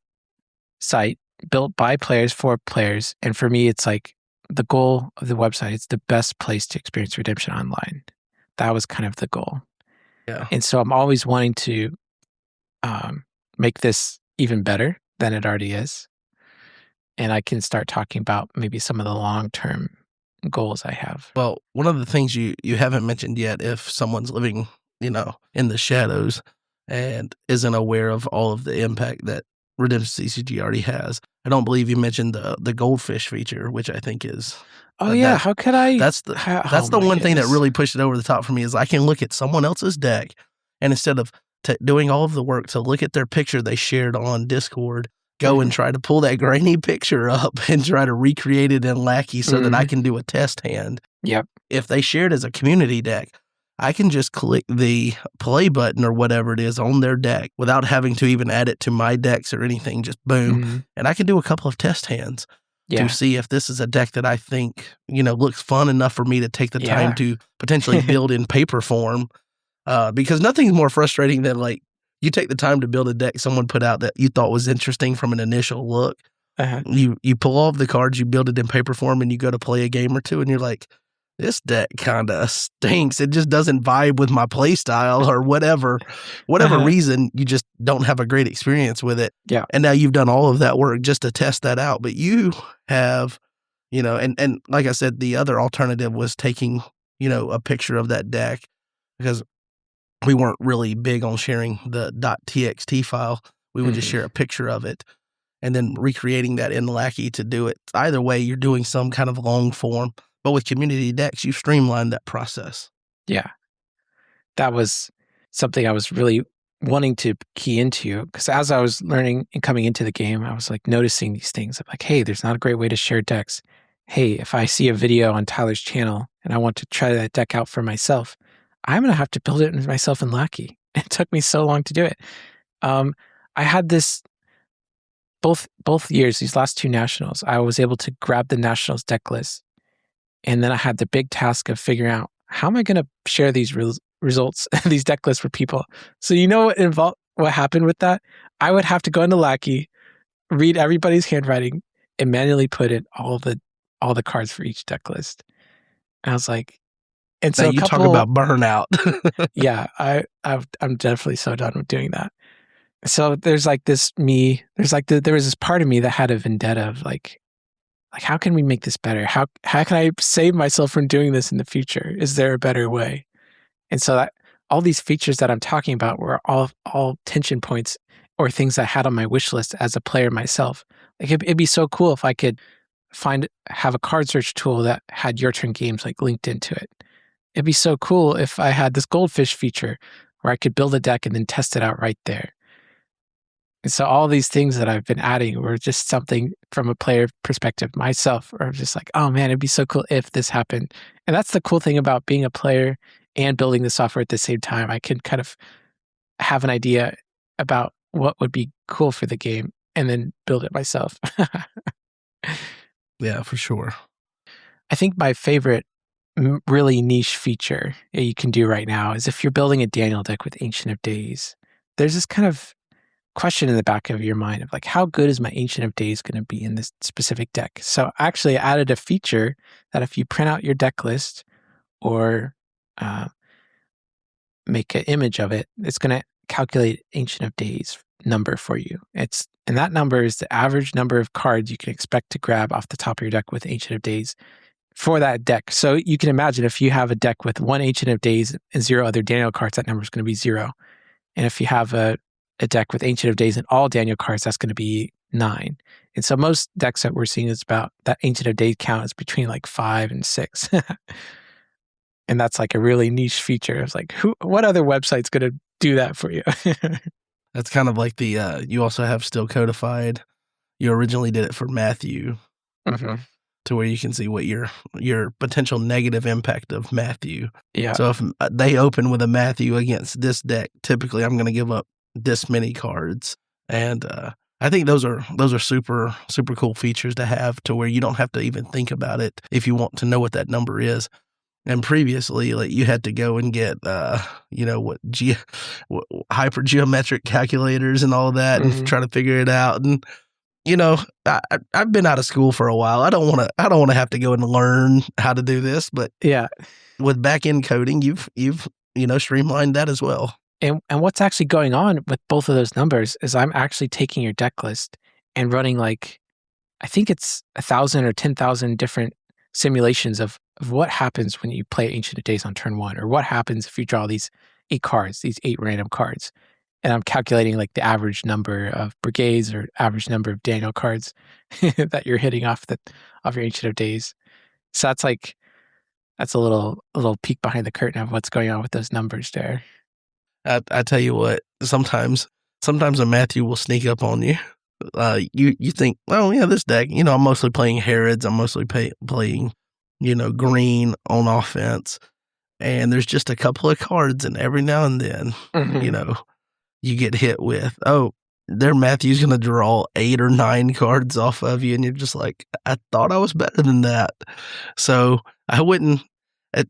site built by players for players. And for me, it's like the goal of the website. It's the best place to experience Redemption online. That was kind of the goal. Yeah. And so I'm always wanting to make this even better than it already is. And I can start talking about maybe some of the long-term goals I have. Well, one of the things you haven't mentioned yet, if someone's living, in the shadows and isn't aware of all of the impact that Redemption CCG already has, I don't believe you mentioned the goldfish feature, which I think is. Oh yeah, how could I? That's the one thing that really pushed it over the top for me is I can look at someone else's deck, and instead of doing all of the work to look at their picture they shared on Discord, go and try to pull that grainy picture up and try to recreate it in Lackey so that I can do a test hand. Yep. If they share it as a community deck, I can just click the play button or whatever it is on their deck without having to even add it to my decks or anything. Just boom. And I can do a couple of test hands to see if this is a deck that I think, looks fun enough for me to take the time to potentially build in paper form. Because nothing's more frustrating than like, you take the time to build a deck someone put out that you thought was interesting from an initial look. You pull all of the cards, you build it in paper form, and you go to play a game or two, and you're like, this deck kind of stinks. It just doesn't vibe with my play style or whatever reason, you just don't have a great experience with it. Yeah. And now you've done all of that work just to test that out. But you have, and like I said, the other alternative was taking, a picture of that deck because we weren't really big on sharing the .txt file. We would just share a picture of it and then recreating that in Lackey to do it. Either way, you're doing some kind of long form. But with community decks, you've streamlined that process. Yeah. That was something I was really wanting to key into because as I was learning and coming into the game, I was like noticing these things. I'm like, hey, there's not a great way to share decks. Hey, if I see a video on Tyler's channel and I want to try that deck out for myself, I'm going to have to build it myself in Lackey. It took me so long to do it. I had this both years, these last two nationals, I was able to grab the nationals deck list. And then I had the big task of figuring out how am I going to share these results, these deck lists for people. So what happened with that? I would have to go into Lackey, read everybody's handwriting, and manually put in all the cards for each deck list. And I was like, and so now you talk about burnout. Yeah, I'm definitely so done with doing that. So there's like there was this part of me that had a vendetta of like how can we make this better? How can I save myself from doing this in the future? Is there a better way? And so all these features that I'm talking about were all tension points or things I had on my wish list as a player myself. Like it'd be so cool if I could have a card search tool that had your turn games like linked into it. It'd be so cool if I had this goldfish feature where I could build a deck and then test it out right there. And so all these things that I've been adding were just something from a player perspective myself, or just like, oh man, it'd be so cool if this happened. And that's the cool thing about being a player and building the software at the same time. I can kind of have an idea about what would be cool for the game and then build it myself. Yeah, for sure. I think my favorite really niche feature that you can do right now is if you're building a Daniel deck with Ancient of Days, there's this kind of question in the back of your mind of like, how good is my Ancient of Days going to be in this specific deck? So actually I added a feature that if you print out your deck list or make an image of it, it's going to calculate Ancient of Days number for you. And that number is the average number of cards you can expect to grab off the top of your deck with Ancient of Days for that deck. So you can imagine if you have a deck with 1 Ancient of Days and 0 other Daniel cards, that number is going to be 0. And if you have a deck with Ancient of Days and all Daniel cards, that's going to be 9. And so most decks that we're seeing is about that Ancient of Days count is between like 5 and 6. And that's like a really niche feature. It's like, what other website's going to do that for you? That's kind of like the, you also have Still Codified. You originally did it for Matthew to where you can see what your potential negative impact of Matthew. Yeah. So if they open with a Matthew against this deck, typically I'm going to give up this many cards. And I think those are super, super cool features to have to where you don't have to even think about it if you want to know what that number is. And previously, like you had to go and get, hypergeometric calculators and all of that, and try to figure it out. And I've been out of school for a while. I don't want to have to go and learn how to do this. But yeah, with back-end coding, you've streamlined that as well. And what's actually going on with both of those numbers is I'm actually taking your deck list and running like, I think it's 1,000 or 10,000 different simulations of what happens when you play Ancient of Days on turn 1, or what happens if you draw these 8 cards, these 8 random cards. And I'm calculating like the average number of brigades or average number of Daniel cards that you're hitting off your Ancient of Days. So that's a little peek behind the curtain of what's going on with those numbers there. I tell you what, sometimes a Matthew will sneak up on you. You think, well, yeah, this deck, I'm mostly playing Herods. I'm mostly playing, green on offense. And there's just a couple of cards, and every now and then, you get hit with, their Matthew's going to draw 8 or 9 cards off of you. And you're just like, I thought I was better than that. So I wouldn't,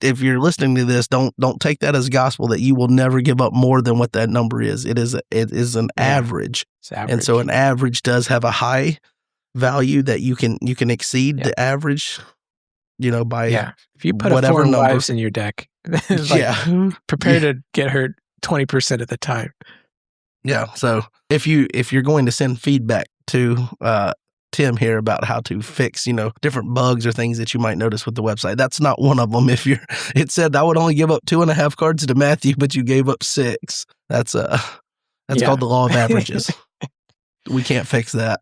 if you're listening to this, don't take that as gospel that you will never give up more than what that number is. It is an average. It's average. And so an average does have a high value that you can exceed the average, by if you put whatever a 4 number. Wives in your deck, prepare to get hurt 20% of the time. Yeah. So if you're going to send feedback to Tim here about how to fix, different bugs or things that you might notice with the website, that's not one of them. It said I would only give up 2.5 cards to Matthew, but you gave up 6. That's called the law of averages. We can't fix that.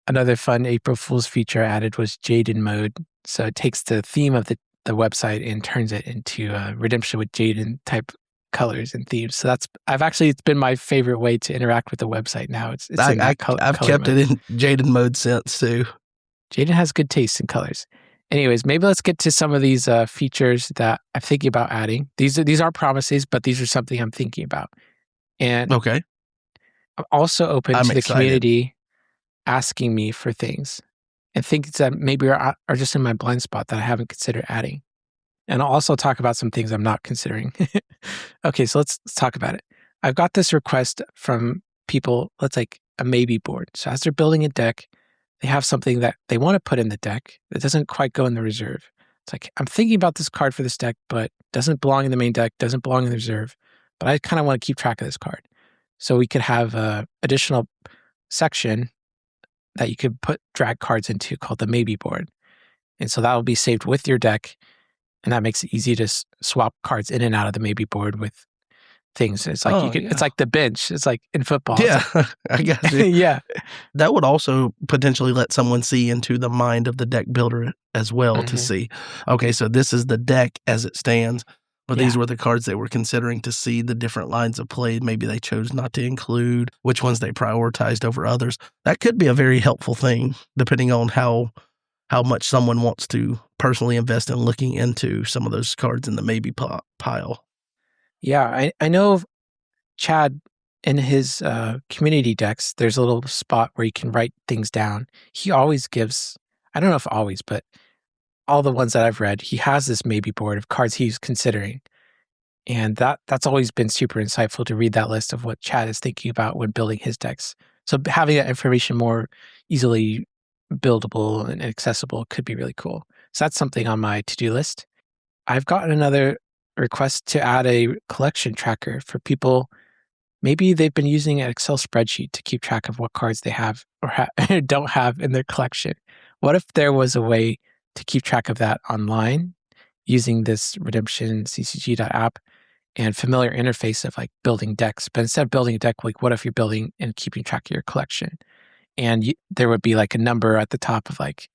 Another fun April Fool's feature I added was Jaden mode. So it takes the theme of the website and turns it into Redemption with Jaden type colors and themes. So it's been my favorite way to interact with the website now. It's in that I've kept it in Jaden mode since too. Jaden has good taste in colors. Anyways, maybe let's get to some of these features that I'm thinking about adding. These aren't promises, but these are something I'm thinking about. And okay, I'm also open to the excited. community asking me for things and things that maybe are just in my blind spot that I haven't considered adding. And I'll also talk about some things I'm not considering. Okay, so let's talk about it. I've got this request from people, let's like a maybe board. So as they're building a deck, they have something that they want to put in the deck that doesn't quite go in the reserve. It's like, I'm thinking about this card for this deck, but doesn't belong in the main deck, doesn't belong in the reserve, but I kind of want to keep track of this card. So we could have an additional section that you could drag cards into called the maybe board. And so that will be saved with your deck. And that makes it easy to swap cards in and out of the maybe board with things. It's like it's like the bench. It's like in football. Yeah, I got you. Yeah. That would also potentially let someone see into the mind of the deck builder as well to see, okay, so this is the deck as it stands, but these were the cards they were considering to see the different lines of play. Maybe they chose not to include, which ones they prioritized over others. That could be a very helpful thing, depending on how much someone wants to personally invest in looking into some of those cards in the maybe pile. Yeah, I know Chad in his community decks, there's a little spot where you can write things down. He always gives, I don't know if always, but all the ones that I've read, he has this maybe board of cards he's considering. And that's always been super insightful to read that list of what Chad is thinking about when building his decks. So having that information more easily buildable and accessible could be really cool. So that's something on my to-do list. I've gotten another request to add a collection tracker for people. Maybe they've been using an Excel spreadsheet to keep track of what cards they have or don't have in their collection. What if there was a way to keep track of that online using this Redemption CCG app and familiar interface of like building decks? But instead of building a deck, like what if you're building and keeping track of your collection? And there would be like a number at the top of like,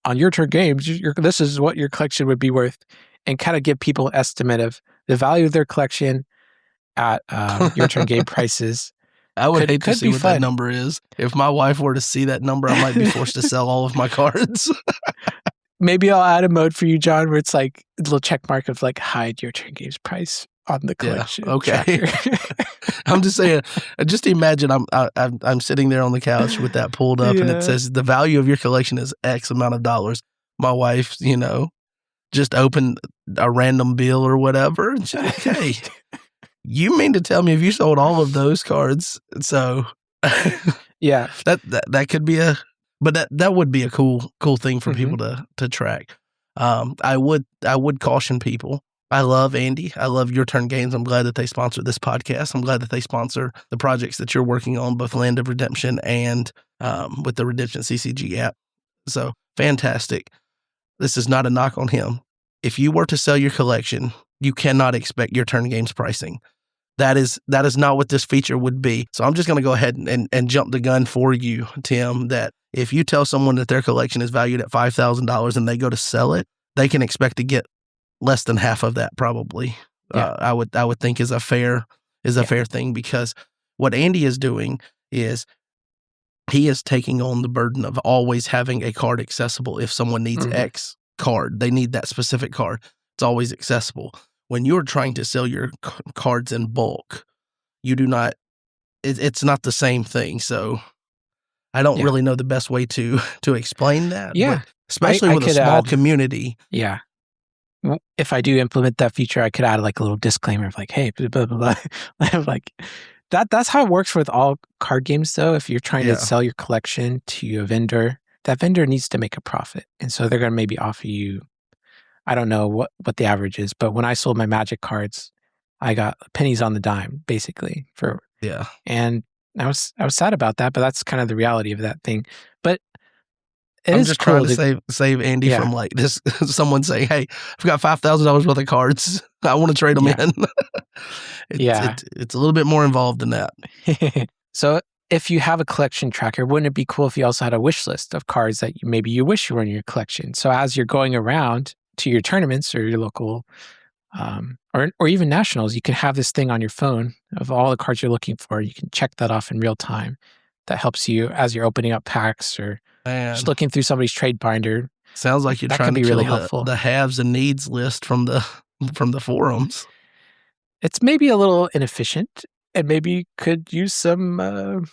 on your turn games, this is what your collection would be worth, and kind of give people an estimate of the value of their collection at your turn game prices. I would hate to see what that number is. If my wife were to see that number, I might be forced to sell all of my cards. Maybe I'll add a mode for you, John, where it's like a little check mark of like hide your turn games price on the collection. Yeah, okay. I'm just saying. Just imagine I'm sitting there on the couch with that pulled up, and it says the value of your collection is X amount of dollars. My wife, just opened a random bill or whatever, and she's like, "Hey, you mean to tell me if you sold all of those cards?" So, yeah, that could be but that would be a cool thing for people to track. I would caution people. I love Andy. I love Your Turn Games. I'm glad that they sponsor this podcast. I'm glad that they sponsor the projects that you're working on, both Land of Redemption and with the Redemption CCG app. So fantastic. This is not a knock on him. If you were to sell your collection, you cannot expect Your Turn Games pricing. That is not what this feature would be. So I'm just going to go ahead and jump the gun for you, Tim, that if you tell someone that their collection is valued at $5,000 and they go to sell it, they can expect to get less than half of that probably. Yeah. I would think is a fair thing, because what Andy is doing is he is taking on the burden of always having a card accessible. If someone needs X card, they need that specific card. It's always accessible. When you're trying to sell your cards in bulk, you do not. It's not the same thing. So I don't really know the best way to explain that. Yeah, but especially with a small community. Yeah. If I do implement that feature, I could add like a little disclaimer of like, hey, blah, blah, blah. Like that's how it works with all card games, though. If you're trying to sell your collection to a vendor, that vendor needs to make a profit. And so they're going to maybe offer you, I don't know what the average is, but when I sold my Magic cards, I got pennies on the dime, basically. And I was sad about that, but that's kind of the reality of that thing. But I'm just trying to save Andy from like this. Someone saying, "Hey, I've got $5,000 worth of cards. I want to trade them in." It's a little bit more involved than that. So, if you have a collection tracker, wouldn't it be cool if you also had a wish list of cards that maybe you wish were in your collection? So, as you're going around to your tournaments or your local, or even nationals, you can have this thing on your phone of all the cards you're looking for. You can check that off in real time. That helps you as you're opening up packs or just looking through somebody's trade binder. Sounds like you're trying to kill really helpful. The haves and needs list from the forums. It's maybe a little inefficient and maybe could use some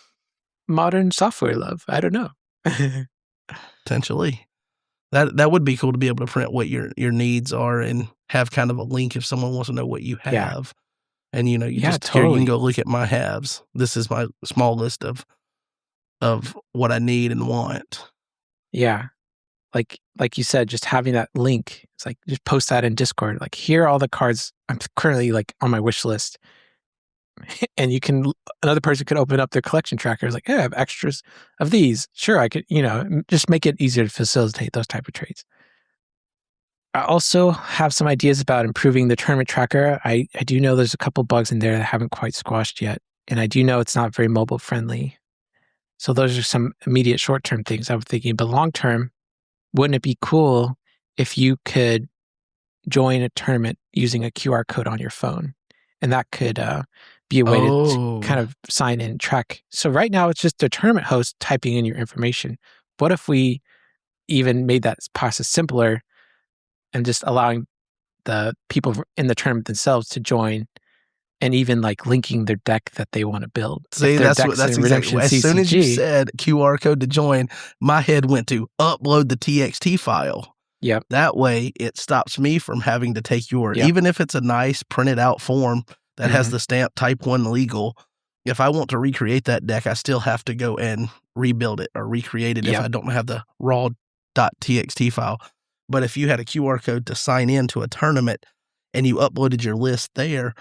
modern software love. I don't know. Potentially. That would be cool to be able to print what your needs are and have kind of a link if someone wants to know what you have. Yeah. And you just here you can go look at my haves. This is my small list of what I need and want. Yeah. Like you said, just having that link, it's like just post that in Discord. Like, here are all the cards I'm currently like on my wish list. And another person could open up their collection trackers like, hey, I have extras of these. Sure, I could, just make it easier to facilitate those type of trades. I also have some ideas about improving the tournament tracker. I do know there's a couple bugs in there that haven't quite squashed yet. And I do know it's not very mobile friendly. So those are some immediate short-term things I'm thinking. But long-term, wouldn't it be cool if you could join a tournament using a QR code on your phone? And that could be a way to kind of sign in and track. So right now, it's just the tournament host typing in your information. What if we even made that process simpler and just allowing the people in the tournament themselves to join and even like linking their deck that they want to build? See, that's exactly. As soon as you said QR code to join, my head went to upload the TXT file. Yep. That way, it stops me from having to take Yep. even if it's a nice printed out form that has Mhm. the stamp type 1 legal. If I want to recreate that deck, I still have to go and rebuild it or recreate it if Yep. I don't have the raw.txt file. But if you had a QR code to sign in to a tournament and you uploaded your list there,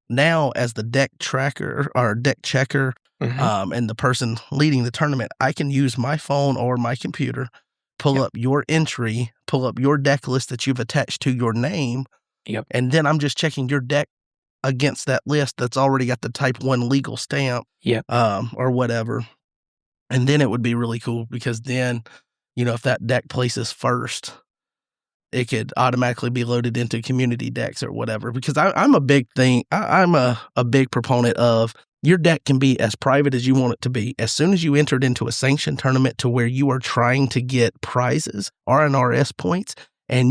now as the deck tracker or deck checker, Mhm. and the person leading the tournament, I can use my phone or my computer, pull Yep. up your entry, pull up your deck list that you've attached to your name, Yep. and then I'm just checking your deck against that list that's already got the type 1 legal stamp, Yep. or whatever. And then it would be really cool because then, if that deck places first, it could automatically be loaded into community decks or whatever. Because I'm a big thing. I'm a big proponent of your deck can be as private as you want it to be. As soon as you entered into a sanctioned tournament to where you are trying to get prizes, RNRS points, and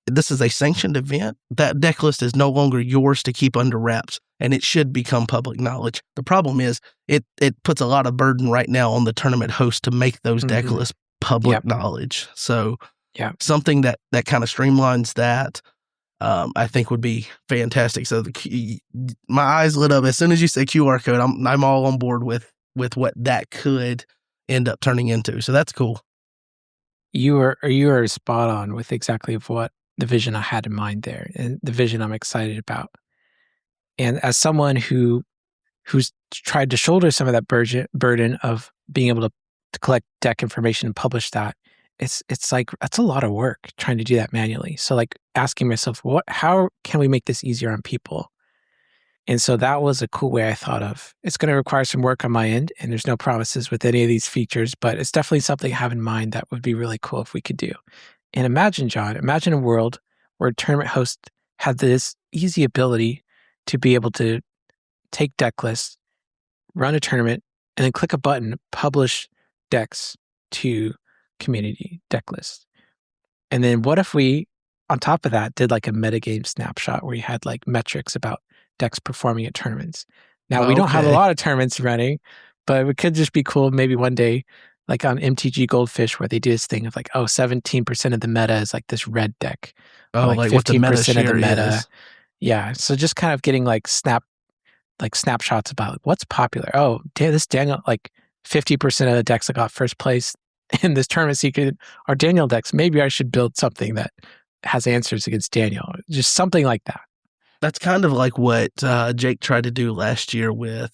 this is a sanctioned event, that deck list is no longer yours to keep under wraps, and it should become public knowledge. The problem is it puts a lot of burden right now on the tournament host to make those deck Mhm. lists public Yep. knowledge. So Yep. something that kind of streamlines that, I think would be fantastic. So my eyes lit up as soon as you say QR code. I'm all on board with what that could end up turning into. So that's cool. You are spot on with exactly what the vision I had in mind there, and the vision I'm excited about. And as someone who's tried to shoulder some of that burden of being able to collect deck information and publish that, it's like that's a lot of work trying to do that manually. So like asking myself, how can we make this easier on people? And so that was a cool way I thought of. It's going to require some work on my end, and there's no promises with any of these features, but it's definitely something I have in mind that would be really cool if we could do. And imagine, John, imagine a world where a tournament host had this easy ability to be able to take deck lists, run a tournament, and then click a button, publish decks to community deck lists. And then what if we, on top of that, did like a metagame snapshot where you had like metrics about decks performing at tournaments? Now, we don't have a Okay. lot of tournaments running, but it could just be cool maybe one day, like on MTG Goldfish, where they do this thing of like, 17% of the meta is like this red deck, or Oh, like like what the 15% meta of the share meta. is. Yeah. So just kind of getting like snapshots about what's popular. Oh, this Daniel, like 50% of the decks that got first place in this tournament secret are Daniel decks. Maybe I should build something that has answers against Daniel. Just something like that. That's kind of like what Jake tried to do last year with,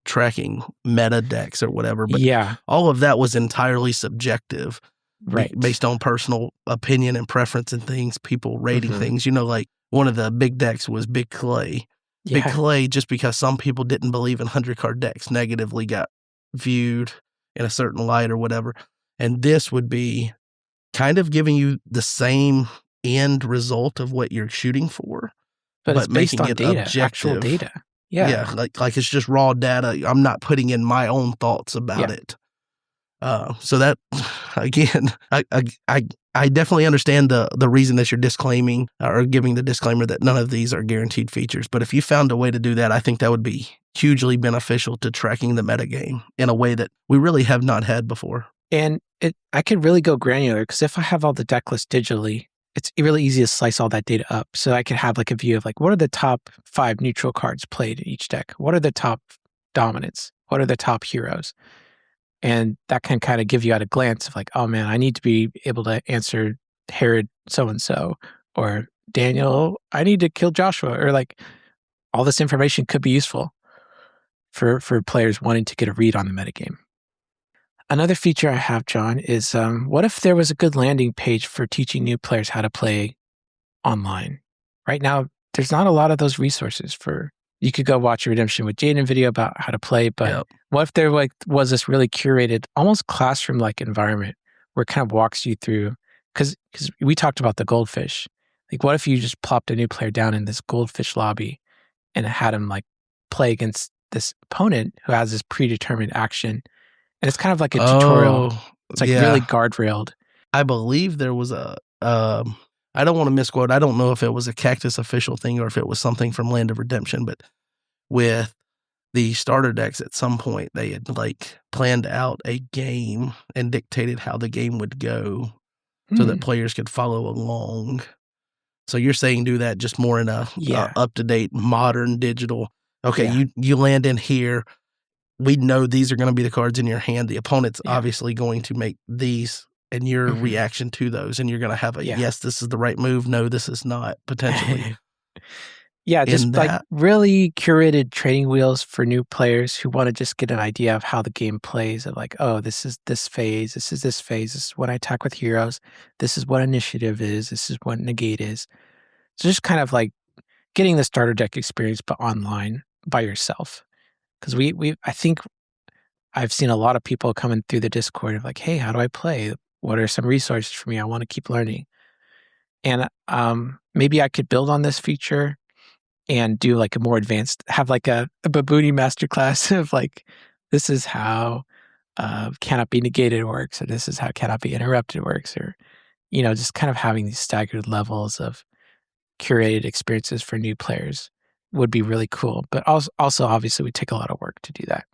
tracking meta decks or whatever. But Yeah, all of that was entirely subjective right. based on personal opinion and preference and things, people rating Mhm. things. Like one of the big decks was Big Clay. Big Yeah, Clay, just because some people didn't believe in 100-card decks, negatively got viewed in a certain light or whatever. And this would be kind of giving you the same end result of what you're shooting for, but it's but based making on it data, actual objective. data. Yeah, Yeah, like it's just raw data. I'm not putting in my own thoughts about yeah. it. So that again, I definitely understand the reason that you're disclaiming or giving the disclaimer that none of these are guaranteed features. But if you found a way to do that, I think that would be hugely beneficial to tracking the metagame in a way that we really have not had before. And I could really go granular because if I have all the deck lists digitally, it's really easy to slice all that data up. So I could have like a view of like, what are the top 5 neutral cards played in each deck? What are the top dominants? What are the top heroes? And that can kind of give you at a glance of like, oh man, I need to be able to answer Herod so-and-so, or Daniel, I need to kill Joshua, or like all this information could be useful for players wanting to get a read on the metagame. Another feature I have, John, is what if there was a good landing page for teaching new players how to play online? Right now, there's not a lot of those resources you could go watch a Redemption with Jaden video about how to play, but Yep. what if there was this really curated, almost classroom-like environment where it kind of walks you through, because we talked about the goldfish. Like, what if you just plopped a new player down in this goldfish lobby and had him like play against this opponent who has this predetermined action? And it's kind of like a tutorial. Oh, It's like yeah. really guardrailed. I believe there was I don't want to misquote. I don't know if it was a Cactus official thing or if it was something from Land of Redemption, but with the starter decks at some point they had like planned out a game and dictated how the game would go so that players could follow along. So you're saying do that just more in a up-to-date, modern digital. Okay, you land in here. We know these are going to be the cards in your hand. The opponent's obviously going to make these, and your reaction to those, and you're going to have a yes, this is the right move. No, this is not, potentially. Just like really curated training wheels for new players who want to just get an idea of how the game plays. Of like, oh, this is this phase. This is this phase. This is what I attack with heroes. This is what initiative is. This is what negate is. So just kind of like getting the starter deck experience, but online by yourself. Because I think I've seen a lot of people coming through the Discord of like, hey, how do I play? What are some resources for me? I want to keep learning. And maybe I could build on this feature and do like a more advanced, have like a Baboony masterclass of like, this is how cannot be negated works, or this is how cannot be interrupted works, or, just kind of having these staggered levels of curated experiences for new players would be really cool. But also obviously would take a lot of work to do that.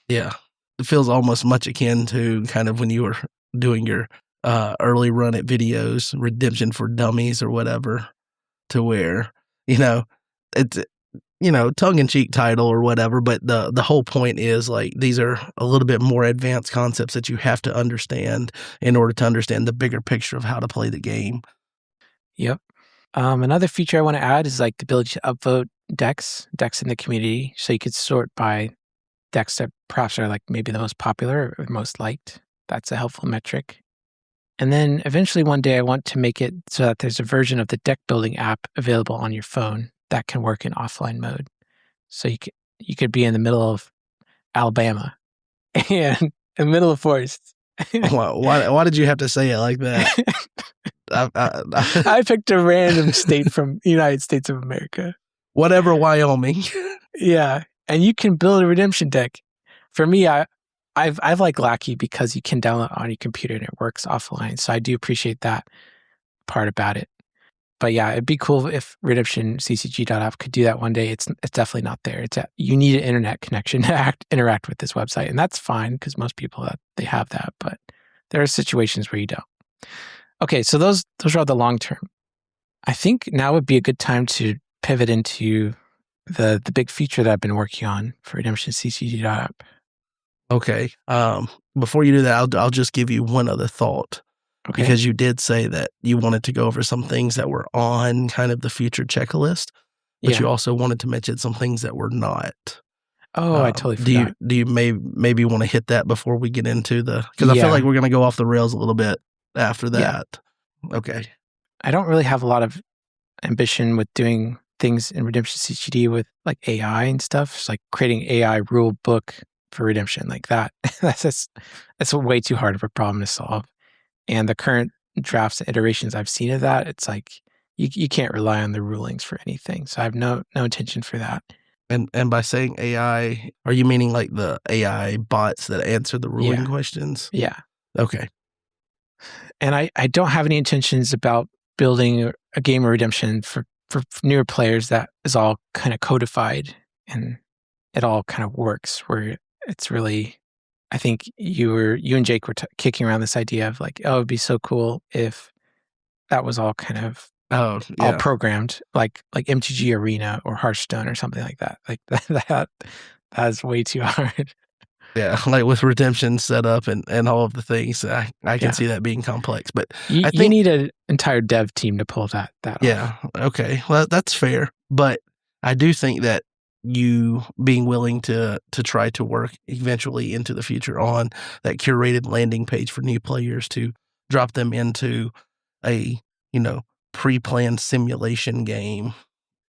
Yeah. It feels almost much akin to kind of when you were doing your early run at videos, Redemption for Dummies or whatever, to where, it's, tongue-in-cheek title or whatever, but the whole point is like these are a little bit more advanced concepts that you have to understand in order to understand the bigger picture of how to play the game. Yep. Another feature I want to add is like the ability to upvote decks in the community, so you could sort by decks that perhaps are like maybe the most popular or most liked. That's a helpful metric. And then eventually one day I want to make it so that there's a version of the deck building app available on your phone that can work in offline mode. So you could be in the middle of Alabama and in the middle of forests. Why did you have to say it like that? I picked a random state from the United States of America. Whatever, Wyoming. Yeah. And you can build a Redemption deck. For me, I've like Lackey because you can download it on your computer and it works offline. So I do appreciate that part about it. But yeah, it'd be cool if Redemption CCG.app could do that one day. It's definitely not there. You need an internet connection to interact with this website, and that's fine because most people they have that. But there are situations where you don't. Okay, so those are the long term. I think now would be a good time to pivot into the big feature that I've been working on for Redemption CCG.app. Okay. Before you do that, I'll just give you one other thought. Okay. Because you did say that you wanted to go over some things that were on kind of the future checklist, but you also wanted to mention some things that were not. Oh, I totally forgot. Do you maybe want to hit that before we get into because I feel like we're going to go off the rails a little bit after that. Yeah. Okay. I don't really have a lot of ambition with doing things in Redemption CCG with like AI and stuff. It's like creating AI rule book for Redemption like that. That's way too hard of a problem to solve. And the current drafts and iterations I've seen of that, it's like you can't rely on the rulings for anything. So I have no intention for that. And by saying AI, are you meaning like the AI bots that answer the ruling questions? Yeah. Okay. And I don't have any intentions about building a game of Redemption for newer players that is all kind of codified and it all kind of works where it's really... I think you and Jake were kicking around this idea of like, oh, it'd be so cool if that was all kind of all programmed, like MTG Arena or Hearthstone or something like that. Like that's way too hard. Yeah, like with Redemption setup and all of the things, I can see that being complex. But I think you need an entire dev team to pull that off. Yeah, okay, well that's fair. But I do think that you being willing to try to work eventually into the future on that curated landing page for new players to drop them into a, pre-planned simulation game.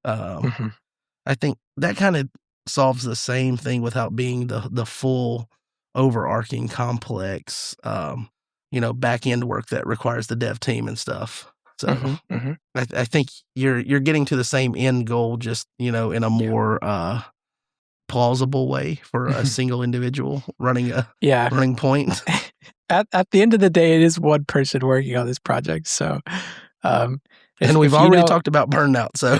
I think that kind of solves the same thing without being the full overarching complex, back end work that requires the dev team and stuff. So I think you're getting to the same end goal, just in a more plausible way for a single individual running a running point. At the end of the day, it is one person working on this project. So, and we've already talked about burnout. So,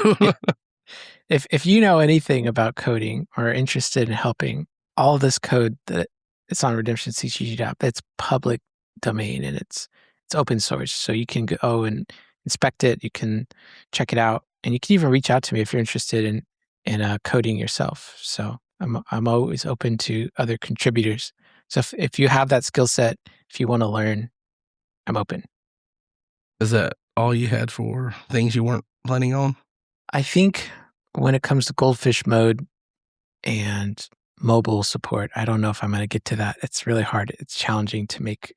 if you know anything about coding or are interested in helping, all of this code that it's on Redemption CCG app, it's public domain and it's it's open source, so you can go and inspect it. You can check it out, and you can even reach out to me if you're interested in coding yourself. So I'm always open to other contributors. So if you have that skill set, if you want to learn, I'm open. Is that all you had for things you weren't planning on? I think when it comes to goldfish mode and mobile support, I don't know if I'm going to get to that. It's really hard. It's challenging to make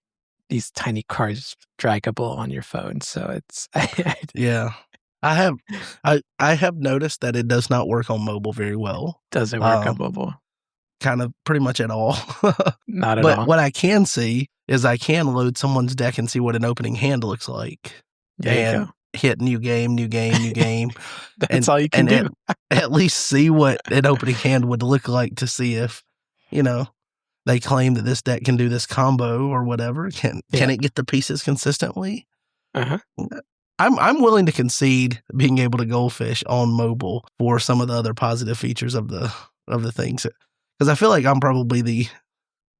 these tiny cards draggable on your phone. So it's yeah. I have noticed that it does not work on mobile very well. Doesn't work on mobile. Kind of pretty much at all. Not at all. But what I can see is I can load someone's deck and see what an opening hand looks like. There you go. Hit new game. That's all you can do. At least see what an opening hand would look like to see if, they claim that this deck can do this combo or whatever. Can it get the pieces consistently? Uh-huh. I'm willing to concede being able to goldfish on mobile for some of the other positive features of the things. Because I feel like I'm probably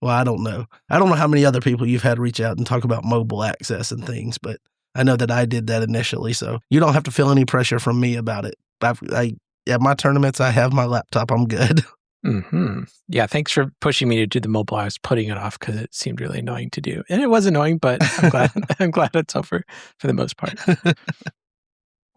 I don't know. I don't know how many other people you've had reach out and talk about mobile access and things, but I know that I did that initially, so you don't have to feel any pressure from me about it. At my tournaments, I have my laptop. I'm good. Mm-hmm. Yeah, thanks for pushing me to do the mobile. I was putting it off because it seemed really annoying to do, and it was annoying, but I'm glad I'm glad it's over for the most part.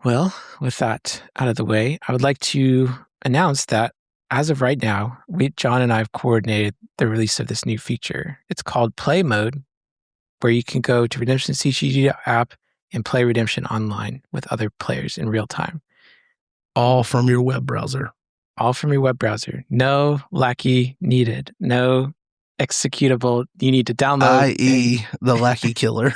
Well, with that out of the way, I would like to announce that as of right now, John and I have coordinated the release of this new feature. It's called Play Mode, where you can go to Redemption CCG app and play Redemption online with other players in real time. All from your web browser. All from your web browser. No Lackey needed. No executable you need to download. I.e. the Lackey killer.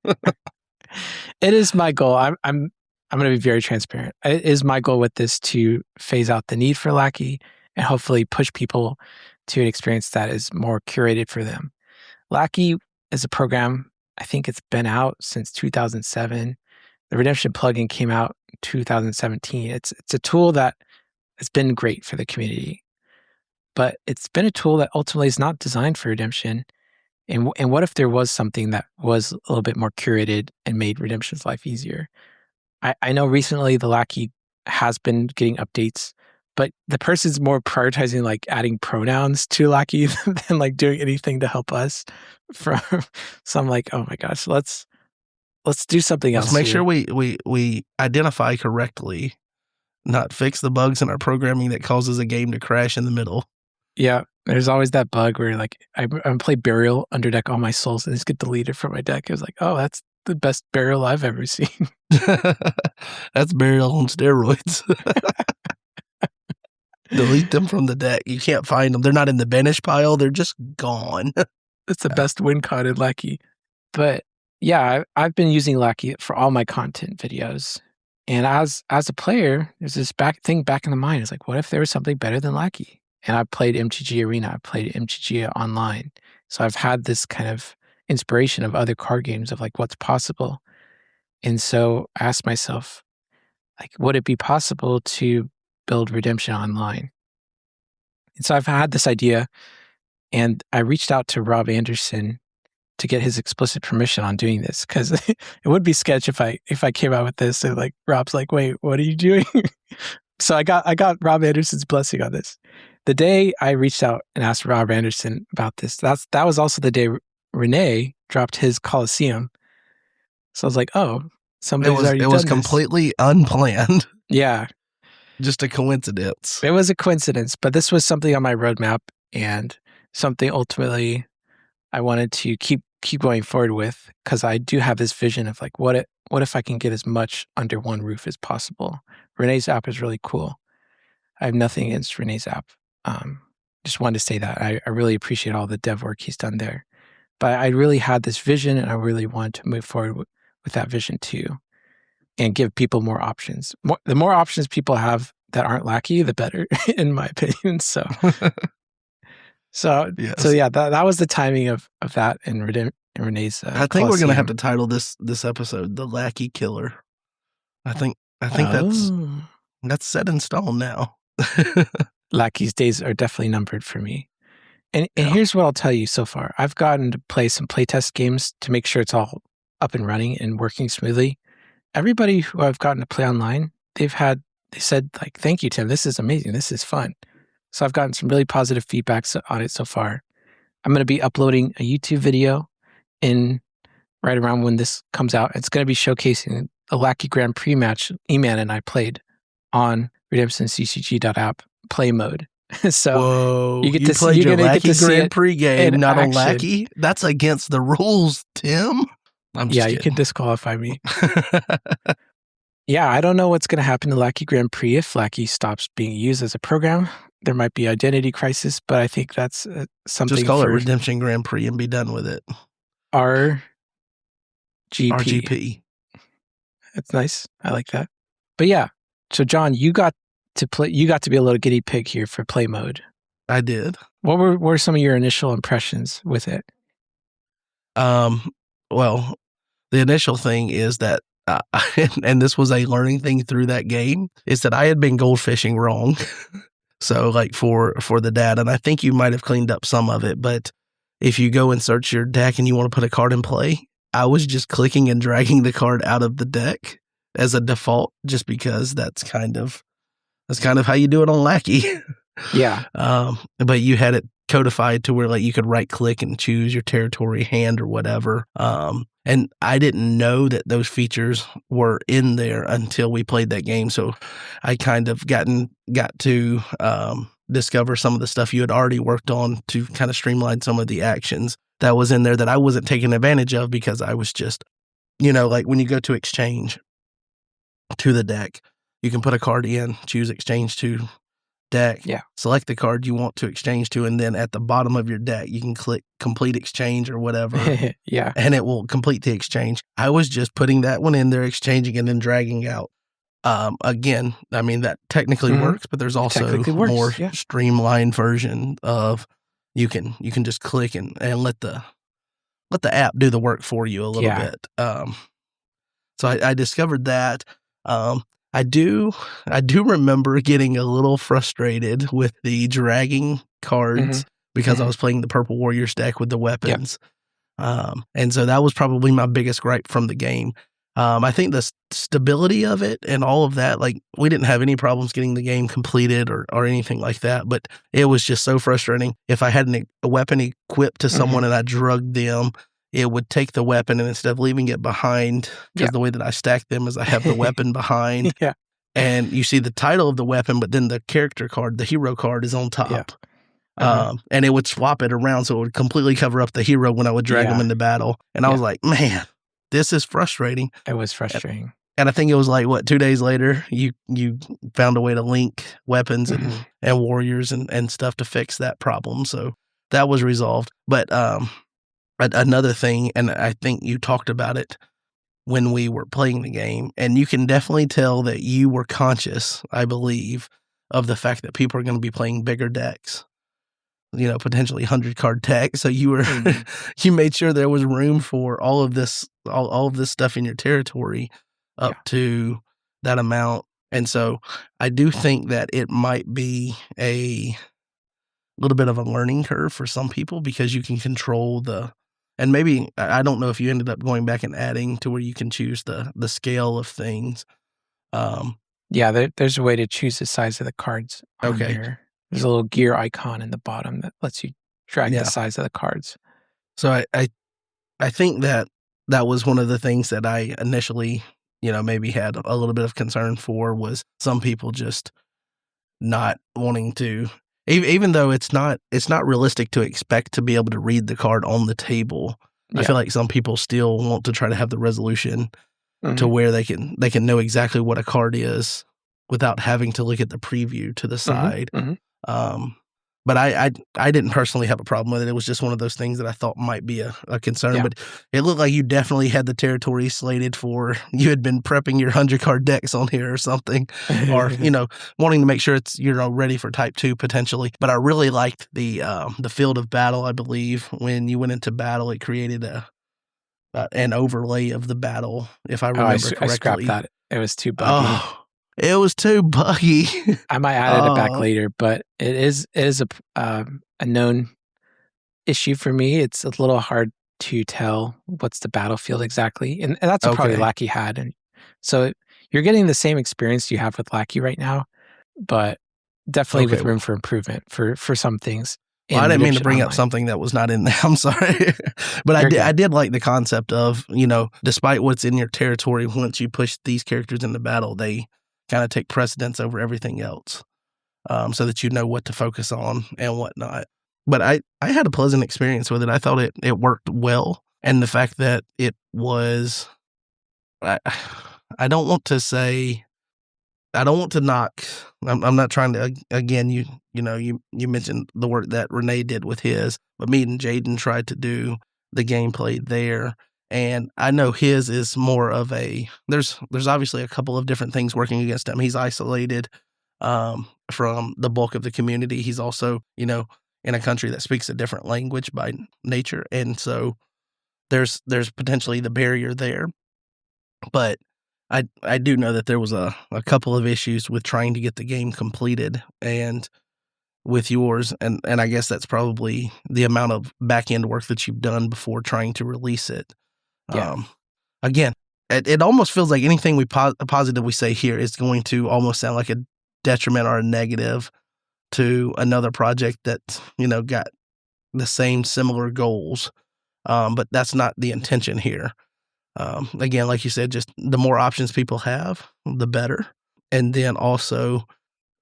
It is my goal. I'm going to be very transparent. It is my goal with this to phase out the need for Lackey and hopefully push people to an experience that is more curated for them. Lackey is a program, I think it's been out since 2007. The Redemption plugin came out in 2017. It's a tool that has been great for the community, but it's been a tool that ultimately is not designed for Redemption. And what if there was something that was a little bit more curated and made Redemption's life easier? I know recently the Lackey has been getting updates, but the person's more prioritizing like adding pronouns to Lackey than like doing anything to help us. So I'm like, oh my gosh, let's do something else. Let's make sure we identify correctly, not fix the bugs in our programming that causes a game to crash in the middle. Yeah, there's always that bug where like I play Burial Underdeck all my souls and just get deleted from my deck. It was like, oh, that's the best Burial I've ever seen. That's Burial on steroids. Delete them from the deck. You can't find them. They're not in the banish pile. They're just gone. It's the best win con in Lackey. But yeah, I've been using Lackey for all my content videos. And as a player, there's this back in the mind. It's like, what if there was something better than Lackey? And I played MTG Arena. I played MTG Online. So I've had this kind of inspiration of other card games of like what's possible. And so I asked myself, like, would it be possible to build Redemption online? And so I've had this idea, and I reached out to Rob Anderson to get his explicit permission on doing this, because it would be sketch if I came out with this and like Rob's like, wait, what are you doing? So I got Rob Anderson's blessing on this. The day I reached out and asked Rob Anderson about this, that was also the day Renee dropped his Coliseum. So I was like, oh, somebody's already done this. It was completely unplanned. Yeah. Just a coincidence. It was a coincidence, but this was something on my roadmap and something ultimately I wanted to keep going forward with, because I do have this vision of like, what if I can get as much under one roof as possible? Renee's app is really cool. I have nothing against Renee's app. Just wanted to say that. I really appreciate all the dev work he's done there. But I really had this vision, and I really wanted to move forward with that vision too, and give people more options. The more options people have that aren't Lackey, the better, in my opinion. So, yes. So yeah, that was the timing of that and Renee's. I think we're gonna have to title this episode "The Lackey Killer." I think that's set in stone now. Lackey's days are definitely numbered for me. And here's what I'll tell you so far. I've gotten to play some playtest games to make sure it's all up and running and working smoothly. Everybody who I've gotten to play online, they said like, "Thank you, Tim. This is amazing. This is fun." So I've gotten some really positive feedback on it so far. I'm going to be uploading a YouTube video in right around when this comes out. It's going to be showcasing a Lackey Grand Prix match E-Man and I played on RedemptionCCG.app play mode. So whoa, you played you're your gonna Lackey get to see Grand it Prix game, in not on action. Lackey? That's against the rules, Tim. I'm just you can disqualify me. Yeah, I don't know what's going to happen to Lackey Grand Prix if Lackey stops being used as a program. There might be identity crisis, but I think that's something. Just call it Redemption Grand Prix and be done with it. RGP. That's nice. I like that. But yeah, so John, you got to be a little guinea pig here for play mode. I did. What were some of your initial impressions with it? Well, the initial thing is that, and this was a learning thing through that game, is that I had been goldfishing wrong. So like for the data, and I think you might have cleaned up some of it, but if you go and search your deck and you want to put a card in play, I was just clicking and dragging the card out of the deck as a default, just because that's kind of how you do it on Lackey. Yeah. But you had it codified to where like you could right click and choose your territory, hand, or whatever. And I didn't know that those features were in there until we played that game. So I kind of got to discover some of the stuff you had already worked on to kind of streamline some of the actions that was in there that I wasn't taking advantage of because I was just, like when you go to exchange to the deck, you can put a card in, choose exchange to deck, select the card you want to exchange to, and then at the bottom of your deck, you can click complete exchange or whatever. And it will complete the exchange. I was just putting that one in there, exchanging, and then dragging out. Again, I mean, that technically works, but there's also more streamlined version of you can just click and let the app do the work for you a little bit. So I discovered that. I do remember getting a little frustrated with the dragging cards because I was playing the Purple Warriors deck with the weapons. And so that was probably my biggest gripe from the game. I think the stability of it and all of that, like we didn't have any problems getting the game completed or anything like that, but it was just so frustrating. If I had a weapon equipped to someone and I drugged them, it would take the weapon, and instead of leaving it behind, because the way that I stack them is I have the weapon behind, and you see the title of the weapon, but then the character card, the hero card, is on top. And it would swap it around, so it would completely cover up the hero when I would drag them into battle. And I was like, man, this is frustrating. It was frustrating. And I think it was like, 2 days later, you found a way to link weapons and warriors and stuff to fix that problem. So that was resolved. But another thing, and I think you talked about it when we were playing the game, and you can definitely tell that you were conscious, I believe, of the fact that people are going to be playing bigger decks, potentially 100-card decks. So you were you made sure there was room for all of this stuff in your territory up to that amount. And so I do think that it might be a little bit of a learning curve for some people because you can control and maybe, I don't know if you ended up going back and adding to where you can choose the scale of things. There's a way to choose the size of the cards on here. There's a little gear icon in the bottom that lets you drag the size of the cards. So I think that was one of the things that I initially, maybe had a little bit of concern for, was some people just not wanting to, even though it's not realistic to expect to be able to read the card on the table. I feel like some people still want to try to have the resolution to where they can know exactly what a card is without having to look at the preview to the side. But I didn't personally have a problem with it. It was just one of those things that I thought might be a concern. But it looked like you definitely had the territory slated for, you had been prepping your 100-card decks on here or something, or wanting to make sure it's ready for Type 2 potentially. But I really liked the field of battle. I believe when you went into battle, it created an overlay of the battle. If I remember correctly, I scrapped that. It was too buggy. It was too buggy. I might add it back later, but it is a known issue for me. It's a little hard to tell what's the battlefield exactly. And that's what probably Okay. Lackey had. And so you're getting the same experience you have with Lackey right now, but definitely with Okay. room for improvement for some things. Well, I in didn't mean to Redemption bring up Online. something that was not in there. I'm sorry. But You're good. I did like the concept of, despite what's in your territory, once you push these characters into battle, they kind of take precedence over everything else, so that you know what to focus on and whatnot. But I had a pleasant experience with it. I thought it worked well. And the fact that it was, I don't want to say, I don't want to knock. I'm not trying to. Again, you mentioned the work that Renee did with his, but me and Jaden tried to do the gameplay there, and I know his is more of a. There's obviously a couple of different things working against him. He's isolated from the bulk of the community. He's also in a country that speaks a different language by nature, and so there's potentially the barrier there, but I do know that there was a couple of issues with trying to get the game completed and with yours, and I guess that's probably the amount of back end work that you've done before trying to release it. Yeah. Again, it almost feels like anything we positive we say here is going to almost sound like a detriment or a negative to another project that got the same similar goals, but that's not the intention here. Again, like you said, just the more options people have, the better. And then also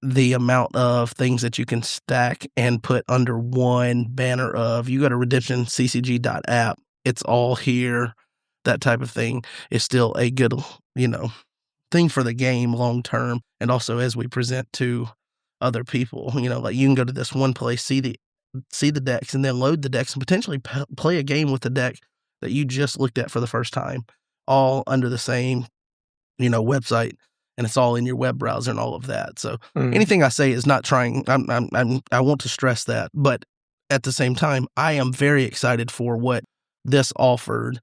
the amount of things that you can stack and put under one banner of, you go to redemptionccg.app, it's all here, that type of thing is still a good, thing for the game long term. And also as we present to other people, like you can go to this one place, see the decks, and then load the decks and potentially play a game with the deck that you just looked at for the first time, all under the same, website, and it's all in your web browser and all of that. So anything I say is not trying. I want to stress that, but at the same time, I am very excited for what this offered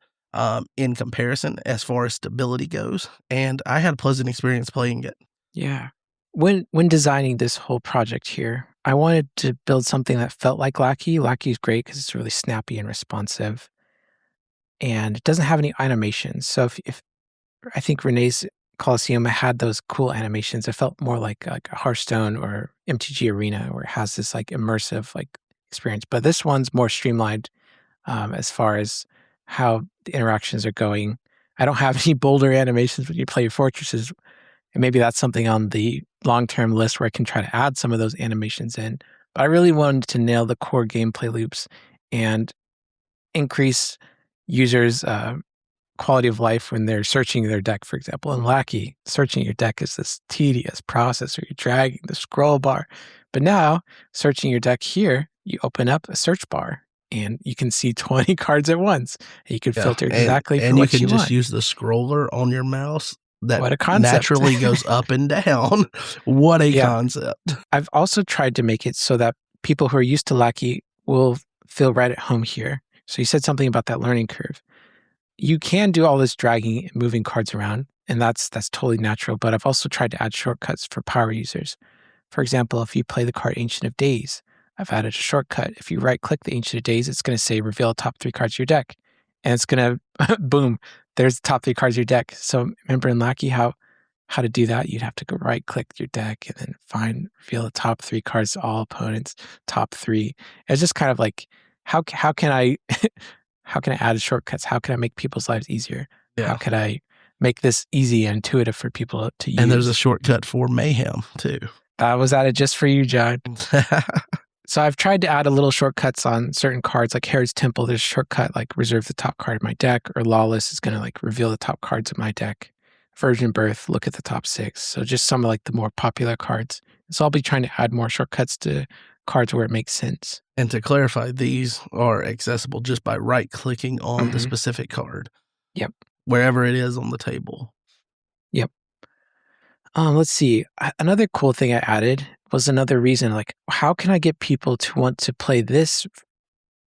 in comparison as far as stability goes, and I had a pleasant experience playing it. Yeah. When designing this whole project here, I wanted to build something that felt like Lackey. Lackey's great because it's really snappy and responsive, and it doesn't have any animations. So if I think Renee's Coliseum had those cool animations, it felt more like a Hearthstone or MTG Arena, where it has this like immersive like experience. But this one's more streamlined as far as how the interactions are going. I don't have any boulder animations when you play fortresses, and maybe that's something on the long-term list where I can try to add some of those animations in. But I really wanted to nail the core gameplay loops and increase users' quality of life when they're searching their deck, for example. In Lackey, searching your deck is this tedious process where you're dragging the scroll bar. But now, searching your deck here, you open up a search bar and you can see 20 cards at once. And you can filter exactly for what you want. And you can just use the scroller on your mouse that what a concept. Naturally goes up and down. What a concept. I've also tried to make it so that people who are used to Lackey will feel right at home here. So you said something about that learning curve. You can do all this dragging and moving cards around, and that's totally natural, but I've also tried to add shortcuts for power users. For example, if you play the card Ancient of Days, I've added a shortcut. If you right-click the Ancient of Days, it's going to say reveal top 3 cards of your deck. And it's going to, boom, there's the top 3 cards of your deck. So remember in Lackey how to do that? You'd have to go right-click your deck and then reveal the top 3 cards to all opponents, top 3. It's just kind of like, how can I add shortcuts? How can I make people's lives easier? Yeah. How can I make this easy and intuitive for people to use? And there's a shortcut for Mayhem, too. That was added just for you, John. So I've tried to add a little shortcuts on certain cards, like Herod's Temple. There's a shortcut like reserve the top card of my deck, or Lawless is going to like reveal the top cards of my deck. Virgin Birth, look at the top 6. So just some of like the more popular cards. So I'll be trying to add more shortcuts to cards where it makes sense. And to clarify, these are accessible just by right-clicking on the specific card. Yep. Wherever it is on the table. Yep. Let's see. Another cool thing I added was another reason, like, how can I get people to want to play this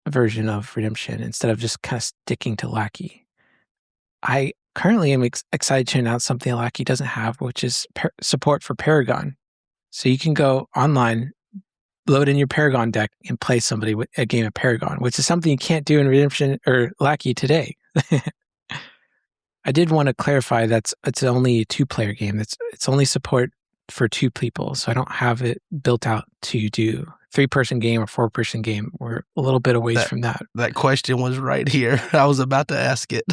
version of Redemption instead of just kind of sticking to Lackey? I currently am excited to announce something Lackey doesn't have, which is support for Paragon. So you can go online load in your Paragon deck and play somebody with a game of Paragon, which is something you can't do in Redemption or Lackey today. I did want to clarify it's only a 2-player game. It's only support for 2 people, so I don't have it built out to do 3-person game or 4-person game. We're a little bit away from that. That question was right here. I was about to ask it.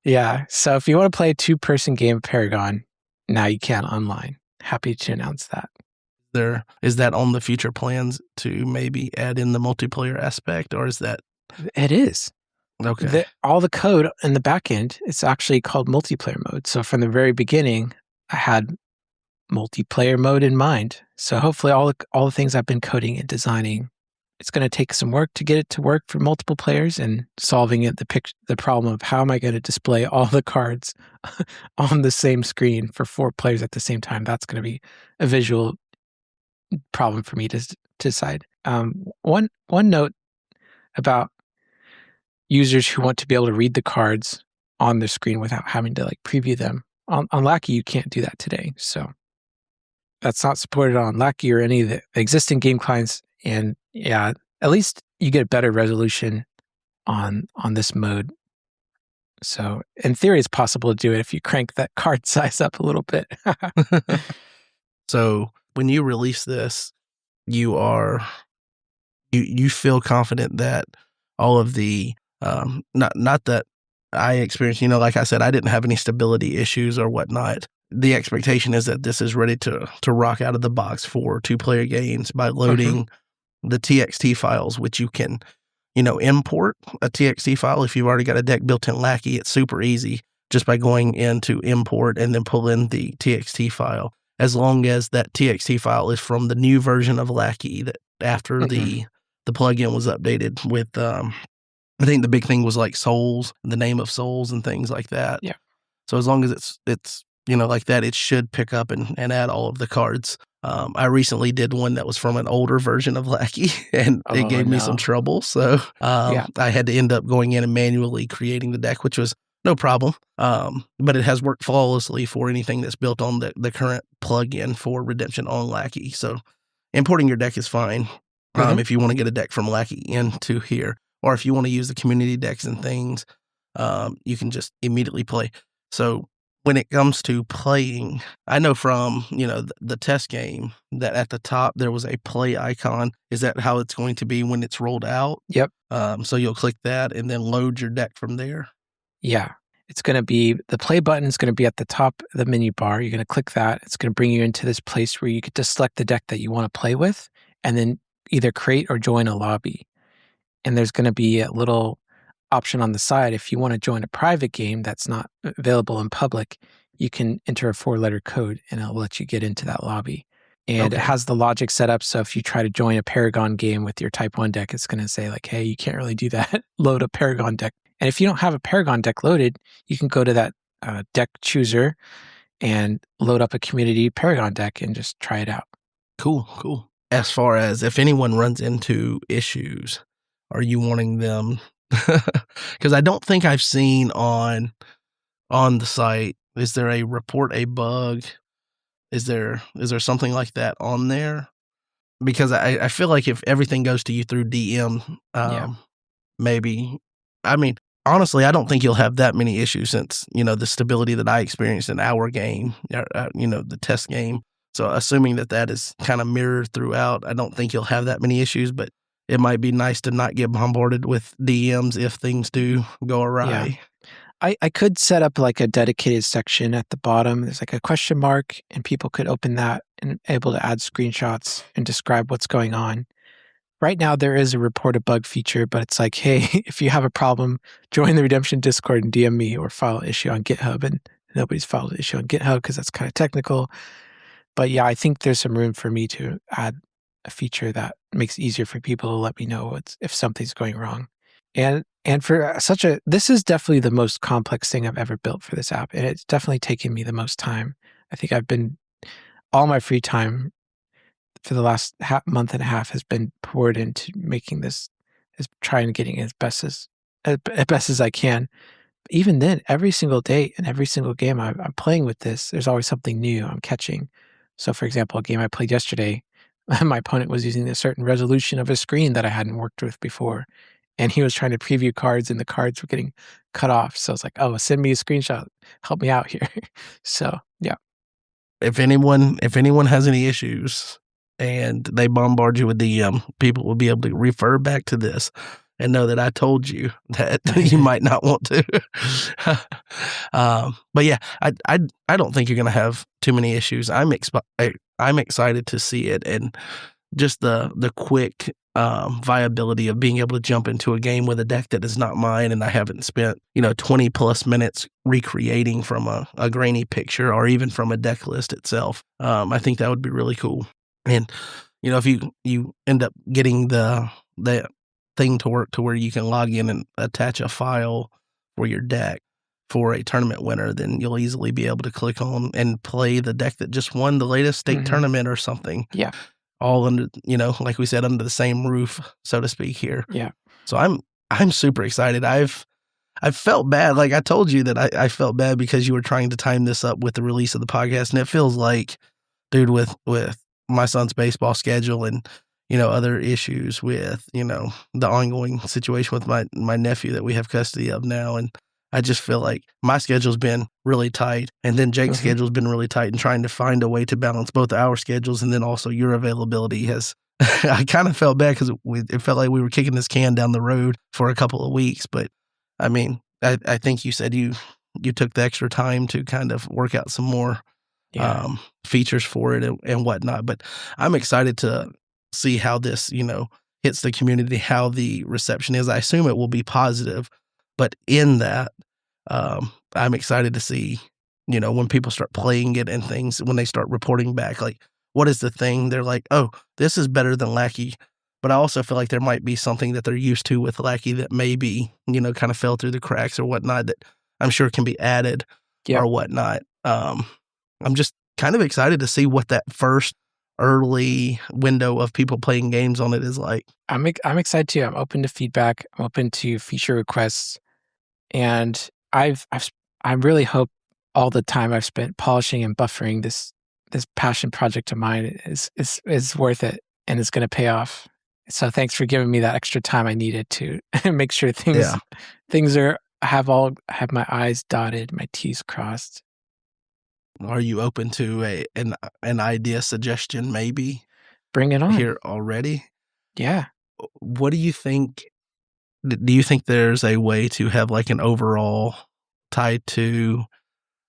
Yeah, so if you want to play a 2-person game of Paragon, now you can online. Happy to announce that. Is that on the future plans to maybe add in the multiplayer aspect, or is that? It is. Okay. All the code in the back end, it's actually called multiplayer mode. So from the very beginning, I had multiplayer mode in mind. So hopefully all the things I've been coding and designing, it's going to take some work to get it to work for multiple players, and solving the problem of how am I going to display all the cards on the same screen for 4 players at the same time. That's going to be a visual problem for me to decide. One note about users who want to be able to read the cards on the screen without having to preview them. On Lackey, you can't do that today. So that's not supported on Lackey or any of the existing game clients. And yeah, at least you get a better resolution on this mode. So in theory, it's possible to do it if you crank that card size up a little bit. So when you release this, you feel confident that all of the not that I experienced, like I said, I didn't have any stability issues or whatnot. The expectation is that this is ready to rock out of the box for 2-player games by loading the TXT files, which you can, import a TXT file. If you've already got a deck built in Lackey, it's super easy just by going into import and then pull in the TXT file, as long as that TXT file is from the new version of Lackey that after the plugin was updated with, I think the big thing was souls, the name of souls and things like that. Yeah. So as long as it's like that, it should pick up and add all of the cards. I recently did one that was from an older version of Lackey, and it gave me some trouble. So I had to end up going in and manually creating the deck, which was no problem. But it has worked flawlessly for anything that's built on the current plugin for Redemption on Lackey. So importing your deck is fine if you want to get a deck from Lackey into here. Or if you want to use the community decks and things, you can just immediately play. So when it comes to playing, I know from, the test game that at the top there was a play icon. Is that how it's going to be when it's rolled out? Yep. So you'll click that and then load your deck from there? Yeah. It's going to be, the play button is going to be at the top of the menu bar. You're going to click that. It's going to bring you into this place where you get to select the deck that you want to play with, and then either create or join a lobby. And there's going to be a little option on the side. If you want to join a private game that's not available in public, you can enter a 4-letter code and it'll let you get into that lobby. And it has the logic set up. So if you try to join a Paragon game with your Type 1 deck, it's going to say hey, you can't really do that. Load a Paragon deck. And if you don't have a Paragon deck loaded, you can go to that deck chooser and load up a community Paragon deck and just try it out. Cool. As far as if anyone runs into issues, are you wanting them? Because I don't think I've seen on the site. Is there a report a bug? Is there something like that on there? Because I feel like if everything goes to you through DM, maybe. I mean, honestly, I don't think you'll have that many issues since the stability that I experienced in our game, the test game. So assuming that is kind of mirrored throughout, I don't think you'll have that many issues. But it might be nice to not get bombarded with DMs if things do go awry. Yeah. I could set up a dedicated section at the bottom. There's a question mark, and people could open that and able to add screenshots and describe what's going on. Right now, there is a report a bug feature, but it's hey, if you have a problem, join the Redemption Discord and DM me or file an issue on GitHub. And nobody's filed an issue on GitHub because that's kind of technical. But yeah, I think there's some room for me to add a feature that makes it easier for people to let me know if something's going wrong. And for this is definitely the most complex thing I've ever built for this app. And it's definitely taken me the most time. I think all my free time for the last month and a half has been poured into making this, is trying to getting it as best as I can. But even then, every single day and every single game I'm playing with this, there's always something new I'm catching. So for example, a game I played yesterday, my opponent was using a certain resolution of a screen that I hadn't worked with before. And he was trying to preview cards and the cards were getting cut off. So I was like, oh, send me a screenshot. Help me out here. So yeah. If anyone has any issues and they bombard you with DM, people will be able to refer back to this and know that I told you that you might not want to. But yeah, I don't think you're going to have too many issues. I'm excited to see it, and just the quick viability of being able to jump into a game with a deck that is not mine, and I haven't spent 20 plus minutes recreating from a grainy picture or even from a deck list itself. I think that would be really cool. And if you end up getting the thing to work to where you can log in and attach a file for your deck for a tournament winner, then you'll easily be able to click on and play the deck that just won the latest state tournament or something. Yeah. All under, like we said, under the same roof, so to speak here. Yeah. So I'm super excited. I've felt bad. Like I told you that I felt bad because you were trying to time this up with the release of the podcast. And it feels like, dude, with my son's baseball schedule and, other issues with, the ongoing situation with my nephew that we have custody of now. And I just feel like my schedule's been really tight, and then Jake's schedule's been really tight, and trying to find a way to balance both our schedules and then also your availability has, I kind of felt bad because it felt like we were kicking this can down the road for a couple of weeks. But I mean, I think you said you took the extra time to kind of work out some more features for it and whatnot. But I'm excited to see how this, hits the community, how the reception is. I assume it will be positive. But in that, I'm excited to see, when people start playing it and things, when they start reporting back, like, what is the thing? They're like, oh, this is better than Lackey. But I also feel like there might be something that they're used to with Lackey that maybe, kind of fell through the cracks or whatnot that I'm sure can be added or whatnot. I'm just kind of excited to see what that first early window of people playing games on it is like. I'm excited too. I'm open to feedback. I'm open to feature requests. And I really hope all the time I've spent polishing and buffering this passion project of mine is worth it, and it's going to pay off. So thanks for giving me that extra time I needed to make sure things have my I's dotted, my T's crossed. Are you open to an idea suggestion? Maybe bring it on here already. Yeah. What do you think? Do you think there's a way to have like an overall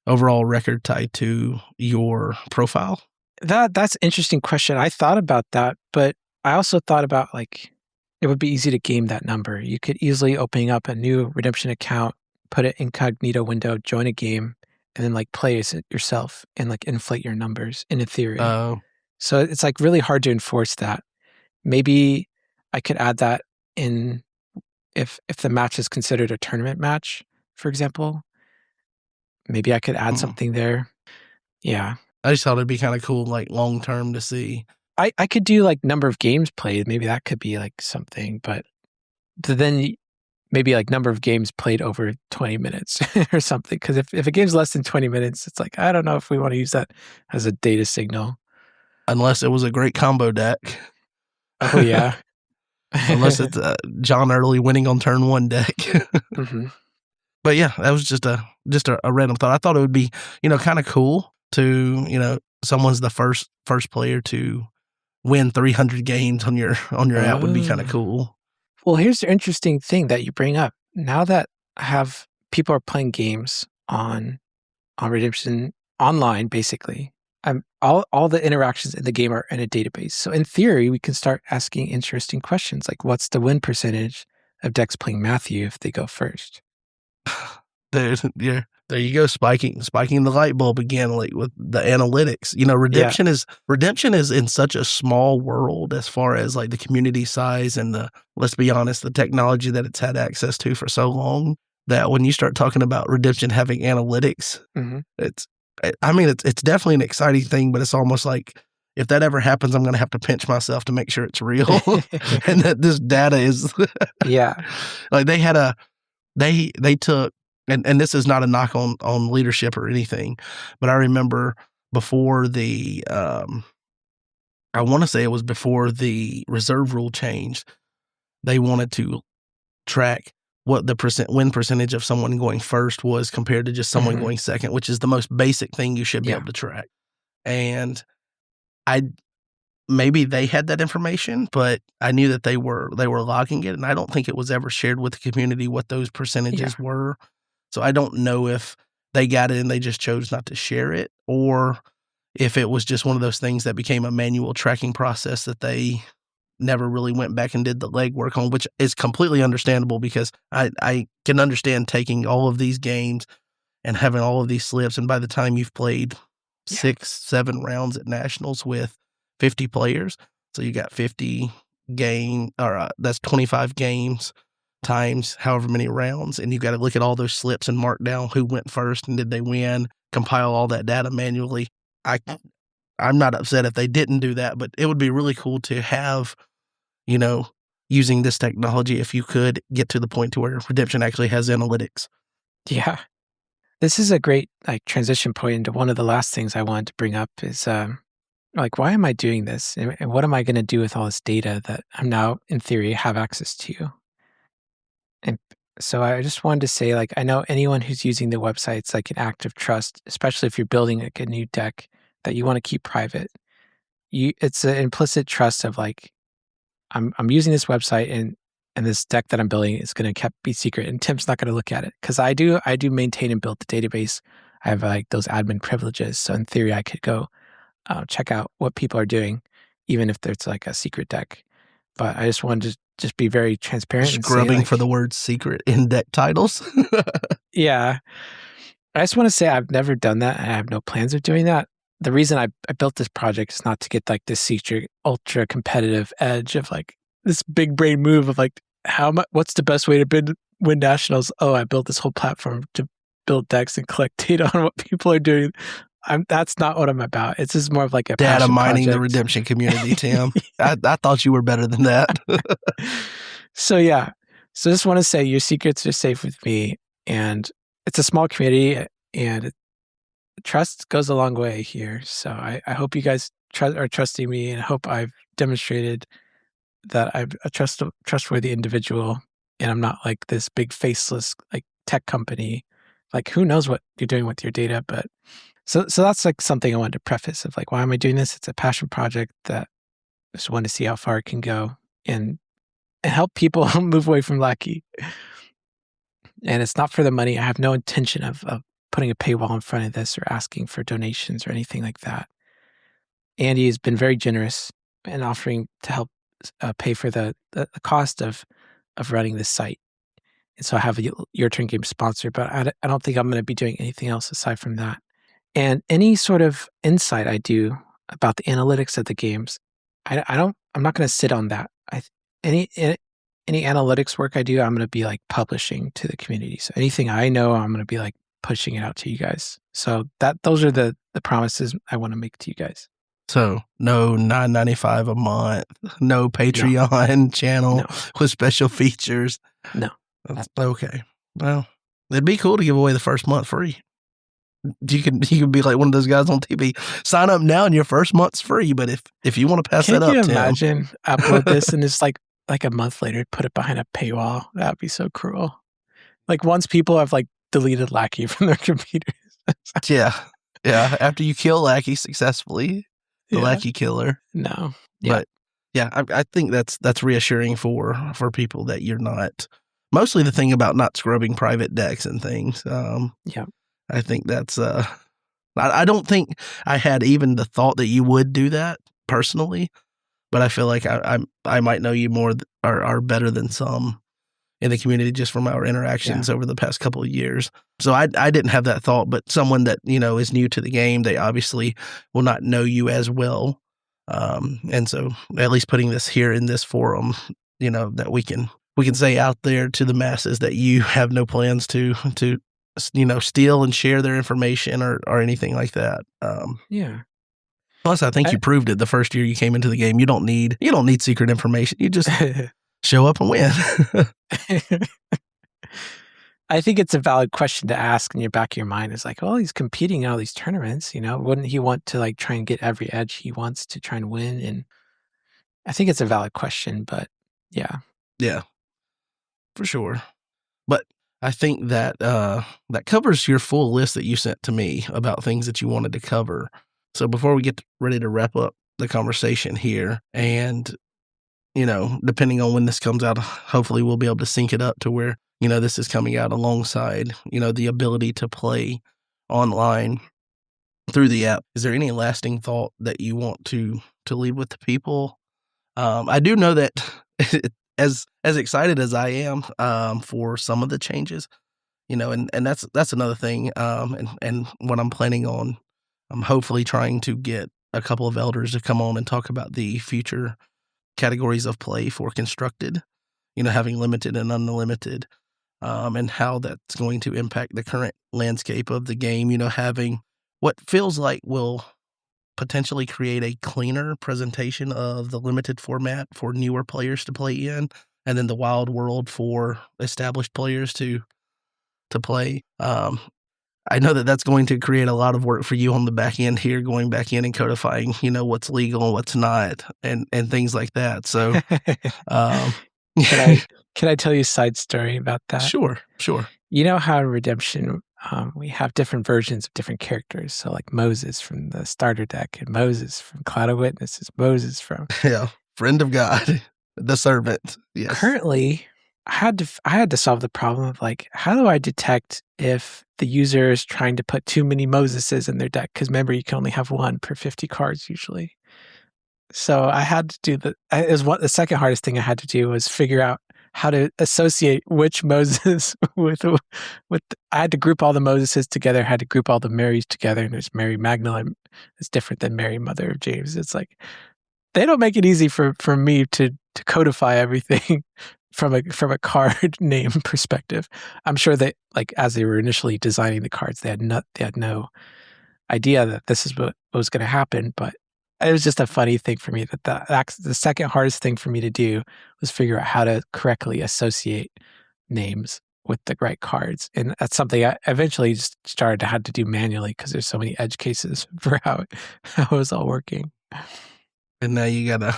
record tied to your profile? That's an interesting question. I thought about that, but I also thought about like it would be easy to game that number. You could easily open up a new Redemption account, put it incognito window, join a game, and then like play it yourself and like inflate your numbers in a theory. So it's like really hard to enforce that. Maybe I could add that in if the match is considered a tournament match, for example. Maybe I could add something there. Yeah. I just thought it'd be kind of cool, like long term to see. I could do like number of games played. Maybe that could be like something, but then maybe like number of games played over 20 minutes or something. Because if a game's less than 20 minutes, it's like, I don't know if we want to use that as a data signal. Unless it was a great combo deck. Oh, yeah. Unless it's John Early winning on turn one deck. But yeah, that was just a random thought. I thought it would be, kind of cool to, someone's the first player to win 300 games on your app would be kind of cool. Well, here's the interesting thing that you bring up. Now that people are playing games on Redemption online, basically, all the interactions in the game are in a database. So in theory, we can start asking interesting questions like, what's the win percentage of decks playing Matthew if they go first? There you go, spiking the light bulb again, like with the analytics. Redemption is in such a small world as far as like the community size and let's be honest, the technology that it's had access to for so long, that when you start talking about Redemption having analytics, it's definitely an exciting thing, but it's almost like if that ever happens, I'm going to have to pinch myself to make sure it's real and that this data is like they took. And this is not a knock on leadership or anything, but I remember before the I want to say it was before the reserve rule changed. They wanted to track what the win percentage of someone going first was compared to just someone going second, which is the most basic thing you should be able to track. And maybe they had that information, but I knew that they were logging it, and I don't think it was ever shared with the community what those percentages were. So I don't know if they got it and they just chose not to share it, or if it was just one of those things that became a manual tracking process that they never really went back and did the legwork on, which is completely understandable because I can understand taking all of these games and having all of these slips, and by the time you've played 6-7 rounds at nationals with 50 players, so you got 50 that's 25 games times however many rounds, and you got to look at all those slips and mark down who went first and did they win, compile all that data manually. I'm not upset if they didn't do that, but it would be really cool to have, using this technology, if you could get to the point to where Redemption actually has analytics. Yeah. This is a great transition point into one of the last things I wanted to bring up is why am I doing this? And what am I going to do with all this data that I'm now, in theory, have access to? And so I just wanted to say, I know anyone who's using the website's an act of trust, especially if you're building a new deck that you want to keep private. It's an implicit trust of I'm using this website and this deck that I'm building is going to be secret, and Tim's not going to look at it because I do maintain and build the database. I have those admin privileges, so in theory I could go check out what people are doing, even if there's a secret deck. But I just wanted to just be very transparent. Scrubbing for the word secret in deck titles. Yeah, I just want to say I've never done that, and I have no plans of doing that. The reason I built this project is not to get this secret ultra competitive edge of this big brain move of what's the best way to win nationals? Oh, I built this whole platform to build decks and collect data on what people are doing. That's not what I'm about. It's just more of a data mining project. The Redemption community, Tim. I thought you were better than that. So I just want to say your secrets are safe with me, and it's a small community, and trust goes a long way here. So I hope you guys are trusting me, and I hope I've demonstrated that I'm a trustworthy individual, and I'm not this big faceless tech company. Who knows what you're doing with your data? But so that's something I wanted to preface of why am I doing this? It's a passion project that I just want to see how far it can go and help people move away from Lackey. And it's not for the money. I have no intention of putting a paywall in front of this or asking for donations or anything like that. Andy has been very generous in offering to help pay for the cost of running this site. And so I have a Your Turn Game sponsor, but I don't think I'm going to be doing anything else aside from that. And any sort of insight I do about the analytics of the games, I'm not going to sit on that. Any analytics work I do, I'm going to be publishing to the community. So anything I know, I'm going to be pushing it out to you guys. So those are the promises I want to make to you guys. So no $9.95 a month, no Patreon channel with special features. No. Okay. Well, it'd be cool to give away the first month free. You can be like one of those guys on TV. Sign up now and your first month's free. But if you want to pass that up, can you imagine upload this and it's like a month later put it behind a paywall? That'd be so cruel. Once people have deleted Lackey from their computers. Yeah. After you kill Lackey successfully, the Lackey killer. No. Yeah. But I think that's reassuring for people that you're not. Mostly the thing about not scrubbing private decks and things. I think that's. I don't think I had even the thought that you would do that personally, but I feel like I might know you more or are better than some in the community just from our interactions over the past couple of years. So I didn't have that thought, but someone that is new to the game, they obviously will not know you as well, and so at least putting this here in this forum, that we can say out there to the masses that you have no plans to steal and share their information or anything like that. Plus, I think you proved it the first year you came into the game. You don't need secret information. You just show up and win. I think it's a valid question to ask in your back of your mind. It's like, oh, he's competing in all these tournaments, wouldn't he want to like try and get every edge he wants to try and win? And I think it's a valid question, but yeah. Yeah, for sure. But I think that that covers your full list that you sent to me about things that you wanted to cover. So before we get ready to wrap up the conversation here, and depending on when this comes out, hopefully we'll be able to sync it up to where this is coming out alongside the ability to play online through the app. Is there any lasting thought that you want to leave with the people? I do know that as excited as I am for some of the changes, and that's another thing. And what I'm planning on, I'm hopefully trying to get a couple of elders to come on and talk about the future categories of play for constructed, having limited and unlimited, and how that's going to impact the current landscape of the game, having what feels like will potentially create a cleaner presentation of the limited format for newer players to play in, and then the wild world for established players to play. I know that that's going to create a lot of work for you on the back end here, going back in and codifying, what's legal and what's not, and things like that. So, can I tell you a side story about that? Sure. You know how in Redemption, we have different versions of different characters. So like Moses from the starter deck, and Moses from Cloud of Witnesses, Moses from Friend of God, the servant. Yes. Currently, I had to solve the problem of like, how do I detect if the user is trying to put too many Moseses in their deck? Because remember, you can only have one per 50 cards usually. So I had to do the second hardest thing I had to do was figure out how to associate which Moses with. I had to group all the Moseses together. Had to group all the Marys together. And there's Mary Magdalene. It's different than Mary, Mother of James. It's like they don't make it easy for me to codify everything from a card name perspective. I'm sure that like as they were initially designing the cards, they had no idea that this is what was going to happen. But it was just a funny thing for me that the second hardest thing for me to do was figure out how to correctly associate names with the right cards. And that's something I eventually just had to do manually because there's so many edge cases for how it was all working. And now you gotta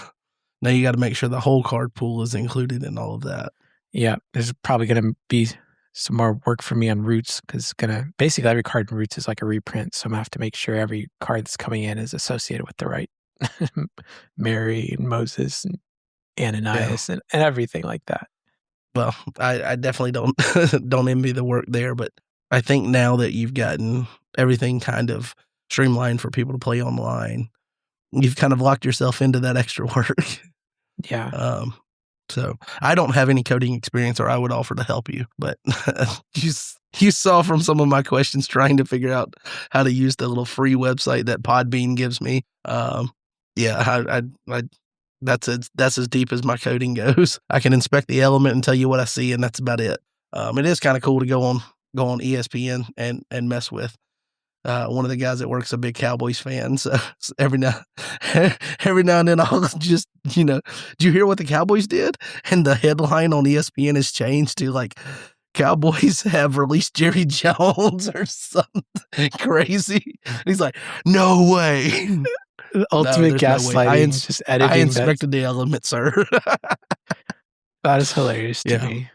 make sure the whole card pool is included in all of that. Yeah, there's probably gonna be some more work for me on Roots because basically every card in Roots is like a reprint. So I'm gonna have to make sure every card that's coming in is associated with the right Mary and Moses and Ananias and everything like that. Well, I definitely don't envy the work there, but I think now that you've gotten everything kind of streamlined for people to play online, you've kind of locked yourself into that extra work. Yeah. So I don't have any coding experience, or I would offer to help you. But you saw from some of my questions trying to figure out how to use the little free website that Podbean gives me. Yeah, that's as deep as my coding goes. I can inspect the element and tell you what I see, and that's about it. It is kind of cool to go on ESPN and mess with. One of the guys at work's a big Cowboys fan, so every now and then I'll just, did you hear what the Cowboys did? And the headline on ESPN has changed to like, Cowboys have released Jerry Jones or something crazy. And he's like, no way. Ultimate gaslighting, just editing. I inspected the element, sir. That is hilarious to me.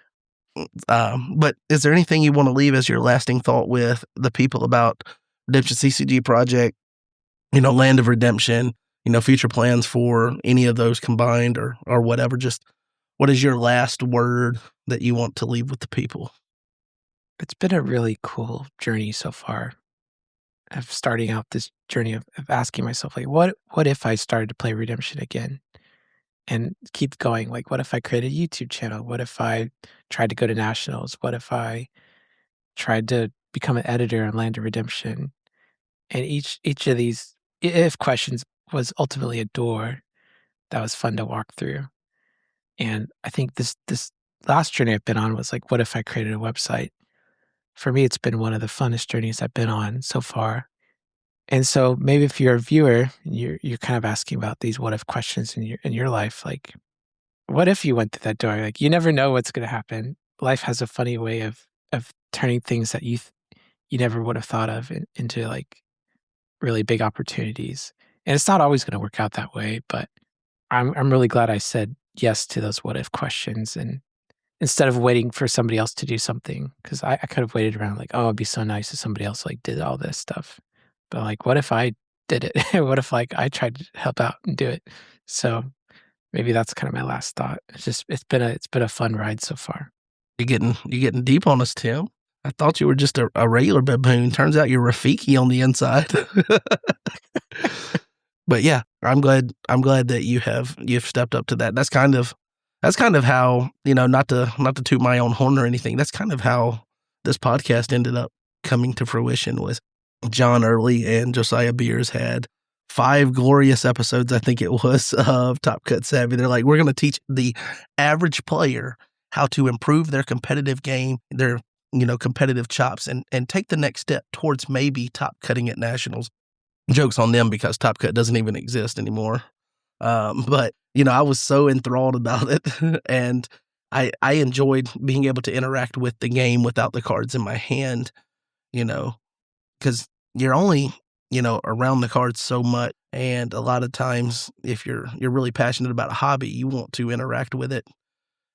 But is there anything you want to leave as your lasting thought with the people about Redemption CCG project, Land of Redemption, future plans for any of those combined or whatever? Just what is your last word that you want to leave with the people? It's been a really cool journey so far of starting out this journey of asking myself, like, what if I started to play Redemption again and keep going? Like, what if I created a YouTube channel? What if I tried to go to nationals? What if I tried to become an editor on Land of Redemption? And each of these if questions was ultimately a door that was fun to walk through. And I think this last journey I've been on was like, what if I created a website? For me, it's been one of the funnest journeys I've been on so far. And so maybe if you're a viewer, you're kind of asking about these what if questions in your life, like, what if you went through that door? Like, you never know what's going to happen. Life has a funny way of of turning things that you never would have thought of into like really big opportunities. And it's not always going to work out that way, but I'm really glad I said yes to those what if questions, and instead of waiting for somebody else to do something, because I could have waited around like, oh, it'd be so nice if somebody else like did all this stuff. But like, what if I did it? What if like I tried to help out and do it? So maybe that's kind of my last thought. It's been a fun ride so far. You're getting deep on us, Tim. I thought you were just a regular baboon. Turns out you're Rafiki on the inside. But yeah, I'm glad that you've stepped up to that. That's kind of how, not to toot my own horn or anything. That's kind of how this podcast ended up coming to fruition. Was John Early and Josiah Beers had 5 glorious episodes, I think it was, of Top Cut Savvy. They're like, we're going to teach the average player how to improve their competitive game, their competitive chops, and take the next step towards maybe top cutting at nationals. Joke's on them because Top Cut doesn't even exist anymore. But I was so enthralled about it, and I enjoyed being able to interact with the game without the cards in my hand, because you're only around the cards so much, and a lot of times if you're really passionate about a hobby, you want to interact with it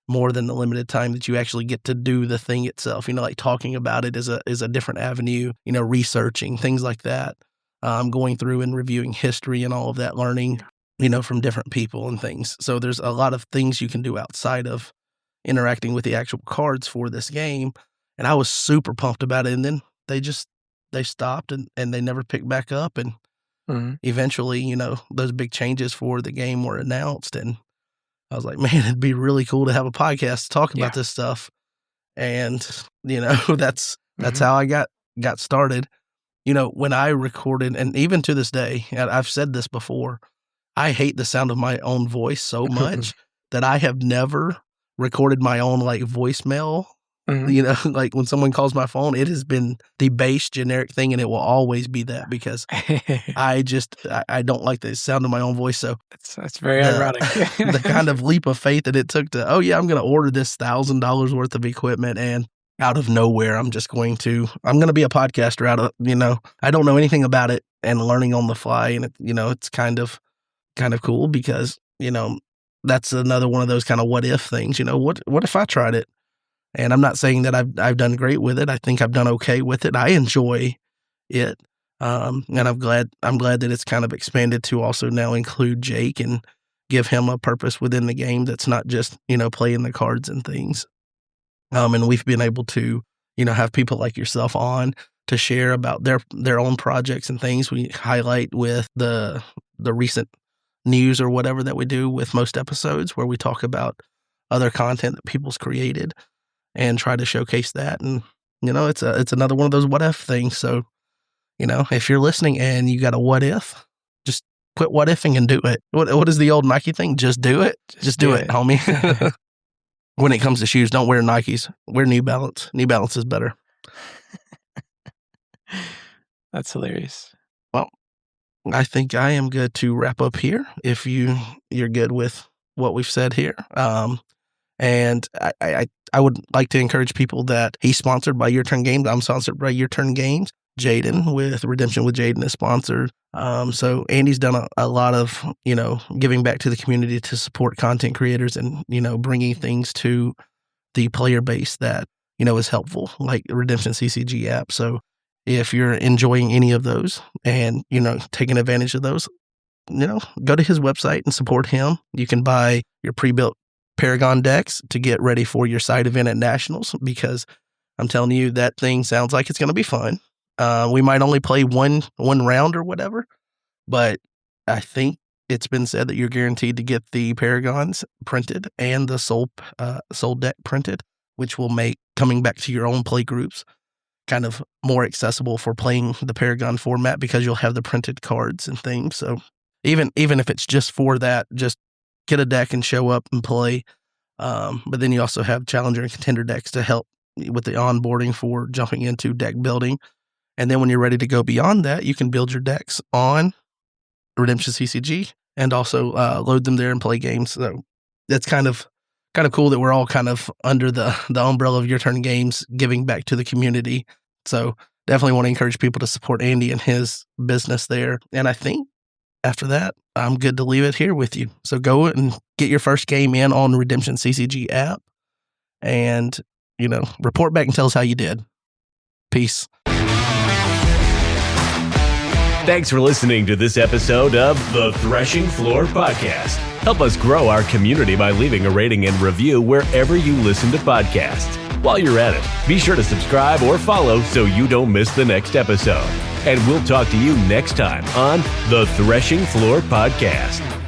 more than the limited time that you actually get to do the thing itself. Like talking about it is a different avenue, researching things like that. Going through and reviewing history and all of that, learning, from different people and things. So there's a lot of things you can do outside of interacting with the actual cards for this game. And I was super pumped about it. And then they stopped and they never picked back up. And eventually, those big changes for the game were announced. And I was like, man, it'd be really cool to have a podcast to talk about this stuff. And, that's how I got started. When I recorded, and even to this day, and I've said this before, I hate the sound of my own voice so much that I have never recorded my own like voicemail. Like when someone calls my phone, it has been the base generic thing, and it will always be that because I don't like the sound of my own voice. So that's very ironic. The kind of leap of faith that it took to, I'm going to order this $1,000 worth of equipment, and out of nowhere, I'm going to be a podcaster I don't know anything about it, and learning on the fly. And it's kind of cool because, that's another one of those kind of what if things, what if I tried it? And I'm not saying that I've done great with it. I think I've done okay with it. I enjoy it. And I'm glad that it's kind of expanded to also now include Jake and give him a purpose within the game that's not just, playing the cards and things. And we've been able to, have people like yourself on to share about their own projects and things. We highlight with the recent news or whatever that we do with most episodes, where we talk about other content that people's created and try to showcase that. And, it's another one of those what if things. So, if you're listening and you got a what if, just quit what ifing and do it. What is the old Nike thing? Just do it. Just do it, homie. When it comes to shoes, don't wear Nikes. Wear New Balance. New Balance is better. That's hilarious. Well, I think I am good to wrap up here if you're good with what we've said here. And I would like to encourage people that he's sponsored by Your Turn Games. I'm sponsored by Your Turn Games. Jaden with Redemption with Jaden is sponsored. So Andy's done a lot of, giving back to the community to support content creators and, bringing things to the player base that, is helpful, like the Redemption CCG app. So if you're enjoying any of those and, taking advantage of those, go to his website and support him. You can buy your pre-built Paragon decks to get ready for your side event at Nationals, because I'm telling you, that thing sounds like it's going to be fun. We might only play one round or whatever, but I think it's been said that you're guaranteed to get the Paragons printed and the Soul deck printed, which will make coming back to your own play groups kind of more accessible for playing the Paragon format, because you'll have the printed cards and things. So even if it's just for that, just get a deck and show up and play. But then you also have Challenger and Contender decks to help with the onboarding for jumping into deck building. And then when you're ready to go beyond that, you can build your decks on Redemption CCG and also load them there and play games. So that's kind of kind of cool that we're all kind of under the umbrella of Your Turn Games, giving back to the community. So definitely want to encourage people to support Andy and his business there. And I think after that, I'm good to leave it here with you. So go and get your first game in on the Redemption CCG app and, report back and tell us how you did. Peace. Thanks for listening to this episode of the Threshing Floor Podcast. Help us grow our community by leaving a rating and review wherever you listen to podcasts. While you're at it, be sure to subscribe or follow so you don't miss the next episode. And we'll talk to you next time on the Threshing Floor Podcast.